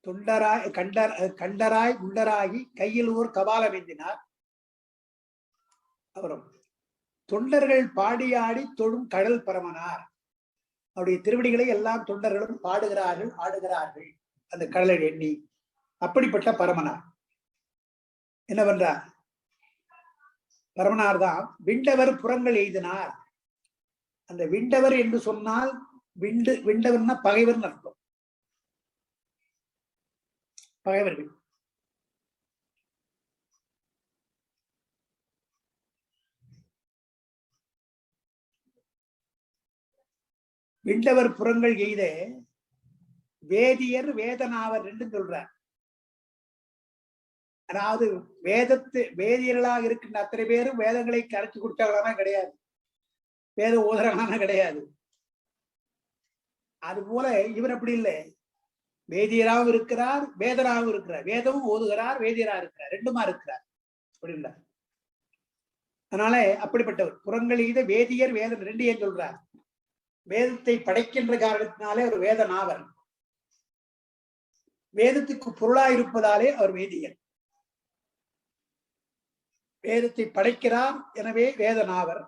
தொண்டராய் கண்டராய் முண்டராகி கையில் ஓர் கபாலம் ஏந்தினார். அப்புறம் தொண்டர்கள் பாடியாடி தொழும் கடல் பரமனார். அவருடைய திருவடிகளை எல்லாம் தொண்டர்களும் பாடுகிறார்கள், ஆடுகிறார்கள் அந்த கடலை எண்ணி. அப்படிப்பட்ட பரமனார் என்ன பண்றார்? பரமனார் தான் விண்டவர் புறங்கள் எய்தினார். அந்த விண்டவர் என்று சொன்னால் விண்டவர்னா பகைவர் அர்த்தம். பகைவர்கள். விண்டவர் புறங்கள் எய்த வேதியர் வேதனாவர் என்று சொல்றார். அதாவது வேதியர்களாக இருக்கின்ற அத்தனை பேரும் வேதங்களை கரைச்சு கொடுத்தாங்களானா கிடையாது, வேத ஓதுறாங்களானா கிடையாது. அது போல இவர் அப்படி இல்லை, வேதியராகவும் இருக்கிறார், வேதனாகவும் இருக்கிறார். வேதமும் ஓதுகிறார், வேதியரா இருக்கிறார், ரெண்டுமா இருக்கிறார் அப்படின்றார். அதனால அப்படிப்பட்டவர் புறங்கள் எய்த வேதியர் வேதன் ரெண்டு ஏன் சொல்றார்? வேதத்தை படைக்கின்ற காரணத்தினாலே அவர் வேதனாவர். வேதத்துக்கு பொருளாயிருப்பதாலே அவர் வேதியர். வேதத்தை படைக்கிறார், எனவே வேதனாவர்.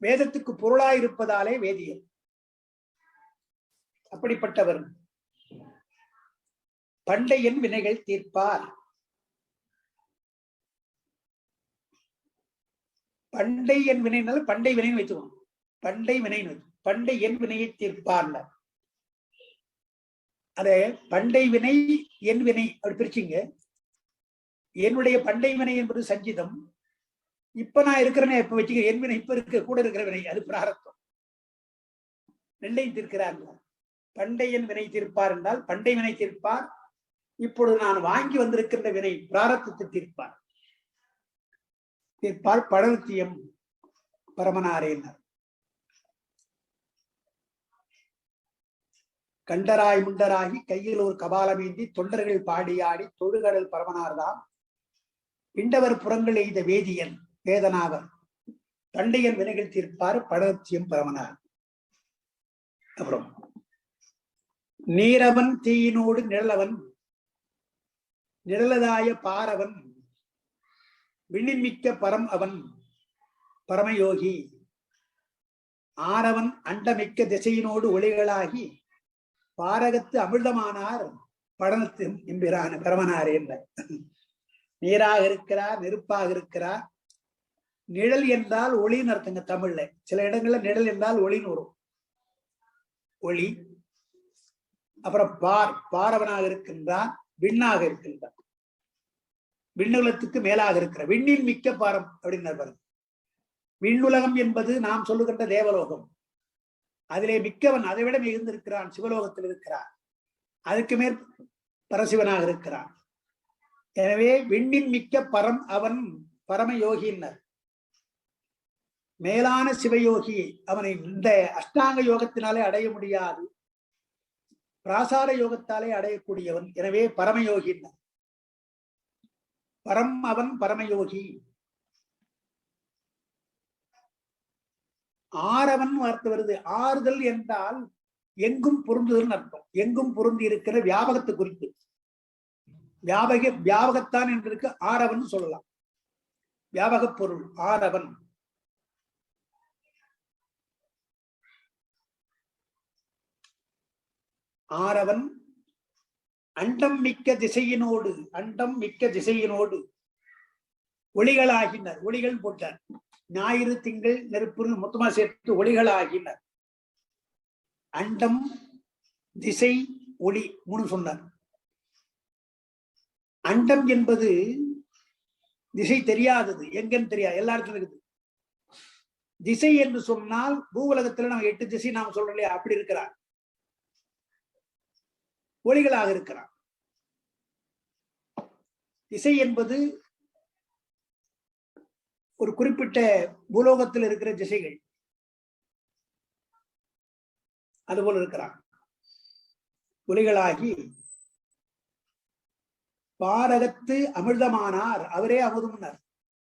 வேதத்துக்கு பொருளாயிருப்பதாலே வேதியர். அப்படிப்பட்டவர் பண்டையன் வினைகள் தீர்ப்பார். பண்டை என் வினைனால பண்டை வினை வைத்துக்கணும். பண்டை வினை பண்டை என் வினையை தீர்ப்பார். அதே பண்டை வினை என் வினை அப்படி பிரிச்சுங்க. என்னுடைய பண்டை வினை என்பது சஞ்சிதம். இப்ப நான் இருக்கிறேனே, இப்ப வச்சுக்க என் வினை, இப்ப இருக்க கூட இருக்கிற வினை அது பிராரத்தம். ரெண்டையும் தீர்க்கிறார். பண்டையன் வினை தீர்ப்பார் என்றால் பண்டை வினை தீர்ப்பார். இப்பொழுது நான் வாங்கி வந்திருக்கின்ற வினை பிராரத்தத்தை தீர்ப்பார். தீர்ப்பார் பழத்தியம் பரமனாரேனர். கண்டராய் முண்டராகி கையில் ஒரு கபாலமேந்தி தொண்டர்கள் பாடியாடி தொழுகடல் பரமனார்தான் பிண்டவர் புறங்கள் எய்த வேதியன் வேதனாவர் பண்டையன் வினைகள் தீர்ப்பார் பழத்தியம் பரமனார். அப்புறம் நீரவன் தீயினோடு நிழலவன் நிழலதாய பாரவன் விண்ணின்மிக்க பரம் அவன் பரமயோகி ஆரவன் அண்டமிக்க திசையினோடு ஒளிகளாகி பாரகத்து அமிர்தமானார் படனத்து எம்பிரான பரமனாரே என்ற. நீராக இருக்கிறார், நெருப்பாக இருக்கிறார். நிழல் என்றால் ஒளின்னு அர்த்தங்க தமிழ்ல. சில இடங்கள்ல நிழல் என்றால் ஒளின்னு வரும். ஒளி. அப்புறம் பாரவனாக இருக்கின்றான், விண்ணாக இருக்கின்றான். விண்ணுலகத்துக்கு மேலாக இருக்கிற விண்ணில் மிக்க பாரம் அப்படின்னார் பாருங்க. விண்ணுலகம் என்பது நாம் சொல்லுகின்ற தேவலோகம். அதிலே மிக்கவன், அதை விட மிகுந்திருக்கிறான், சிவலோகத்தில் இருக்கிறான். அதுக்கு மேல் பரசிவனாக இருக்கிறான். எனவே விண்ணின் மிக்க பரம் அவன் பரமயோகியினர், மேலான சிவயோகி. அவனை இந்த அஷ்டாங்க யோகத்தினாலே அடைய முடியாது, பிராசார யோகத்தாலே அடையக்கூடியவன். எனவே பரமயோகியினர். பரம் அவன் பரமயோகி. ஆரவன் வார்த்தை வருது. ஆறுதல் என்றால் எங்கும் பொருந்துதல் அர்த்தம். எங்கும் பொருந்தி இருக்கிற வியாபகத்தை குறித்து. வியாபகத்தான் என்று ஆரவன் சொல்லலாம். வியாபக பொருள் ஆரவன். ஆரவன் அண்டம் மிக்க திசையினோடு, அண்டம் மிக்க திசையினோடு ஒளிகளாகினர். ஒளிகள் போட்டார். ஞாயிறு திங்கள் நெருப்பு மொத்தமா சேர்த்து ஒளிகளாகினர். அண்டம் திசை ஒளி மூணு சொன்னார். அண்டம் என்பது திசை தெரியாதது, எங்கன்னு தெரியாது, எல்லா இடத்துல இருக்குது. திசை என்று சொன்னால் பூவுலகத்துல நம்ம 8 திசை நாம் சொல்றோம் இல்லையா, அப்படி இருக்கிறார். ஒளிகளாக இருக்கிறார். திசை என்பது ஒரு குறிப்பிட்ட பூலோகத்தில் இருக்கிற திசைகள், அதுபோல் இருக்கிறார். ஒளிகளாகி பாரகத்து அமிர்தமானார், அவரே அமுதம்னார்.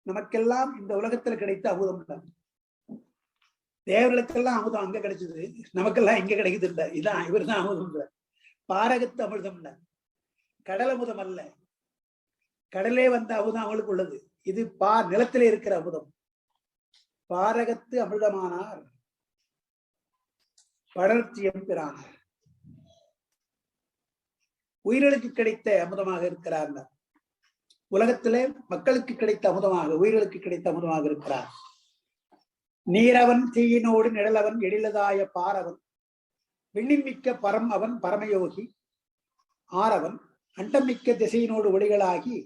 நமக்கெல்லாம் இந்த உலகத்துல கிடைத்த அமுதம். தேவர்களுக்கெல்லாம் அமுதம் அங்க கிடைச்சது, நமக்கெல்லாம் இங்க கிடைக்குது இல்ல. இதான் இவர் தான் அமுதம். பாரகத்து அமிர்தம், கடல் அமுதம் அல்ல. கடலே வந்த அமுதம் அவங்களுக்கு உள்ளது. இது நிலத்திலே இருக்கிற அமுதம். பாரகத்து அமிர்தமானார், படர்த்தியம் பிரானார். உயிர்களுக்கு கிடைத்த அமுதமாக இருக்கிறார். உலகத்திலே மக்களுக்கு கிடைத்த அமுதமாக, உயிர்களுக்கு கிடைத்த அமுதமாக இருக்கிறார். நீரவன் தீயினோடு நிழலவன் எழிலதாய பாரவன், விண்ணின்மிக்க பரம் அவன் பரமயோகி ஆரவன், அண்டமிக்க திசையினோடு ஒளிகளாகி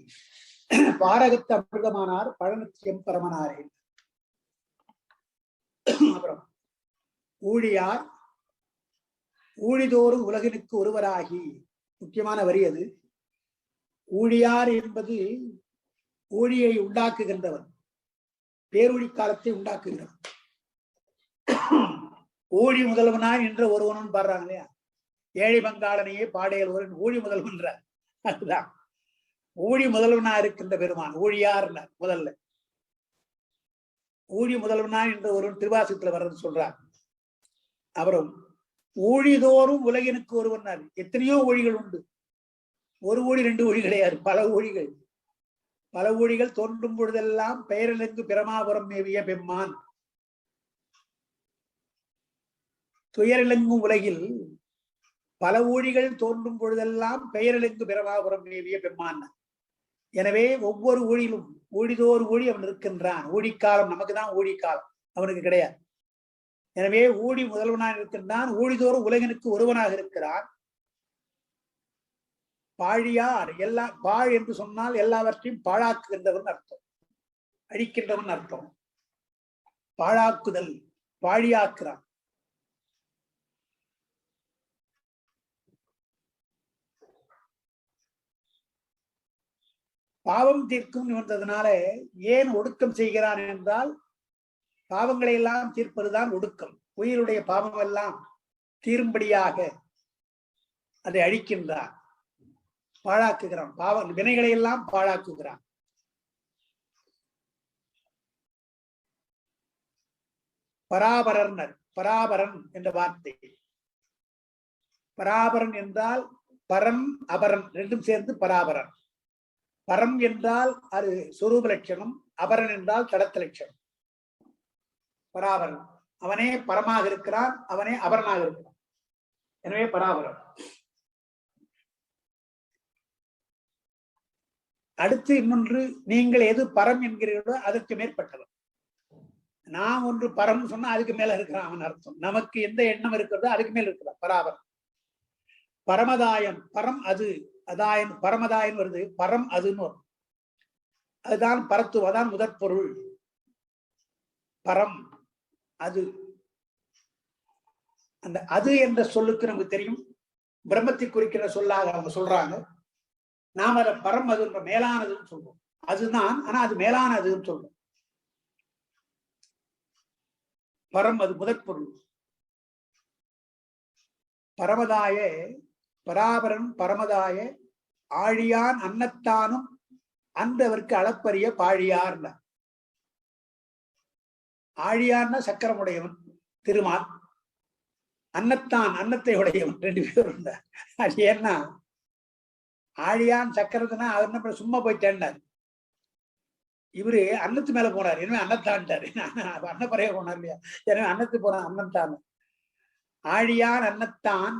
பாரகத்து அமிர்தமானார், பழனத்தியம் பரமனாரே. அப்புறம் ஊழியார் ஊழிதோறும் உலகினுக்கு ஒருவராகி, முக்கியமான வரி அது. ஊழியார் என்பது ஊழியை உண்டாக்குகின்றவன், பேரொழி காலத்தை உண்டாக்குகிறவன். ஊழி முதல்வனாய் என்ற ஒருவனும் பாடுறாங்க இல்லையா, ஏழை பங்காளனையே பாடையல் ஒரு ஊழி முதல்வன்ற. அதுதான் ஊழி முதல்வனா இருக்கின்ற பெருமான் ஊழியார். முதல்ல ஊழி முதல்வனா என்ற ஒருவன் திருவாசகத்துல வர்றது சொல்றார். அப்புறம் ஊழிதோறும் உலகினுக்கு ஒருவன். எத்தனையோ ஊழிகள் உண்டு. ஒரு ஊழி 2 ஊழி கிடையாது, பல ஊழிகள். பல ஊழிகள் தோன்றும் பொழுதெல்லாம் பெயரிலங்கு பிரமாபுரம் மேவிய பெம்மான். துயரிலங்கும் உலகில் பல ஊழிகள் தோன்றும் பொழுதெல்லாம் பெயரிலங்கு பிரமாபுரம் மேவிய பெம்மான். எனவே ஒவ்வொரு ஊழிலும் ஊழிதோறு ஊழி அவன் இருக்கின்றான். ஊழிக்காலம் நமக்கு தான் ஊழிக்காலம், அவனுக்கு கிடையாது. எனவே ஊழி முதல்வனாக இருக்கின்றான். ஊழிதோறும் உலகினுக்கு ஒருவனாக இருக்கிறான். பாழியார், எல்லா பாழ் என்று சொன்னால் எல்லாவற்றையும் பாழாக்குகின்றவன் அர்த்தம், அழிக்கின்றவன் அர்த்தம். பாழாக்குதல், பாழியாக்குறான். பாவம் தீர்க்கும் வந்ததுனால ஏன் ஒடுக்கம் செய்கிறான் என்றால், பாவங்களை எல்லாம் தீர்ப்பதுதான் ஒடுக்கம். உயிருடைய பாவம் எல்லாம் தீரும்படியாக அதை அழிக்கின்றான், பாழாக்குகிறான். பாவ வினைகளை எல்லாம் பாழாக்குகிறான். பராபரர், பராபரன் என்ற வார்த்தை. பராபரன் என்றால் பரம் அபரன் ரெண்டும் சேர்ந்து பராபரன். பரம் என்றால் அது சொரூப லட்சணம், அபரன் என்றால் தடத்த லட்சணம். பராபரன் அவனே பரமாக இருக்கிறான், அவனே அபரனாக இருக்கிறான். எனவே பராபரன். அடுத்து இன்னொன்று, நீங்கள் எது பரம் என்கிறீர்களோ அதற்கு மேற்பட்டவன். நாம் ஒன்று பரம் சொன்னா அதுக்கு மேல இருக்கிறான் அவன் அர்த்தம். நமக்கு எந்த எண்ணம் இருக்கிறதோ அதுக்கு மேல இருக்கிறான் பராபரன். பரமதாயன், பரம் அது, அதாயன் பரமதாயன் வருது, பரம் அதுன்னு வரும். அதுதான் பரத்துவம், அதான் முதற் பொருள். பரம் அது. அந்த அது என்ற சொல்லுக்கு நமக்கு தெரியும், பிரம்மத்தை குறிக்கிற சொல்லாக அவங்க சொல்றாங்க. நாம அதை பரம் அது மேலானதுன்னு சொல்றோம். அதுதான், ஆனா அது மேலானதுன்னு சொல்றோம். பரம் அது முதற் பொருள். பரமதாய, பராபரன் பரமதாய ஆழியான் அன்னத்தானும் அன்றவருக்கு அளப்பரிய பாழியார். ஆழியான்னா சக்கரமுடையவன் திருமால், அன்னத்தான் அன்னத்தை உடையவன், 2 பேர் உண்ட. அது ஏன்னா ஆழியான் சக்கரத்துனா அவர் என்ன சும்மா போயிட்டேன்னாரு, இவரு அன்னத்து மேல போனார், எனவே அன்னத்தான்ட்டாரு. அன்னப்பறைய போனார் இல்லையா, எனவே அன்னத்து போனார், அன்னத்தான். ஆழியான் அன்னத்தான்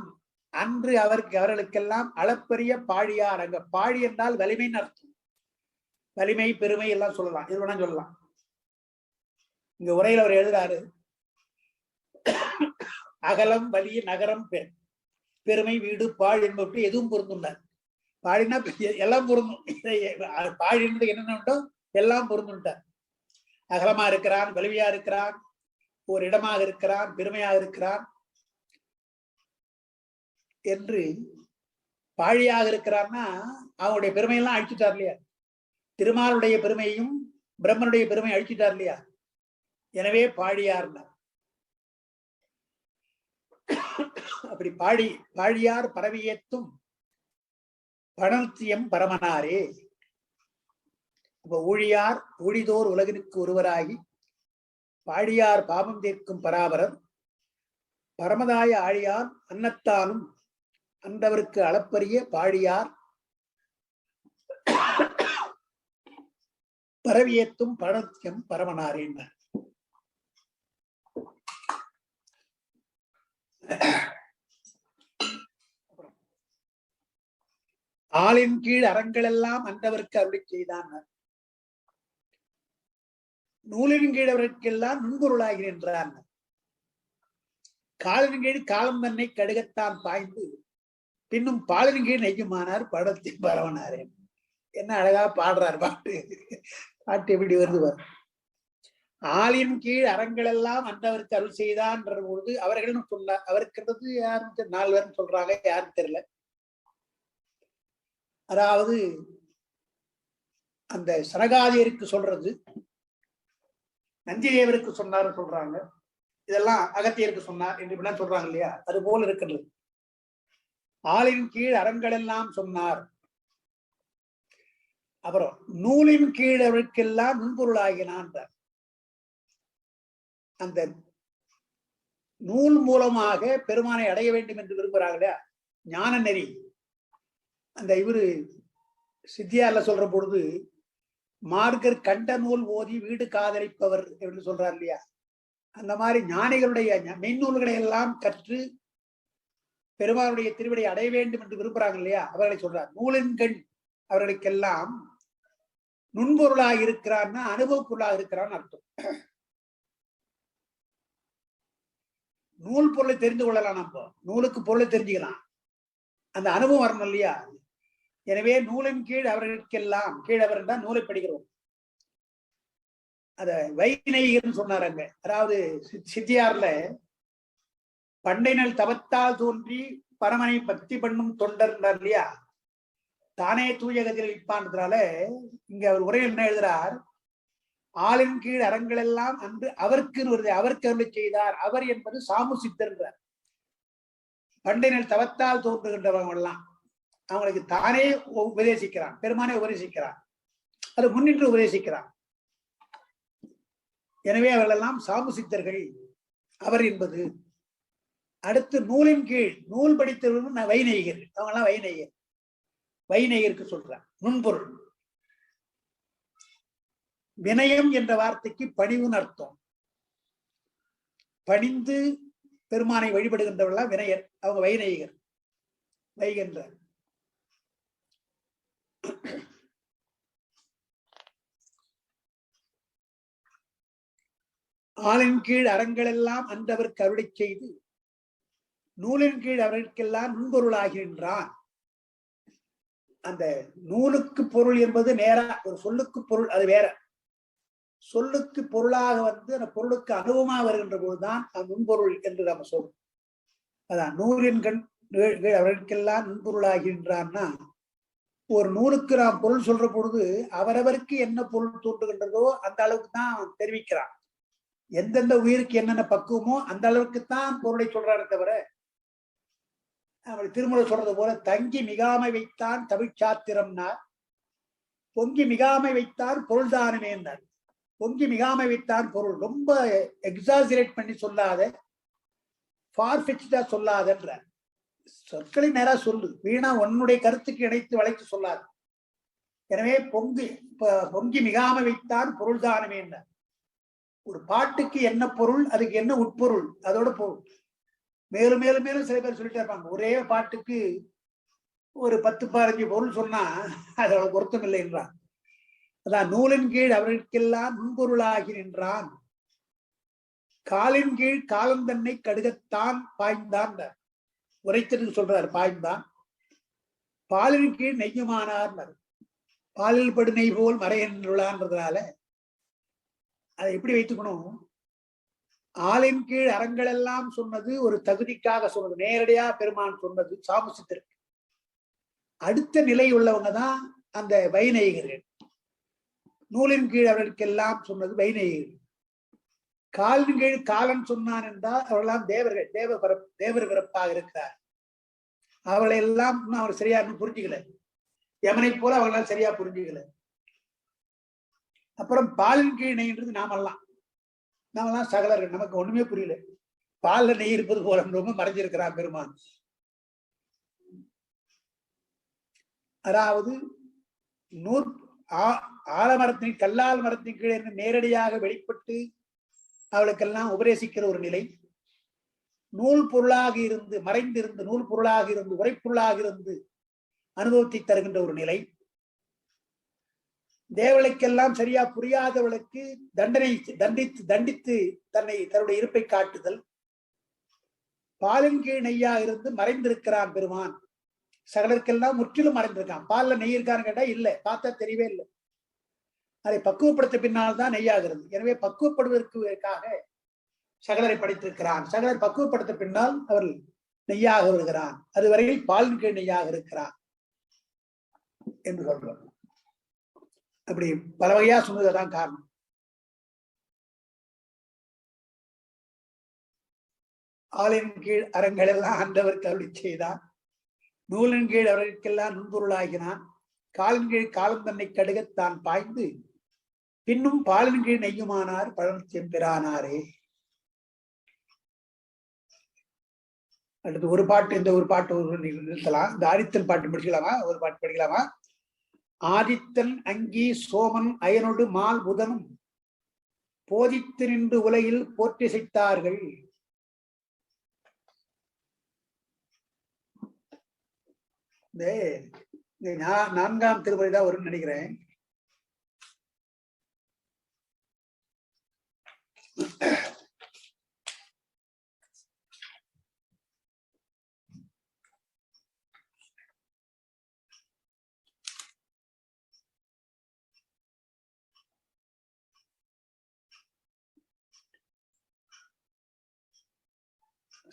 அன்று அவர்களுக்கெல்லாம் அளப்பரிய பாழியார். அங்க பாழி என்றால் வலிமைன்னு அர்த்தம். வலிமை பெருமை எல்லாம் சொல்லலாம், இது வேணா சொல்லலாம். இங்க உரையில் அவர் எழுதுறாரு, அகலம் வலி நகரம் பெருமை வீடு பாழ் என்பவற்றை எதுவும் பொருந்துள்ளார். பாழினா எல்லாம் பொருந்தும். பாழின்றது என்னென்ன எல்லாம் பொருந்துட்டார். அகலமா இருக்கிறான், வலிமையா இருக்கிறான், ஒரு இடமாக இருக்கிறான், பெருமையாக இருக்கிறான் என்று பாழியாக இருக்கிறான்னா அவனுடைய பெருமையெல்லாம் அழிச்சுட்டார் இல்லையா? திருமாலுடைய பெருமையையும் பிரம்மனுடைய பெருமையை அழிச்சுட்டார் இல்லையா? எனவே பாழியார்னார். அப்படி பாழியார் பரவியத்தும் பணத்தியம் பரமனாரே. அப்ப ஊழியார் ஊழிதோர் உலகிற்கு ஒருவராகி பாழியார் பாபம் தீர்க்கும் பராபரர் பரமதாய ஆழியார் அன்னத்தானும் அந்தவருக்கு அளப்பரிய பாழியார் பரவியத்தும் பணத்தியம் பரமனாரே. ஆளின் கீழ் அறங்கள் எல்லாம் அந்தவருக்கு அருளி செய்தான். நூலின் கீழ் அவருக்கெல்லாம் நுண்பொருளாகி நின்றான். காலின் கீழ் காலம் தன்னை கடுகத்தான் பாய்ந்து பின்னும் பாலின் கீழ் நெய்யுமானார் படத்தின் பரவனாரே. என்ன அழகா பாடுறார் பாட்டு. பாட்டு எப்படி வருது? ஆளின் கீழ் அறங்கள் எல்லாம் அந்தவருக்கு அருள் செய்தான்ற பொழுது அவர்களும் சொன்னார். அவருக்குன்றது யாருன்னு 4 பேரும் சொல்றாங்க, யாரும் தெரியல. அதாவது அந்த சனகாதியருக்கு சொல்றது, நந்திதேவருக்கு சொன்னாரு சொல்றாங்க, இதெல்லாம் அகத்தியருக்கு சொன்னார் என்று இப்படிலாம் சொல்றாங்க இல்லையா? அது போல இருக்கின்றது. ஆளின் கீழ் அறங்கள் எல்லாம் சொன்னார். அப்புறம் நூலின் கீழ் அவருக்கெல்லாம் நுண்பொருளாகினான். அந்த நூல் மூலமாக பெருமானை அடைய வேண்டும் என்று விரும்புகிறாங்களே ஞான நெறி. அந்த இவரு சித்தியார்ல சொல்ற பொழுது மார்க்கர் கண்ட நூல் ஓதி வீடு காதலிப்பவர் என்று சொல்றார் இல்லையா? அந்த மாதிரி ஞானிகளுடைய மெய்நூல்களை எல்லாம் கற்று பெருமானுடைய திருவிடை அடைய வேண்டும் என்று விரும்புறாங்க இல்லையா? அவர்களை சொல்றார். நூலின் கண் அவர்களுக்கெல்லாம் நுண்பொருளாக இருக்கிறான்னா அனுபவ பொருளாக இருக்கிறான்னு அர்த்தம். நூல் பொருளை தெரிந்து கொள்ளலாம். நம்ம நூலுக்கு பொருளை தெரிஞ்சுக்கலாம், அந்த அனுபவம் வரணும் இல்லையா? எனவே நூலின் கீழ் அவர்களுக்கெல்லாம், கீழ் அவர் தான் நூலை படிக்கிறோம். அத வைநெய்கர்னு சொன்னாருங்க. அதாவது சித்தியார்ல பண்டைநல் தவத்தால் தோன்றி பரமனை பக்தி பண்ணும் தொண்டர் இல்லையா? தானே தூயகத்தில் இருப்பான்றதுனால இங்க அவர் உரை என்ன எழுதுறார்? ஆளின் கீழ் அறங்கள் எல்லாம் அன்று அவருக்கு அவருக்கு அருளை செய்தார். அவர் என்பது சாமு சித்தர்ன்றார். பண்டைநல் தவத்தால் தோன்றுகின்றவங்க எல்லாம் அவங்களுக்கு தானே உபதேசிக்கிறான், பெருமானே உபதேசிக்கிறான், அது முன்னின்று உபதேசிக்கிறான். எனவே அவர்கள் எல்லாம் சாமு சித்தர்கள் அவர் என்பது. அடுத்து நூலின் கீழ் நூல் படித்தவர்கள் வைநெய்கர், அவங்க எல்லாம் வைநெய்கர். வைநெய்கருக்கு சொல்றார் நுண்பொருள். வினயம் என்ற வார்த்தைக்கு பணிவுன்னு அர்த்தம். பணிந்து பெருமானை வழிபடுகின்றவர்களா வினயர், அவங்க வைநெய்கர். வைகின்றார். ஆளின் கீழ் அறங்கள் எல்லாம் அன்றவருக்கு அருளை செய்து நூலின் கீழ் அவர்களுக்கெல்லாம் நுண்பொருளாகின்றான். அந்த நூலுக்கு பொருள் என்பது நேரா ஒரு சொல்லுக்கு பொருள், அது வேற. சொல்லுக்கு பொருளாக அந்த பொருளுக்கு அனுபவமா வருகின்ற போதுதான் அது நுண்பொருள் என்று நம்ம சொல்றோம். அதான் நூலின் கண் அவர்களுக்கெல்லாம் நுண்பொருளாகின்றான்னா, ஒரு நூலுக்கு நாம் பொருள் சொல்ற பொழுது அவரவருக்கு என்ன பொருள் தோன்றுகின்றதோ அந்த அளவுக்கு தான் தெரிவிக்கிறான். எந்தெந்த உயிருக்கு என்னென்ன பக்குவமோ அந்த அளவுக்கு தான் பொருளை சொல்றாரு தவிர, திருமூலர் சொல்றது போல தங்கி மிகாமை வைத்தான் தமிழ்ச்சாத்திரம்னார், பொங்கி மிகாமை வைத்தான் பொருள்தானமே என்றார். பொங்கி மிகாமை வைத்தான் பொருள், ரொம்ப எக்ஸாஜரேட் பண்ணி சொல்லாத, ஃபார்ஃபெச்டா சொல்லாதன்ற சொற்களை நேரா சொல்லு, வீணா உன்னுடைய கருத்துக்கு இணைத்து வளைத்து சொல்லாது. எனவே பொங்கி மிகாமை வைத்தான் பொருள்தானமே என்றார். ஒரு பாட்டுக்கு என்ன பொருள், அதுக்கு என்ன உட்பொருள், அதோட பொருள் மேலும் மேலும் மேலும் சில பேர் சொல்லிட்டே இருப்பாங்க. ஒரே பாட்டுக்கு ஒரு 10-15 பொருள் சொன்னா அதோட பொருத்தம் இல்லை என்றான். அதான் நூலின் கீழ் அவர்களுக்கெல்லாம் நுண்பொருளாகி நின்றான். காலின் கீழ் காலம் தன்னை கடுகத்தான் பாய்ந்தான் உரைத்ததுக்கு சொல்றார். பாய்ந்தான். பாலின் கீழ் நெய்யுமானார். பாலில் படு நெய் போல் மறைகின்றான்றதுனால அதை எப்படி வைத்துக்கணும்? ஆளின் கீழ் அறங்கள் எல்லாம் சொன்னது ஒரு தகுதிக்காக சொன்னது, நேரடியா பெருமான் சொன்னது சாமுசித்திற்கு. அடுத்த நிலை உள்ளவங்க தான் அந்த வைநேகிகர்கள். நூலின் கீழ் அவர்களுக்கெல்லாம் சொன்னது வைநேகிகர்கள். காலின் கீழ் காலன் சொன்னான் என்றால் அவர்களெல்லாம் தேவர்கள், தேவர் பிறப்பாக இருக்கிறார். அவர்களை எல்லாம் அவர் சரியா புரிஞ்சுக்கல, யமனை போல அவர்களால் சரியா புரிஞ்சுக்கல. அப்புறம் பாலின் கீழ் நெய்ன்றது நாமெல்லாம் சகலர்கள், நமக்கு ஒண்ணுமே புரியல. பால்ல நெய் இருப்பது போல ரொம்ப மறைஞ்சிருக்கிறான் பெருமான். அதாவது ஆலமரத்தின் கல்லால் மரத்தின் கீழே இருந்து நேரடியாக வெளிப்பட்டு அவளுக்கெல்லாம் உபதேசிக்கிற ஒரு நிலை, நூல் பொருளாக இருந்து மறைந்திருந்து நூல் பொருளாக இருந்து உரைப்பொருளாக இருந்து அனுபவத்தை தருகின்ற ஒரு நிலை, தேவளுக்கெல்லாம் சரியா புரியாதவளுக்கு தண்டித்து தன்னுடைய இருப்பை காட்டுதல், பாலின் கீழ் நெய்யா இருந்து மறைந்திருக்கிறான் பெருமான். சகலருக்கெல்லாம் முற்றிலும் மறைந்திருக்கான். பால்ல நெய் இருக்கான்னு கேட்டா இல்ல, பார்த்தா தெரியவே இல்லை. அதை பக்குவப்படுத்த பின்னால் தான் நெய்யாகிறது. எனவே பக்குவப்படுவதற்காக சகலரை படைத்திருக்கிறான். சகலர் பக்குவப்படுத்த பின்னால் அவர் நெய்யாக வருகிறான். அதுவரையில் பாலின் கீழ் நெய்யாக இருக்கிறான் என்று சொல்றோம். அப்படி பல வகையா சொன்னதுதான் காரணம். ஆளின் கீழ் அறங்கள் எல்லாம் ஆண்டவர் கருளி செய்தான். நூலின் கீழ் அவர்களுக்கெல்லாம் நுண்பொருளாகினான். காலின் கீழ் காலம் தன்னை கடுகத்தான் பாய்ந்து பின்னும் பாலின் கீழ் நெய்யுமானார் பழம் செம்பிரானாரே. அடுத்து ஒரு பாட்டு, இந்த ஒரு பாட்டு நிறுத்தலாம். இந்த ஆதித்தன் பாட்டு படிக்கலாமா? ஒரு பாட்டு படிக்கலாமா? ஆதித்தன் அங்கி சோமன் அயனொடு மால் புதனும் போதித்து நின்று உலகில் போற்றிசைத்தார்கள். இந்த 4ஆம் திருமுறை தான் வரும்னு நினைக்கிறேன்.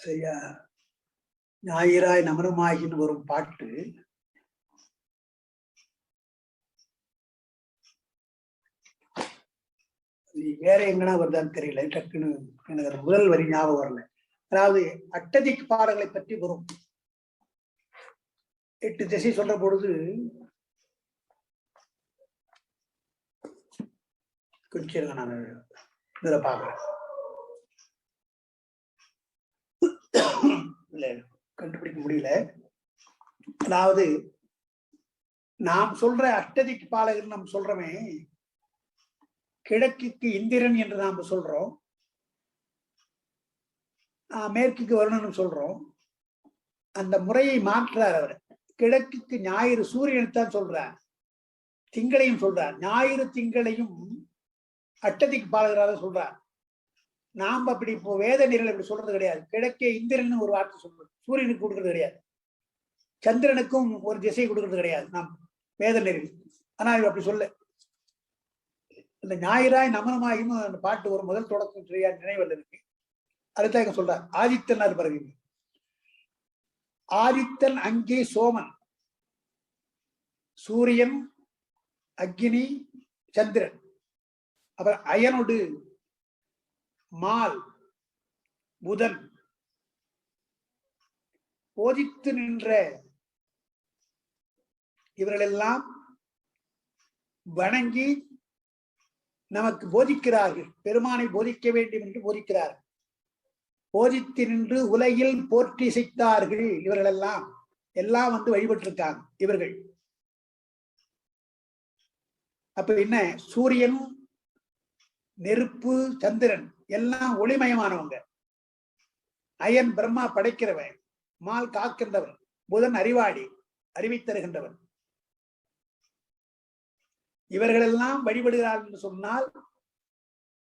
சரியா? ஞாயிறாய் நமருமாயின்னு வரும் பாட்டு. வேற எங்கன்னா வருதான்னு தெரியல, டக்குன்னு எனக்கு முதல் வரி ஞாபகம் வரல. அதாவது அட்டதிக்கு பாடல்களை பற்றி வரும். 8 திசை சொல்ற பொழுது கொஞ்சம் நான் இதுல பாக்குறேன். இல்ல கண்டுபிடிக்க முடியல. அதாவது நாம் சொல்ற அஷ்டதிக்கு பாலகர் நாம் சொல்றோமே, கிழக்குக்கு இந்திரன் என்று நாம சொல்றோம், மேற்குக்கு வருணன் சொல்றோம். அந்த முறையை மாற்றார் அவர். கிழக்குக்கு ஞாயிறு சூரியனைத்தான் சொல்றார், திங்களையும் சொல்றார். ஞாயிறு திங்களையும் அட்டதிக்கு பாலகராக சொல்றார். நாம் அப்படி இப்போ வேத நெறிகள் அப்படி சொல்றது கிடையாது. கிழக்கே இந்திரன் ஒரு வார்த்தை சொல்றது, சூரியனுக்கு கொடுக்கறது கிடையாது, சந்திரனுக்கும் ஒரு திசை கொடுக்கறது கிடையாது நாம் வேத நெறிகள். ஆனா இது அப்படி சொல்ல. இந்த ஞாயிறாய் நமனமாயும் அந்த பாட்டு ஒரு முதல் தொடக்கம் சரியா நினைவில் இருக்கு. அதுதான் இங்க சொல்றார். ஆதித்தன் பிறகு ஆதித்தன் அங்கே சோமன், சூரியன், அக்னி, சந்திரன், அப்புறம் அயனொடு மால், புதன் போதித்து நின்ற இவர்களெல்லாம் வணங்கி நமக்கு போதிக்கிறார்கள். பெருமானை போதிக்க வேண்டும் என்று போதிக்கிறார்கள். போதித்து நின்று உலகில் போற்றி இசைத்தார்கள். இவர்கள் எல்லாம் வந்து வழிபட்டிருக்காங்க இவர்கள். அப்ப என்ன, சூரியன், நெருப்பு, சந்திரன் எல்லாம் ஒளிமயமானவங்க. அயன் பிரம்மா படைக்கிறவன், மால் காக்கின்றவன், புதன் அறிவாளி அறிவை தருகின்றவன். இவர்களெல்லாம் வழிபடுகிறார்கள் என்று சொன்னால்,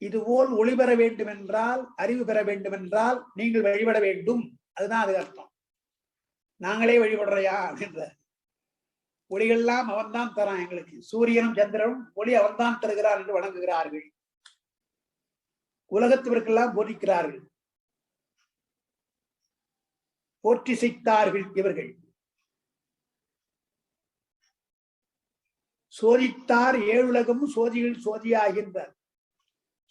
இதுபோல் ஒளி பெற வேண்டும் என்றால், அறிவு பெற வேண்டும் என்றால் நீங்கள் வழிபட வேண்டும். அதுதான் அது அர்த்தம். நாங்களே வழிபடுறையா அப்படின்ற ஒளிகள்லாம் அவன்தான் தரான் எங்களுக்கு. சூரியனும் சந்திரனும் ஒளி அவன்தான் தருகிறார் என்று வணங்குகிறார்கள். உலகத்திற்கெல்லாம் போதிக்கிறார்கள், போற்றி செய்தார்கள் இவர்கள். சோதித்தார் ஏழுலகம் சோதிகள் சோதியாகின்றார்.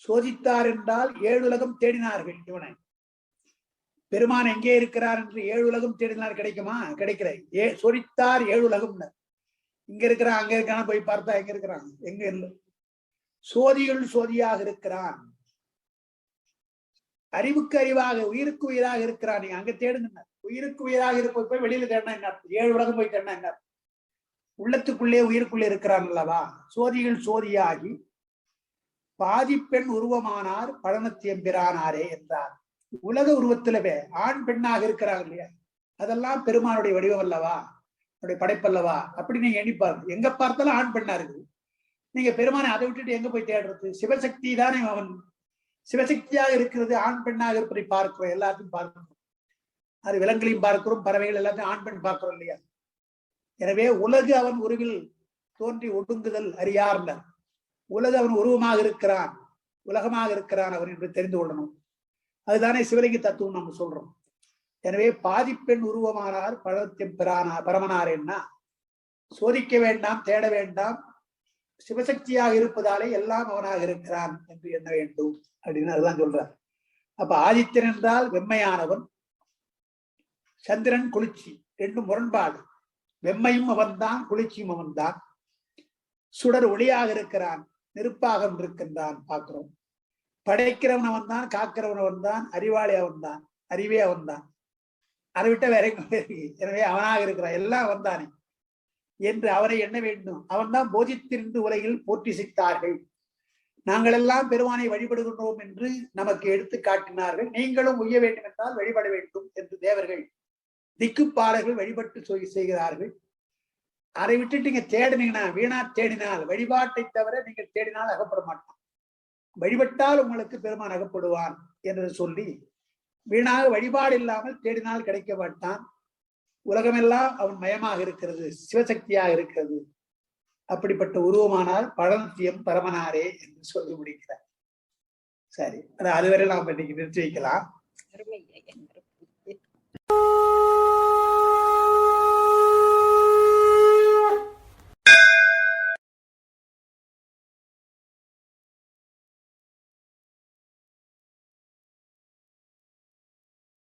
சோதித்தார் என்றால் ஏழுலகம் தேடினார்கள். இவனை பெருமான் எங்கே இருக்கிறார் என்று ஏழுலகம் தேடினார். கிடைக்குமா? கிடைக்கிற. சோதித்தார் ஏழுலகம். இங்க இருக்கிறான் அங்க இருக்கான போய் பார்த்தா எங்க இருக்கிறான்? எங்க இல்லை. சோதிகள் சோதியாக இருக்கிறான். அறிவுக்கு அறிவாக உயிருக்கு உயிராக இருக்கிறான். நீங்க அங்க தேடுங்க. உயிருக்கு உயிராக இருப்பது போய் வெளியில தேடினா என்ன? 7 உலகம் போய் தேடினா என்ன? உள்ளத்துக்குள்ளே உயிருக்குள்ளே இருக்கிறான் அல்லவா? சோதிகள் சோதியாகி பாதிப்பெண் உருவமானார் பழனத்தியம்பிரானாரே என்றார். உலக உருவத்திலவே ஆண் பெண்ணாக இருக்கிறாங்க இல்லையா? அதெல்லாம் பெருமானுடைய வடிவம் அல்லவா, அவருடைய படைப்பல்லவா? அப்படி நீங்க எண்ணி பாருங்க. எங்க பார்த்தாலும் ஆண் பெண்ணா இருக்குது. நீங்க பெருமானை அதை விட்டுட்டு எங்க போய் தேடுறது? சிவசக்தி தானே அவன். சிவசக்தியாக இருக்கிறது ஆண் பெண்ணாக இருப்பதை பார்க்கிறோம். எல்லாத்தையும் பார்க்கிறோம். அது விலங்குகளையும் பார்க்கிறோம், பறவைகள் எல்லாத்தையும் ஆண் பெண் பார்க்கிறோம் இல்லையா? எனவே உலகு அவன் உருவில் தோன்றி ஒடுங்குதல் அறியார்ந்தார். உலகு அவன் உருவமாக இருக்கிறான், உலகமாக இருக்கிறான் அவன் என்று தெரிந்து கொள்ளணும். அதுதானே சிவலிங்க தத்துவம் நம்ம சொல்றோம். எனவே பாதிப்பெண் உருவமானார் பழத்தின் பரமனார் என்ன? சோதிக்க வேண்டாம், தேட வேண்டாம், சிவசக்தியாக இருப்பதாலே எல்லாம் அவனாக இருக்கிறான் என்று எண்ண வேண்டும் அப்படின்னு அதுதான் சொல்றார். அப்ப ஆதித்யன் என்றால் வெம்மையானவன், சந்திரன் குளிர்ச்சி, ரெண்டும் முரண்பாடு. வெம்மையும் அவன்தான், குளிர்ச்சியும் அவன்தான். சுடர் ஒளியாக இருக்கிறான், நெருப்பாக இருக்கின்றான் பார்க்கிறோம். படைக்கிறவன் அவன் தான், காக்கிறவன் அவன் தான், அறிவாளி அவன் தான், அறிவே அவன் தான். அதை விட்ட வேற. எனவே அவனாக இருக்கிறான், எல்லாம் அவன் தானே என்று அவரை எண்ண வேண்டும். அவன் தான் போதித்திருந்து உலகில் போற்றி செய்தார்கள். நாங்கள் எல்லாம் பெருமானை வழிபடுகின்றோம் என்று நமக்கு எடுத்து காட்டினார்கள். நீங்களும் உய்ய வேண்டும் என்றால் வழிபட வேண்டும் என்று தேவர்கள் திக்குப்பாளர்கள் வழிபட்டு செய்கிறார்கள். அதை விட்டுட்டு நீங்க தேடினீங்கன்னா, வீணா தேடினால், வழிபாட்டை தவிர நீங்கள் தேடினால் அகப்பட மாட்டான். வழிபட்டால் உங்களுக்கு பெருமான் அகப்படுவான் என்று சொல்லி வீணாக வழிபாடு இல்லாமல் தேடினால் கிடைக்க மாட்டான். உலகமெல்லாம் அவன் மயமாக இருக்கிறது, சிவசக்தியாக இருக்கிறது. அப்படிப்பட்ட உருவமானால் பழனத்தியம் பரமனாரே என்று சொல்லி முடிக்கிறார். சரி, அதுவரை நாம் இன்னைக்கு நிறுத்தி வைக்கலாம்.